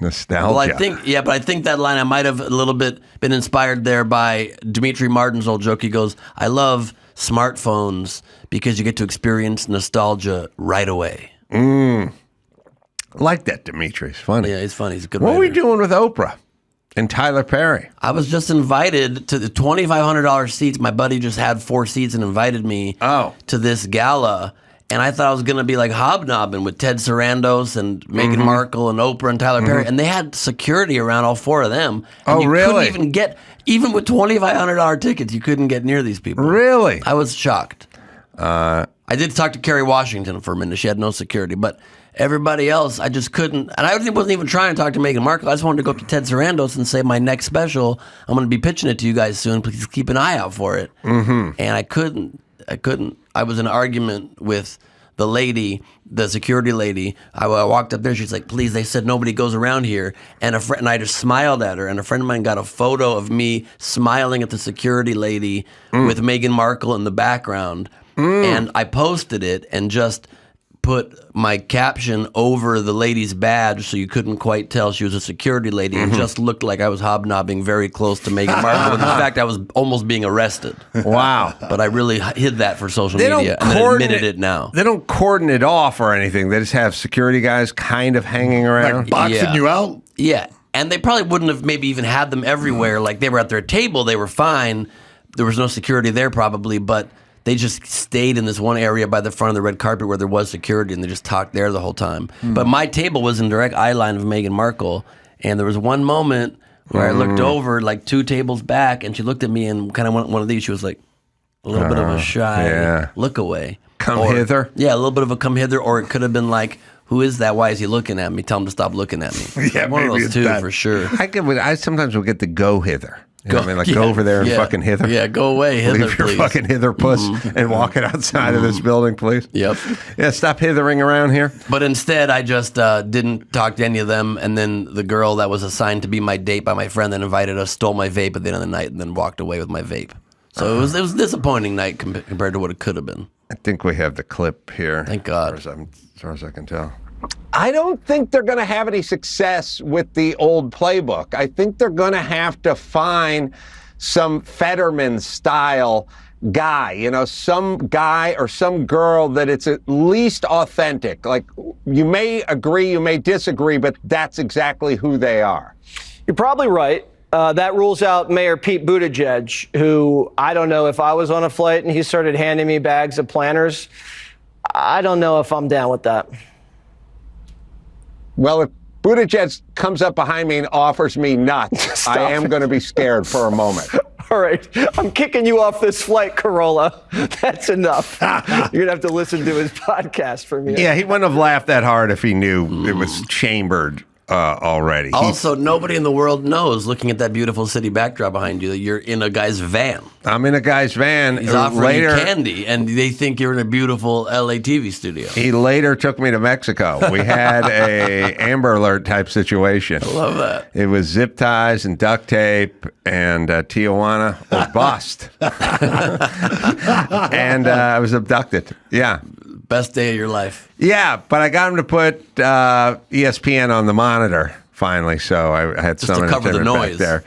Well, I think that line I might have a little bit been inspired there by Dimitri Martin's old joke. He goes, "I love smartphones because you get to experience nostalgia right away." I like that, Dimitri. It's funny. Yeah, he's funny. He's a good What writer. are we doing with Oprah and Tyler Perry? I was just invited to the $2,500 seats. My buddy just had 4 seats and invited me to this gala. And I thought I was going to be like hobnobbing with Ted Sarandos and Meghan Markle and Oprah and Tyler Perry. And they had security around all 4 of them. And you couldn't even with $2,500 tickets, you couldn't get near these people. Really? I was shocked. I did talk to Kerry Washington for a minute. She had no security. But everybody else, I just couldn't. And I wasn't even trying to talk to Meghan Markle. I just wanted to go up to Ted Sarandos and say, my next special, I'm going to be pitching it to you guys soon. Please keep an eye out for it. And I couldn't. I was in an argument with the lady, the security lady. I walked up there. She's like, "Please," they said nobody goes around here. And I just smiled at her. And a friend of mine got a photo of me smiling at the security lady with Meghan Markle in the background. And I posted it and just put my caption over the lady's badge so you couldn't quite tell she was a security lady. It just looked like I was hobnobbing very close to Meghan Markle. In fact, I was almost being arrested. Wow. But I really hid that for social media and then admitted it now. They don't cordon it off or anything. They just have security guys kind of hanging around. Like boxing you out? Yeah. And they probably wouldn't have maybe even had them everywhere. Like they were at their table. They were fine. There was no security there probably, but they just stayed in this one area by the front of the red carpet where there was security, and they just talked there the whole time. But my table was in direct eye line of Meghan Markle, and there was one moment where I looked over, like 2 tables back, and she looked at me and kind of went one of these. She was like a little bit of a shy look away. Come hither? Yeah, a little bit of a come hither, or it could have been like, who is that? Why is he looking at me? Tell him to stop looking at me. Yeah, one of maybe those it's two that. for sure. I sometimes will get the go hither. You know what I mean? Like, go over there and fucking hither. Yeah, go away, hither, Leave your please. fucking hither puss and walk it outside of this building, please. Yep. Yeah, stop hithering around here. But instead, I just didn't talk to any of them. And then the girl that was assigned to be my date by my friend that invited us stole my vape at the end of the night and then walked away with my vape. So it was a disappointing night compared to what it could have been. I think we have the clip here. Thank God. As far as I can tell. I don't think they're going to have any success with the old playbook. I think they're going to have to find some Fetterman-style guy, some guy or some girl that it's at least authentic. Like, you may agree, you may disagree, but that's exactly who they are. You're probably right. That rules out Mayor Pete Buttigieg, who I don't know if I was on a flight and he started handing me bags of planners. I don't know if I'm down with that. Well, if Buttigieg comes up behind me and offers me nuts, I am going to be scared for a moment. All right, I'm kicking you off this flight, Carolla. That's enough. You're going to have to listen to his podcast for me. Yeah, he wouldn't have laughed that hard if he knew it was chambered already. Also, nobody in the world knows, looking at that beautiful city backdrop behind you, that you're in a guy's van. I'm in a guy's van. He's offering you candy, and they think you're in a beautiful LA TV studio. He later took me to Mexico. We had a Amber Alert type situation. I love that. It was zip ties and duct tape and Tijuana or bust. And I was abducted. Yeah. Best day of your life. Yeah, but I got him to put ESPN on the monitor finally, so I had Just some to cover the noise. back there.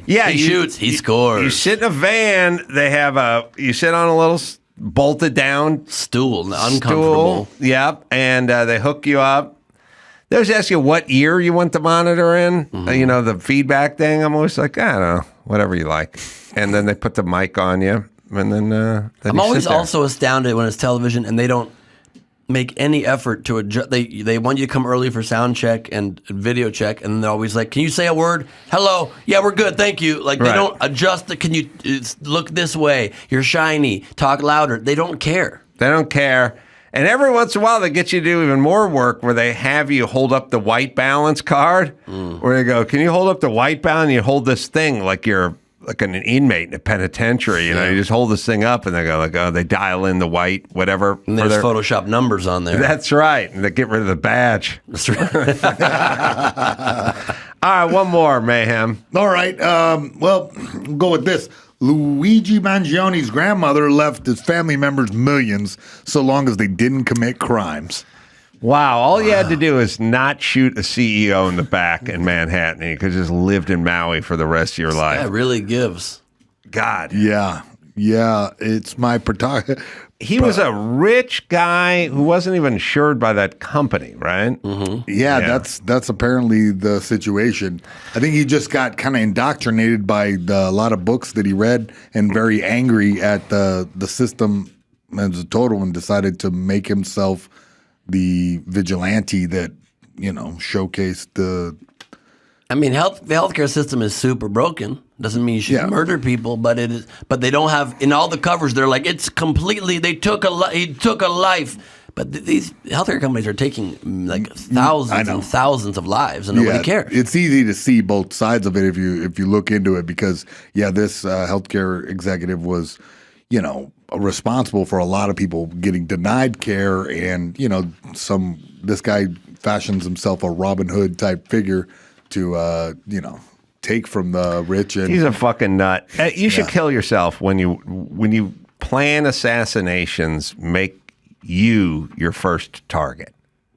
Yeah, he shoots, he scores. You sit in a van. They have you sit on a little bolted down stool, uncomfortable. Yep, and they hook you up. They always ask you what ear you want the monitor in. The feedback thing. I'm always like, I don't know, whatever you like. And then they put the mic on you, and then I'm always also astounded when it's television and they don't make any effort to adjust. They want you to come early for sound check and video check, and they're always like, "Can you say a word? Hello? Yeah, we're good, thank you." Like they don't adjust. Can you look this way? You're shiny. Talk louder. They don't care. They don't care. And every once in a while, they get you to do even more work where they have you hold up the white balance card, where they go, "Can you hold up the white balance?" And you hold this thing like you're like an inmate in a penitentiary, you just hold this thing up and they go like, oh, they dial in the white, whatever. And there's Photoshop numbers on there. That's right. And they get rid of the badge. That's right. All right, one more, Mayhem. All right. Well, we'll go with this. Luigi Mangioni's grandmother left his family members millions so long as they didn't commit crimes. Wow, all you had to do is not shoot a CEO in the back in Manhattan. You could just lived in Maui for the rest of your life. That really gives. God. Yeah, it's my He was a rich guy who wasn't even insured by that company, right? Mm-hmm. Yeah, that's apparently the situation. I think he just got kind of indoctrinated by a lot of books that he read and very angry at the system as a total and decided to make himself the vigilante that, showcased the... I mean, the healthcare system is super broken. Doesn't mean you should murder people, but it is. But they don't have, in all the covers, they're like, it's completely, he took a life. But these healthcare companies are taking like thousands and thousands of lives, and nobody cares. It's easy to see both sides of it if you look into it because, this healthcare executive was, responsible for a lot of people getting denied care, and this guy fashions himself a Robin Hood type figure to take from the rich. And he's a fucking nut. You should kill yourself when you plan assassinations. Make you your first target.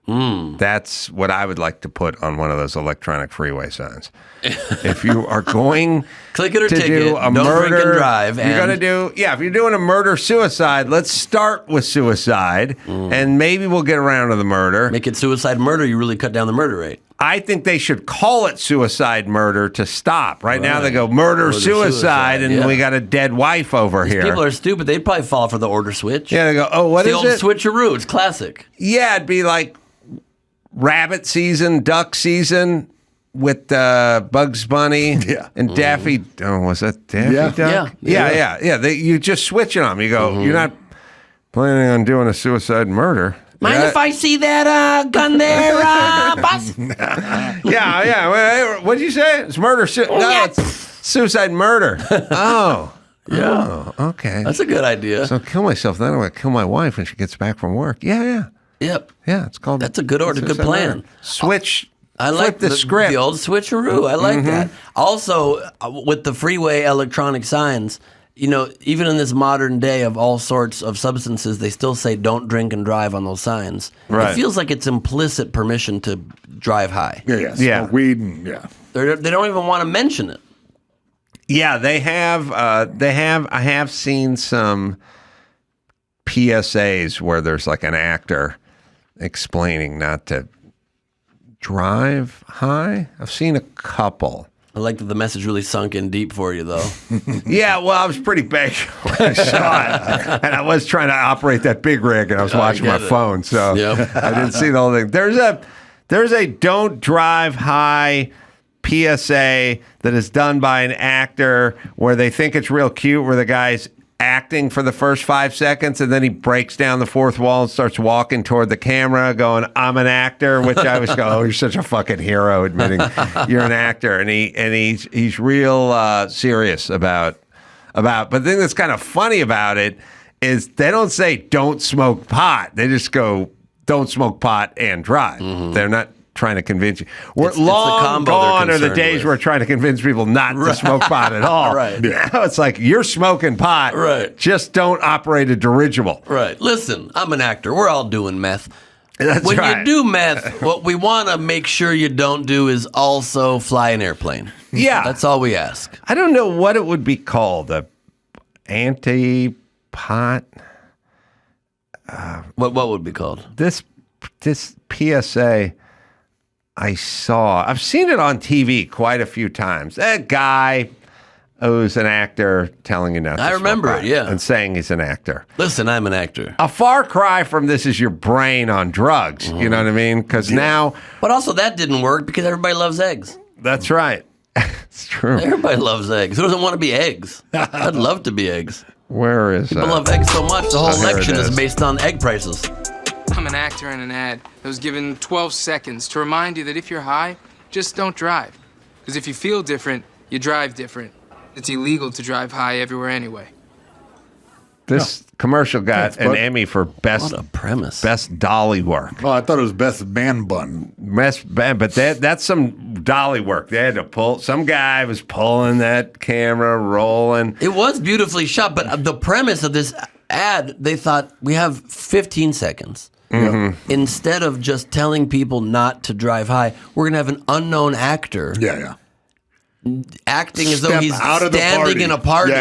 That's what I would like to put on one of those electronic freeway signs. If you are going click it or to ticket, do a don't murder, drink and drive. You're going to do, if you're doing a murder-suicide, let's start with suicide, and maybe we'll get around to the murder. Make it suicide murder, you really cut down the murder rate. I think they should call it suicide murder to stop. Right now they go murder-suicide, and we got a dead wife over These here. people are stupid. They'd probably fall for the order switch. Yeah, they go, oh, what is it? The old it? switcheroo. It's classic. Yeah, it'd be like rabbit season, duck season with Bugs Bunny and Daffy. Oh, was that Daffy Duck? Yeah. You just switch it on them. You go, you're not planning on doing a suicide murder. Mind if I see that gun there, boss? Yeah. What'd you say? It's murder. No, it's suicide murder. Oh. Yeah. Oh, okay. That's a good idea. So I'll kill myself. Then I'm going to kill my wife when she gets back from work. Yeah. Yep. Yeah, it's called. That's a good order, good plan. Murder. Switch. I like the script. The old switcheroo. I like that. Also, with the freeway electronic signs, even in this modern day of all sorts of substances, they still say don't drink and drive on those signs. Right. It feels like it's implicit permission to drive high. Yeah. Weed and They don't even want to mention it. Yeah, they have. I have seen some PSAs where there's like an actor explaining not to drive high. I've seen a couple. I like that the message really sunk in deep for you, though. Yeah, well, I was pretty big when I saw it, and I was trying to operate that big rig, and I was watching my phone, so I didn't see the whole thing. There's a don't drive high PSA that is done by an actor where they think it's real cute, where the guy's acting for the first 5 seconds, and then he breaks down the fourth wall and starts walking toward the camera going, I'm an actor, which I was going, oh, you're such a fucking hero admitting you're an actor. And he's real serious about but the thing that's kind of funny about it is they don't say don't smoke pot. They just go, don't smoke pot and drive. They're not trying to convince you. It's long gone are the days where we're trying to convince people not to smoke pot at all. Right. Now it's like, you're smoking pot. Right. Just don't operate a dirigible. Right. Listen, I'm an actor. We're all doing meth. That's when right. you do meth, what we want to make sure you don't do is also fly an airplane. Yeah. That's all we ask. I don't know what it would be called. A anti-pot? What would be called? This PSA I've seen it on TV quite a few times. That guy who's an actor telling you not to I remember smoke it, pot yeah. and saying he's an actor. Listen, I'm an actor. A far cry from this is your brain on drugs. You know what I mean? Because now... But also that didn't work because everybody loves eggs. That's right. It's true. Everybody loves eggs. Who doesn't want to be eggs? I'd love to be eggs. Where is... People love eggs so much, the whole here it election is is. based on egg prices. I'm an actor in an ad that was given 12 seconds to remind you that if you're high, just don't drive. Because if you feel different, you drive different. It's illegal to drive high everywhere anyway. This commercial got an Emmy for best... What a premise. Best dolly work. Oh, I thought it was best man bun. Best band, but that's some dolly work. They had to pull... Some guy was pulling that camera, rolling. It was beautifully shot, but the premise of this ad, they thought, we have 15 seconds. Instead of just telling people not to drive high, we're going to have an unknown actor acting as though he's standing in a party.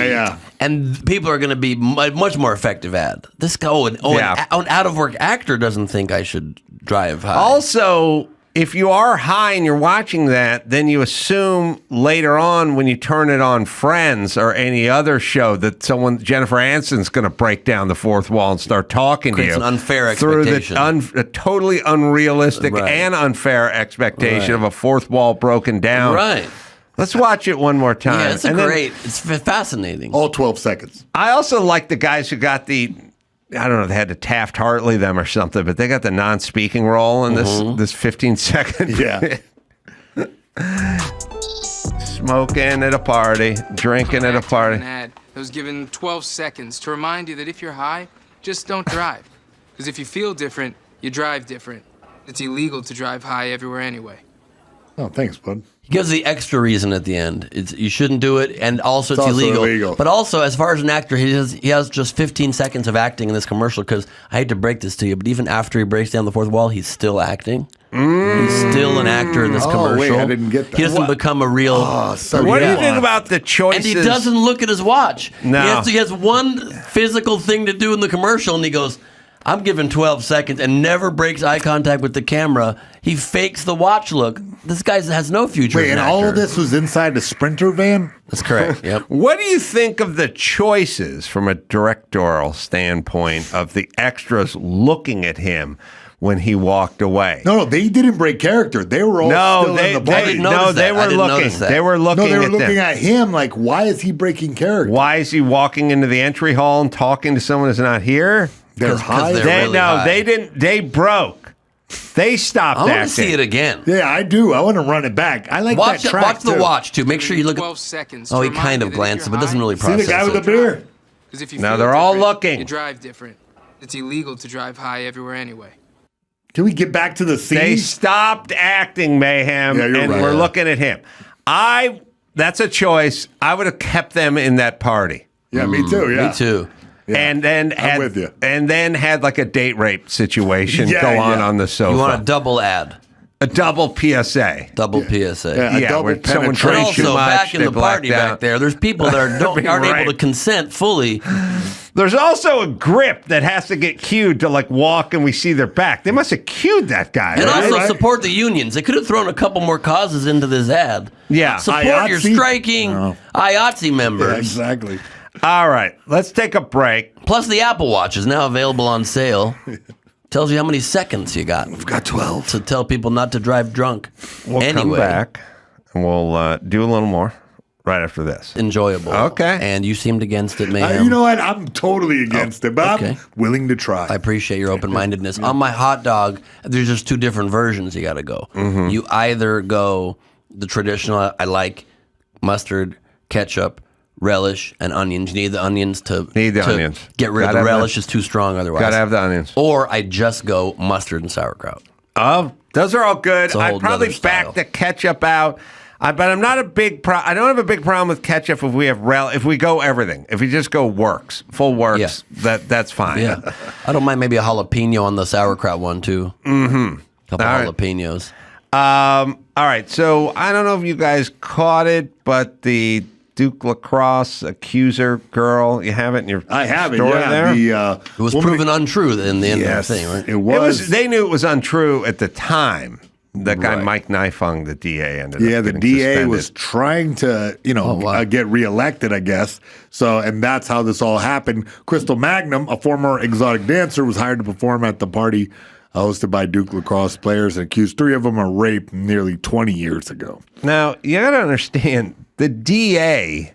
And people are going to be much more effective ad. This guy, an out-of-work actor doesn't think I should drive high. Also, if you are high and you're watching that, then you assume later on when you turn it on Friends or any other show that Jennifer Aniston's going to break down the fourth wall and start talking to you. It's an unfair through expectation. a totally unrealistic and unfair expectation of a fourth wall broken down. Right. Let's watch it one more time. Yeah, it's fascinating. All 12 seconds. I also like the guys who got the... I don't know, they had to Taft Hartley them or something, but they got the non-speaking role in this 15-second. Smoking at a party, drinking at a party. An ad that was given 12 seconds to remind you that if you're high, just don't drive. Because if you feel different, you drive different. It's illegal to drive high everywhere anyway. Oh, thanks, bud. He gives the extra reason at the end. You shouldn't do it, and also it's also illegal. illegal. But also, as far as an actor, he has just 15 seconds of acting in this commercial, because I hate to break this to you, but even after he breaks down the fourth wall, he's still acting. He's still an actor in this commercial. Wait, I didn't get that. He doesn't become a real... What do you think about the choices? And he doesn't look at his watch. No. He has one physical thing to do in the commercial, and he goes, I'm given 12 seconds, and never breaks eye contact with the camera. He fakes the watch look. This guy has no future Wait, as an and all actor. of this was inside the Sprinter van? That's correct, yep. What do you think of the choices from a directorial standpoint of the extras looking at him when he walked away? No, they didn't break character. They were all still in the party. They were looking. They were looking. No, they were at looking them. at him like, why is he breaking character? Why is he walking into the entry hall and talking to someone who's not here? They're high. They're really high. They didn't. They broke. They stopped I want acting. to see it again. Yeah, I do. I want to run it back. I like Watch that track watch the too. watch too. Make sure you look 12 at. seconds. Oh, to he kind remind of you that if glanced, you're but doesn't high, really See process the guy with it. the beer? Because if you Now feel they're all different, looking. You drive different. It's illegal to drive high everywhere anyway. Can we get back to the scene? They stopped acting, Mayhem, Yeah, you're and right. we're looking at him. That's a choice. I would have kept them in that party. Yeah, me too. Yeah, Me too. Yeah. And then I'm with you. And then had like a date rape situation Yeah, go on yeah. the sofa. You want a double ad, a double PSA. double PSA. Yeah, a double where someone And penetration. drinks too also, much, back in they the party blacked out. back there, there's people that aren't Being able to raped. consent fully. There's also a grip that has to get cued to like walk and we see their back. They must have cued that guy. And right? also support the unions. They could have thrown a couple more causes into this ad. Yeah. Support your IATSE? striking IATSE members. Yeah, exactly. All right, let's take a break. Plus, the Apple Watch is now available on sale. Tells you how many seconds you got. We've got 12 to tell people not to drive drunk. We'll come back and we'll do a little more right after this. Enjoyable. Okay. And you seemed against it, Mayhem. You know what? I'm totally against it, but okay. I'm willing to try. I appreciate your open-mindedness. On my hot dog, there's just two different versions you got to go. Mm-hmm. You either go the traditional, I like mustard, ketchup, relish, and onions. You need the onions to onions. Get rid of Gotta the have relish is too strong otherwise. Gotta have the onions. Or I just go mustard and sauerkraut. Oh, those are all good. It's a whole I'd probably nother style. back the ketchup out. But I'm not a big I don't have a big problem with ketchup if we have if we go everything. If we just go works, full works, that's fine. Yeah. I don't mind maybe a jalapeno on the sauerkraut one too. Mm-hmm. Couple All right. jalapenos. All right. So I don't know if you guys caught it, but the Duke Lacrosse accuser girl, you have it in your I have it. story Yeah, there? It was proven untrue in the end of the thing, right? It was. They knew it was untrue at the time. That guy Mike Nifung, the DA, ended up Yeah, the getting DA suspended. was trying to, get reelected, I guess. So, and that's how this all happened. Crystal Magnum, a former exotic dancer, was hired to perform at the party hosted by Duke Lacrosse players and accused 3 of them of rape nearly 20 years ago. Now, you got to understand, the DA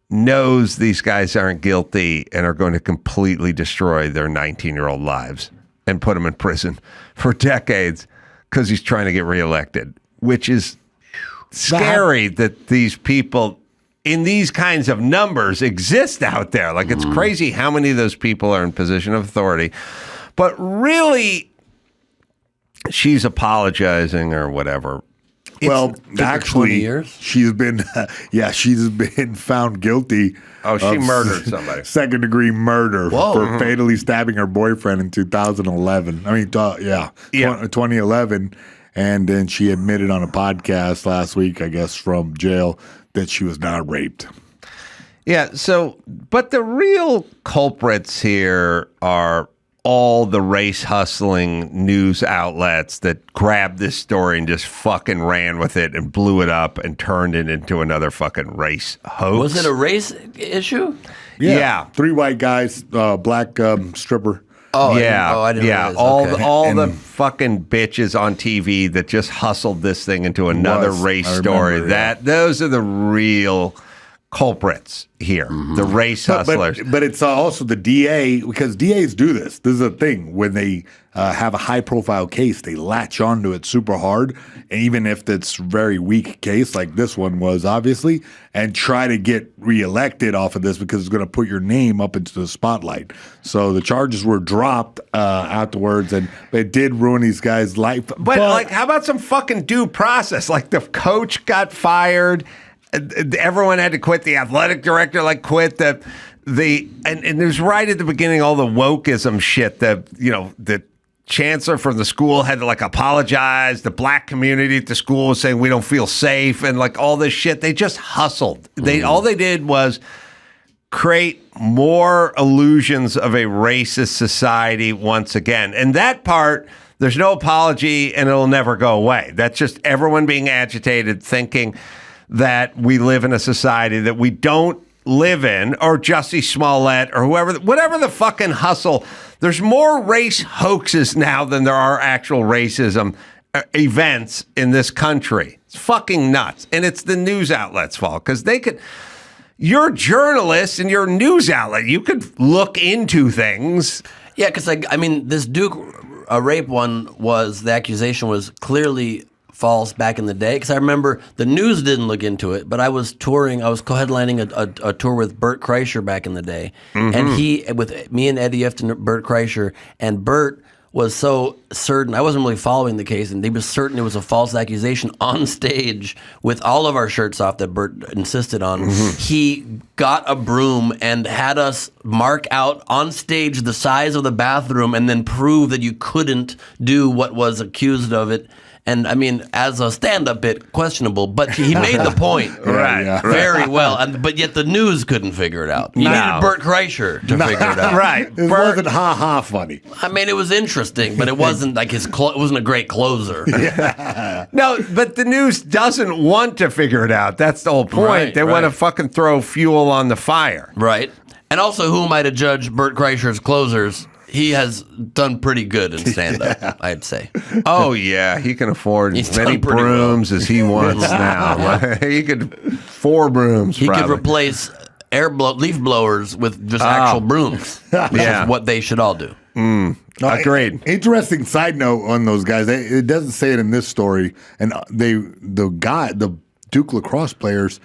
knows these guys aren't guilty and are going to completely destroy their 19-year-old lives and put them in prison for decades because he's trying to get reelected, which is scary that these people in these kinds of numbers exist out there. Like, it's crazy how many of those people are in position of authority. But really, she's apologizing or whatever. Well, actually, 20 years? she's been, she's been found guilty. Oh, she of murdered somebody. Second-degree murder Whoa. for fatally stabbing her boyfriend in 2011. 2011. And then she admitted on a podcast last week, I guess, from jail that she was not raped. Yeah, so, but the real culprits here are all the race hustling news outlets that grabbed this story and just fucking ran with it and blew it up and turned it into another fucking race hoax. Was it a race issue? Yeah. 3 white guys, black stripper. Oh, yeah, I didn't yeah. realize. Okay. All the fucking bitches on TV that just hustled this thing into another race I story. remember, yeah. Those are the real culprits here, the race hustlers. But it's also the DA, because DAs do this. This is a thing. When they have a high-profile case, they latch onto it super hard, and even if it's a very weak case, like this one was, obviously, and try to get reelected off of this because it's going to put your name up into the spotlight. So the charges were dropped afterwards, and it did ruin these guys' life. But like, how about some fucking due process? Like, the coach got fired. Everyone had to quit. The athletic director quit. And it was right at the beginning, all the wokeism shit. The chancellor from the school had to apologize. The black community at the school was saying we don't feel safe, and all this shit. They just hustled. All they did was create more illusions of a racist society once again. And that part, there's no apology, and it'll never go away. That's just everyone being agitated, thinking that we live in a society that we don't live in, or Jussie Smollett, or whatever the fucking hustle. There's more race hoaxes now than there are actual racism events in this country. It's fucking nuts. And it's the news outlets' fault, because you're journalists and you're a news outlet. You could look into things. Yeah, because I mean, this Duke rape one the accusation was clearly false back in the day. Because I remember the news didn't look into it, but I was co-headlining a tour with Bert Kreischer back in the day, and with me and Eddie Ifton, Bert Kreischer, and Bert was so certain. I wasn't really following the case, and he was certain it was a false accusation on stage with all of our shirts off that Bert insisted on. He got a broom and had us mark out on stage the size of the bathroom and then prove that you couldn't do what was accused of it. And I mean, as a stand-up bit, questionable, but he made the point very well. But yet the news couldn't figure it out. You needed Bert Kreischer to figure it out. Right. It wasn't ha-ha funny. I mean, it was interesting, but it wasn't like it wasn't a great closer. No, but the news doesn't want to figure it out. That's the whole point. They want to fucking throw fuel on the fire. Right. And also, who am I to judge Bert Kreischer's closers? He has done pretty good in stand-up, I'd say. Oh, yeah. He can afford as many brooms as he wants now. He could 4 brooms, He could replace leaf blowers with just actual brooms, which is what they should all do. Agreed. Interesting side note on those guys. It doesn't say it in this story. And the Duke lacrosse players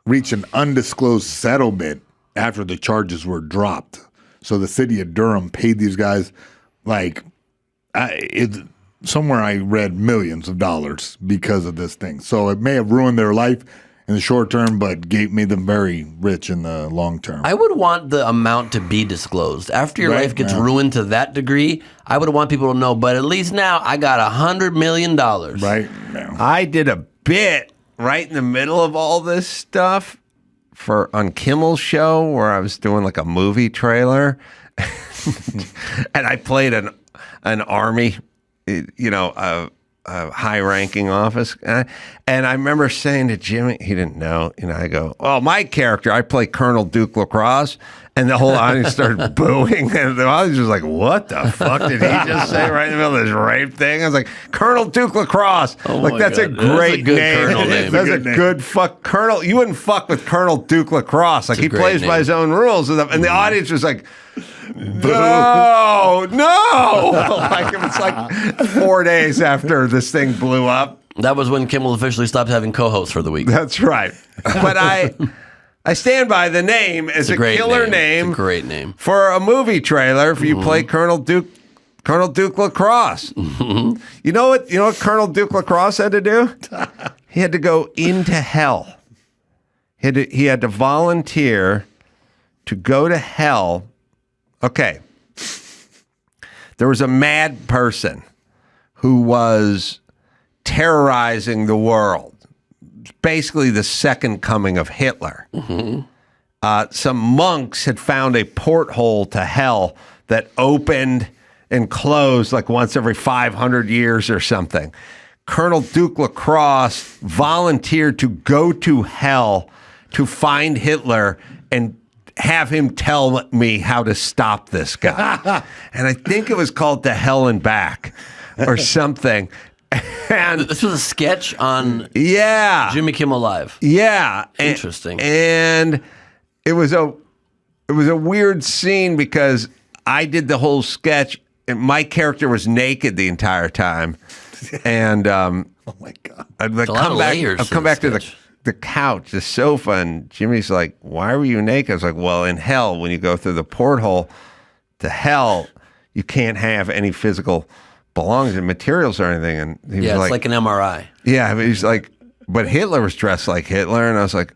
reached an undisclosed settlement after the charges were dropped. So the city of Durham paid these guys somewhere I read millions of dollars because of this thing. So it may have ruined their life in the short term, but made them very rich in the long term. I would want the amount to be disclosed. After your life gets ruined to that degree, I would want people to know, but at least now I got $100 million. Right. Yeah. I did a bit right in the middle of all this stuff on Kimmel's show where I was doing like a movie trailer and I played an army, a high-ranking office guy. And I remember saying to Jimmy, he didn't know, I go, well, my character, I play Colonel Duke Lacrosse. And the whole audience started booing, and the audience was like, what the fuck did he just say right in the middle of this rape thing? I was like, Colonel Duke Lacrosse. That's a great name. That's a good fuck. Colonel, you wouldn't fuck with Colonel Duke Lacrosse. Like, he plays by his own rules. And the audience was like, no. Like, it was like 4 days after this thing blew up. That was when Kimmel officially stopped having co-hosts for the week. That's right. But I stand by the name as a killer name. It's a great name for a movie trailer. If you play Colonel Duke Lacrosse, you know what Colonel Duke Lacrosse had to do? He had to go into hell. He had to volunteer to go to hell. Okay, there was a mad person who was terrorizing the world. Basically the second coming of Hitler. Some monks had found a porthole to hell that opened and closed like once every 500 years or something. Colonel Duke Lacrosse volunteered to go to hell to find Hitler and have him tell me how to stop this guy. And I think it was called To Hell and Back or something. And this was a sketch on Jimmy Kimmel Live. Yeah. Interesting. And it was a weird scene because I did the whole sketch and my character was naked the entire time. And oh my God. I'd come back to the couch, the sofa, and Jimmy's like, why were you naked? I was like, well, in hell, when you go through the porthole to hell, you can't have any physical belongings and materials or anything. And he was it's like an MRI. Yeah, but he's like, but Hitler was dressed like Hitler, and I was like,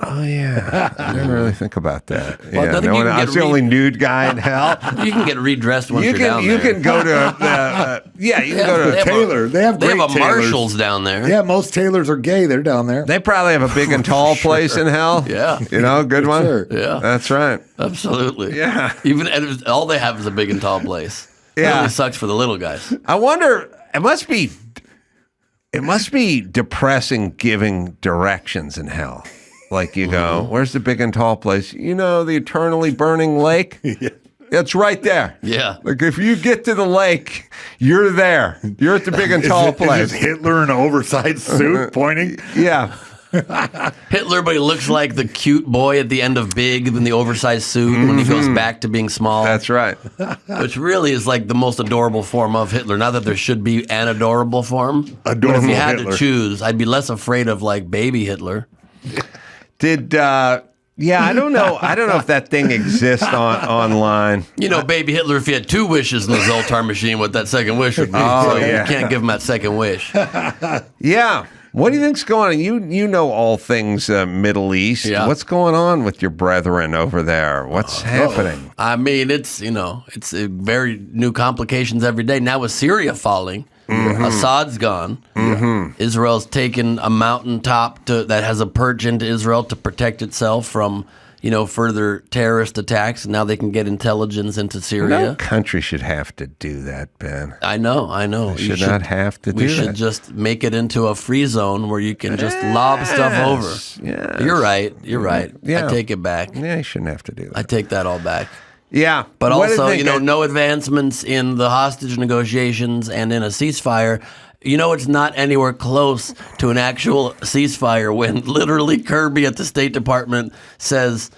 oh yeah, I didn't really think about that. Well, I was the only nude guy in hell. You can get redressed once you're down there. You can go to you can go to a tailor. They have a Marshalls down there. Yeah, most tailors are gay. They're down there. They probably have a big and tall place in hell. Yeah, good one. Sure. Yeah, that's right. Absolutely. Yeah, all they have is a big and tall place. Yeah, it really sucks for the little guys. I wonder. It must be depressing giving directions in hell. Like you go, where's the big and tall place? The eternally burning lake? Yeah. It's right there. Yeah. Like if you get to the lake, you're there. You're at the big and tall place. Is Hitler in an oversized suit pointing? Yeah. Hitler, but he looks like the cute boy at the end of Big in the oversized suit when he goes back to being small. That's right. Which really is like the most adorable form of Hitler. Not that there should be an adorable form. But Adorable if you had Hitler. to choose, I'd be less afraid of like baby Hitler. Did yeah, I don't know. I don't know if that thing exists online. You know, baby Hitler, if he had 2 wishes in the Zoltar machine, what that second wish would be. Oh, So yeah. you can't give him that second wish. Yeah. What do you think's going on? You know all things Middle East. Yeah. What's going on with your brethren over there? What's happening? I mean, it's very new complications every day. Now with Syria falling, Assad's gone. Israel's taken a mountaintop that has a perch into Israel to protect itself from further terrorist attacks. Now they can get intelligence into Syria. No country should have to do that, Ben. I know. They should not have to do We should that. just make it into a free zone where you can just lob stuff over. Yes. You're right. Yeah. I take it back. Yeah, you shouldn't have to do that. I take that all back. Yeah. But What do you also, think no advancements in the hostage negotiations and in a ceasefire. It's not anywhere close to an actual ceasefire when literally Kirby at the State Department says,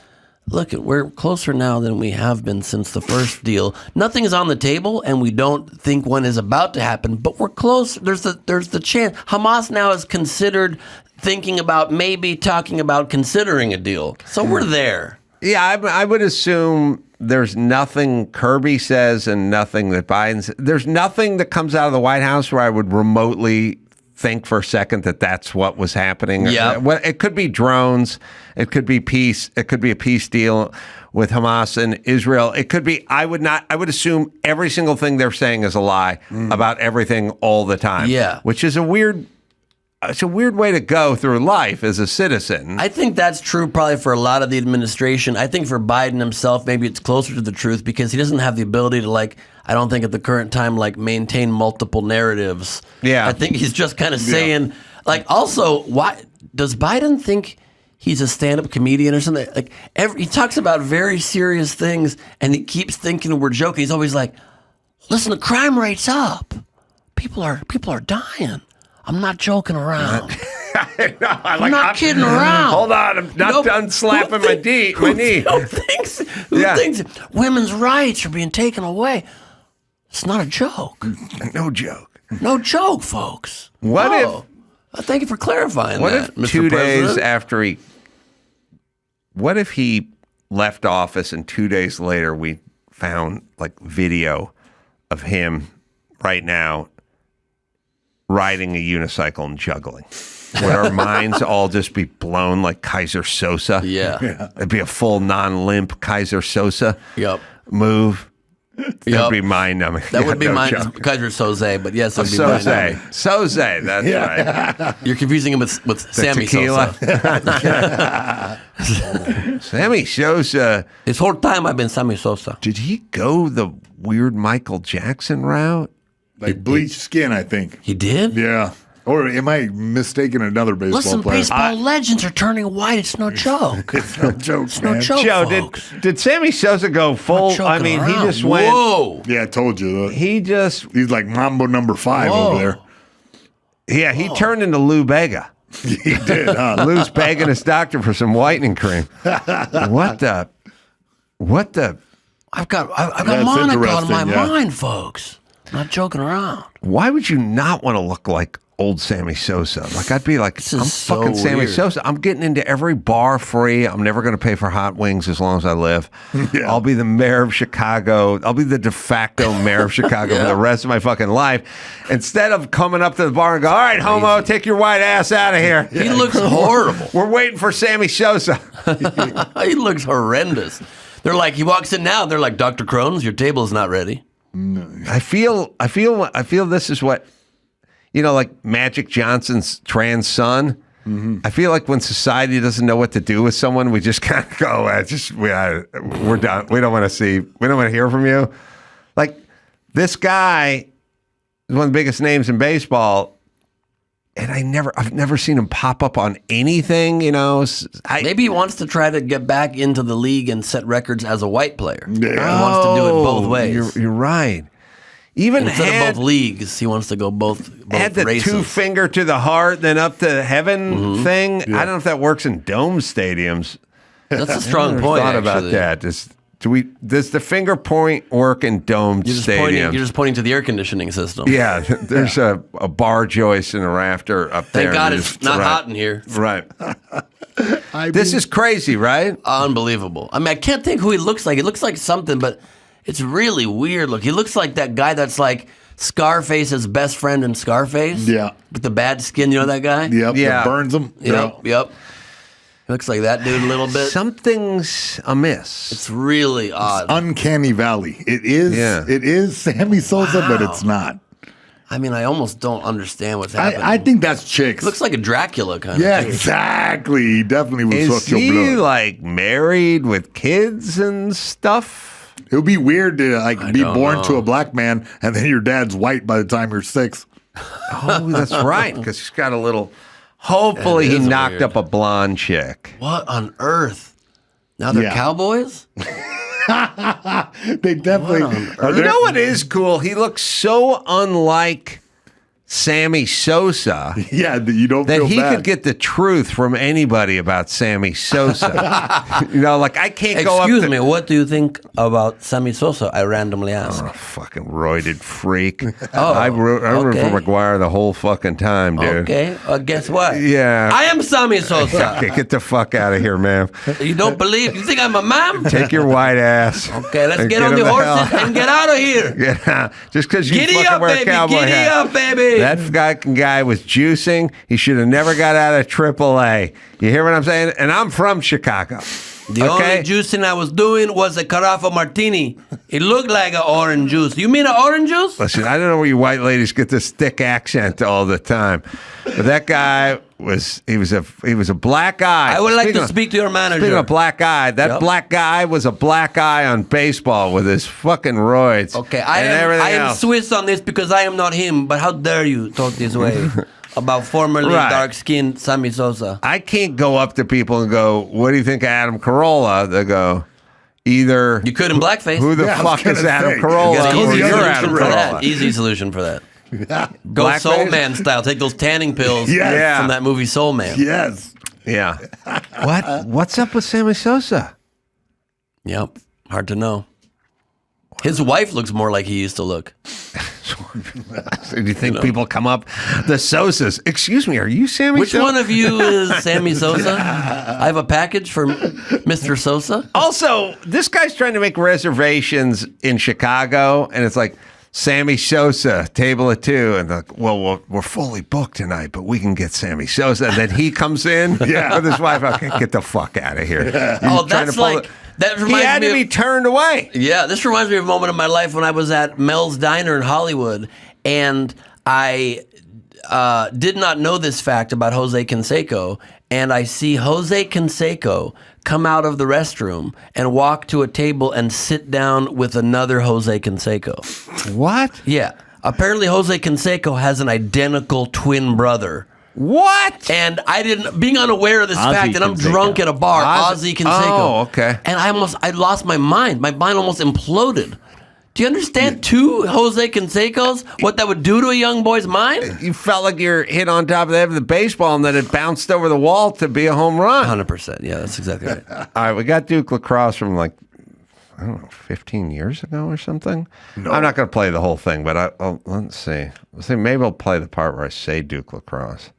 look, we're closer now than we have been since the first deal. Nothing is on the table, and we don't think one is about to happen, but we're close. There's the chance. Hamas now is considered thinking about maybe talking about considering a deal. So we're there. Yeah, I would assume there's nothing Kirby says and nothing that Biden says. There's nothing that comes out of the White House where I would remotely think for a second that that's what was happening. Yeah. Well, it could be drones. It could be peace. It could be a peace deal with Hamas and Israel. It could be, I would assume every single thing they're saying is a lie about everything all the time. Yeah. Which is a weird way to go through life as a citizen. I think that's true probably for a lot of the administration. I think for Biden himself, maybe it's closer to the truth because he doesn't have the ability to, I don't think at the current time, maintain multiple narratives. Yeah. I think he's just kind of saying, also, why does Biden think he's a stand-up comedian or something? He talks about very serious things and he keeps thinking we're joking. He's always like, listen, the crime rate's up. People are dying. I'm not joking around. I'm not kidding around. Hold on, I'm not done slapping my knee. Who thinks women's rights are being taken away? It's not a joke. No joke. No joke, folks. Thank you for clarifying What that, if Mr. 2 days President. after what if he left office and 2 days later we found video of him right now riding a unicycle and juggling? Would our minds all just be blown like Kaiser Sosa? Yeah. It'd be a full non-limp Kaiser Sosa move. That'd be mind-numbing. That would be no mine. joke. Kaiser Soze, but yes, it would be mine. Soze, that's right. You're confusing him with Sammy tequila. Sosa. Sammy Sosa. This whole time I've been Sammy Sosa. Did he go the weird Michael Jackson route? Bleached skin, I think. He did? Yeah. Or am I mistaking another baseball Listen, player? baseball legends are turning white. It's no joke. It's no joke, It's man. no joke, Joe, folks. did Sammy Sosa go full? joking I mean, he around. just went. Whoa. Yeah, I told you. He's like Mambo number 5 Whoa. over there. Yeah, he turned into Lou Bega. He did, huh? Lou's begging his doctor for some whitening cream. What the? I've got That's Monica on interesting, my yeah. mind, folks. Not joking around. Why would you not want to look like old Sammy Sosa? I'd be like, This I'm is so fucking Sammy weird. Sosa. I'm getting into every bar free. I'm never going to pay for hot wings as long as I live. Yeah. I'll be the mayor of Chicago. I'll be the de facto mayor of Chicago for the rest of my fucking life. Instead of coming up to the bar and go, all right, homo, take your white ass out of here. He looks horrible. We're waiting for Sammy Sosa. He looks horrendous. They're like, he walks in now. They're like, Dr. Crohn's, your table is not ready. I feel this is what, like Magic Johnson's trans son. Mm-hmm. I feel like when society doesn't know what to do with someone, we just kind of go, we're done. We don't want to hear from you. Like this guy is one of the biggest names in baseball. And I've never seen him pop up on anything, Maybe he wants to try to get back into the league and set records as a white player. Yeah. He wants to do it both ways. You're right. even Instead had of both leagues, he wants to go both had the races. 2-finger to the heart, then up to heaven thing. I don't know if that works in dome stadiums. That's a strong I never point. Thought about actually. that. Does the finger point work in dome stadiums? You're just pointing to the air conditioning system. Yeah, there's a bar joist and a rafter up there. Thank God it's not hot in here. Right. This is crazy, right? Unbelievable. I mean, I can't think who he looks like. He looks like something, but it's really weird. Look, he looks like that guy that's like Scarface's best friend in Scarface. Yeah. With the bad skin, you know that guy? Yep. Yeah. That burns them. Yep. He looks like that dude a little bit. Something's amiss. It's really odd. Uncanny Valley. It is. Yeah. It is Sammy Sosa, but it's not. I mean, I almost don't understand what's happening. I think that's chicks. Looks like a Dracula kind of. Yeah, too. exactly. He definitely was Is suck your he blood. like married with kids and stuff? It would be weird to like be don't born know. to a black man and then your dad's white by the time you're 6. Oh, that's right. Because he's got a little. Hopefully, That he is knocked weird. up a blonde chick. What on earth? Now they're Yeah. cowboys? They definitely. You know what is cool? He looks so unlike Sammy Sosa. Yeah, that you don't that feel he bad. could get the truth from anybody about Sammy Sosa. You know, like I can't go up Excuse to me, what do you think about Sammy Sosa? I randomly ask. fucking roided freak. Oh, I root okay. for McGuire the whole fucking time, dude. Okay, guess what? Yeah. I am Sammy Sosa. Okay, get the fuck out of here, ma'am. You don't believe? You think I'm a man? Take your white ass. Okay, let's and get on him the hell horses and get out of here. Yeah, just because you Giddy fucking up, wear a baby. cowboy Giddy hat. up, baby. That guy was juicing. He should have never got out of AAA. You hear what I'm saying? And I'm from Chicago. The only juicing I was doing was a carafa martini. It looked like an orange juice. You mean an orange juice? Listen, I don't know where you white ladies get this thick accent all the time, but that guy was a black guy. I would like to speak to your manager. Speaking of black guy, that black guy was a black guy on baseball with his fucking roids. Okay, and everything I am else. Swiss on this because I am not him. But how dare you talk this way about formerly Right. dark-skinned Sammy Sosa? I can't go up to people and go, "What do you think of Adam Carolla?" They go, either you could in blackface. Who the fuck is Adam Carolla? Easy Or you're solution Adam for that. Carolla. Easy solution for that. Go Blackface? Soul Man style. Take those tanning pills Yes. from that movie Soul Man. Yes. Yeah. What's up with Sammy Sosa? Yep. Hard to know. His wife looks more like he used to look. Do you think people come up, the Sosas? Excuse me, are you Sammy Which Sosa? one of you is Sammy Sosa? I have a package for Mr. Sosa. Also, this guy's trying to make reservations in Chicago, and it's like, Sammy Sosa, table of 2. And like, well, we're fully booked tonight, but we can get Sammy Sosa. And then he comes in with his wife. Okay, get the fuck out of here. Oh, that's like... That He reminds had me to be turned away. Yeah, this reminds me of a moment in my life when I was at Mel's Diner in Hollywood, and I did not know this fact about Jose Canseco, and I see Jose Canseco come out of the restroom and walk to a table and sit down with another Jose Canseco. What? Yeah. Apparently Jose Canseco has an identical twin brother. What? And I didn't, being unaware of this Ozzy fact, and I'm Canseco. drunk at a bar, Ozzy Canseco. Oh, okay. And I lost my mind. My mind almost imploded. Do you understand 2 Jose Cansecos? What that would do to a young boy's mind? You felt like you're hit on top of the head of the baseball and then it bounced over the wall to be a home run. 100%. Yeah, that's exactly right. All right, we got Duke Lacrosse from like, I don't know, 15 years ago or something. No. I'm not going to play the whole thing, but let's see. Maybe I'll play the part where I say Duke Lacrosse.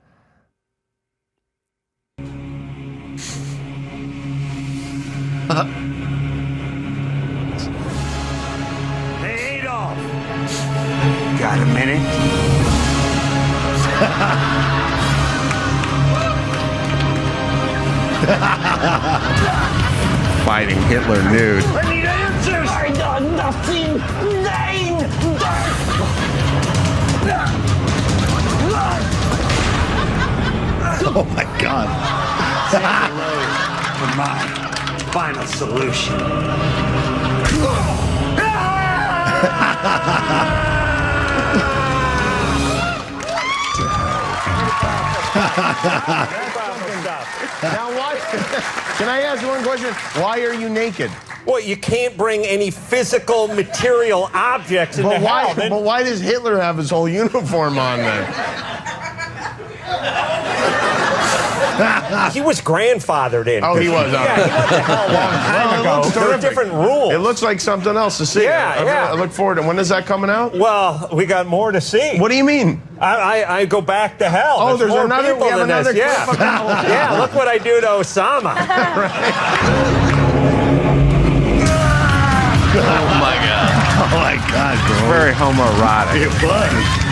Hey, Adolf. Got a minute? Fighting Hitler nude. I need answers! I got nothing! Nine! Oh my God. Say hello for my final solution. Now, why? Can I ask one question? Why are you naked? Well, you can't bring any physical material objects into hell. But why does Hitler have his whole uniform on then? He was grandfathered in. Oh, he was. Yeah, he went to hell a long time ago. There were different rules. It looks like something else to see. I look forward to. When is that coming out? Well, we got more to see. What do you mean? I go back to hell. Oh, there's more another. people We have than another this. clip of hell. Yeah, look what I do to Osama. Oh my God. Oh my God, bro. It's very homoerotic. It was.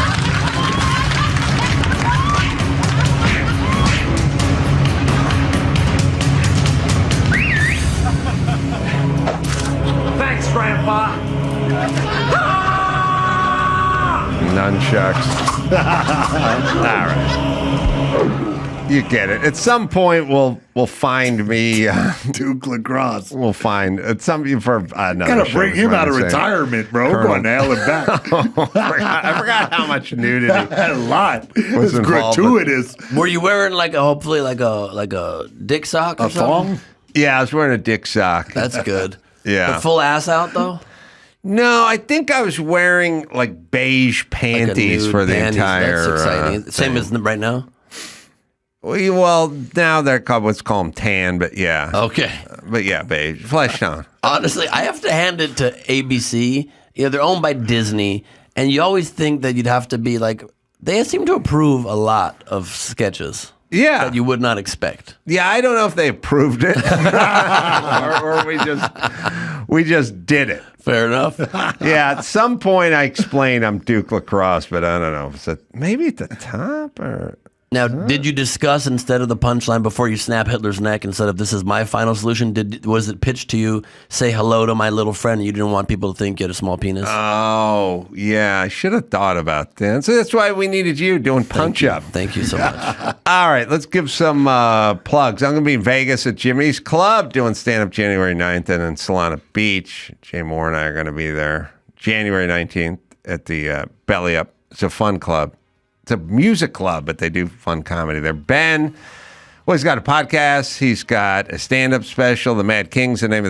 Thanks, Grandpa. Nunchucks. All right. You get it. At some point, we'll find me Duke Lacrosse. We'll find some for another. Gotta show bring is him what out I'm of saying. retirement, bro. Colonel. Go on, nail it back. I forgot how much nudity. A lot. Was It's involved. gratuitous. Were you wearing hopefully like a dick sock or A something? thong? Yeah, I was wearing a dick sock. That's good. Yeah. But full ass out though? No, I think I was wearing like beige panties nude for the panties. entire. That's exciting. Same thing. as right now? Well, now they're called what's called tan, but yeah. Okay. But yeah, beige, flesh tone. Honestly, I have to hand it to ABC. They're owned by Disney, and you always think that you'd have to be like. They seem to approve a lot of sketches. Yeah, that you would not expect. Yeah, I don't know if they approved it or we just did it. Fair enough. Yeah, at some point I explained I'm Duke Lacrosse, but I don't know. So maybe at the top or. Now, did you discuss instead of the punchline before you snap Hitler's neck instead of this is my final solution? Was it pitched to you, say hello to my little friend, and you didn't want people to think you had a small penis? Oh, yeah. I should have thought about that. So that's why we needed you doing Punch Up. Thank you so much. All right, let's give some plugs. I'm going to be in Vegas at Jimmy's Club doing stand-up January 9th and in Solana Beach. Jay Moore and I are going to be there January 19th at the Belly Up. It's a fun club. It's a music club, but they do fun comedy there. Ben, well, he's got a podcast. He's got a stand-up special. The Mad King's the name of the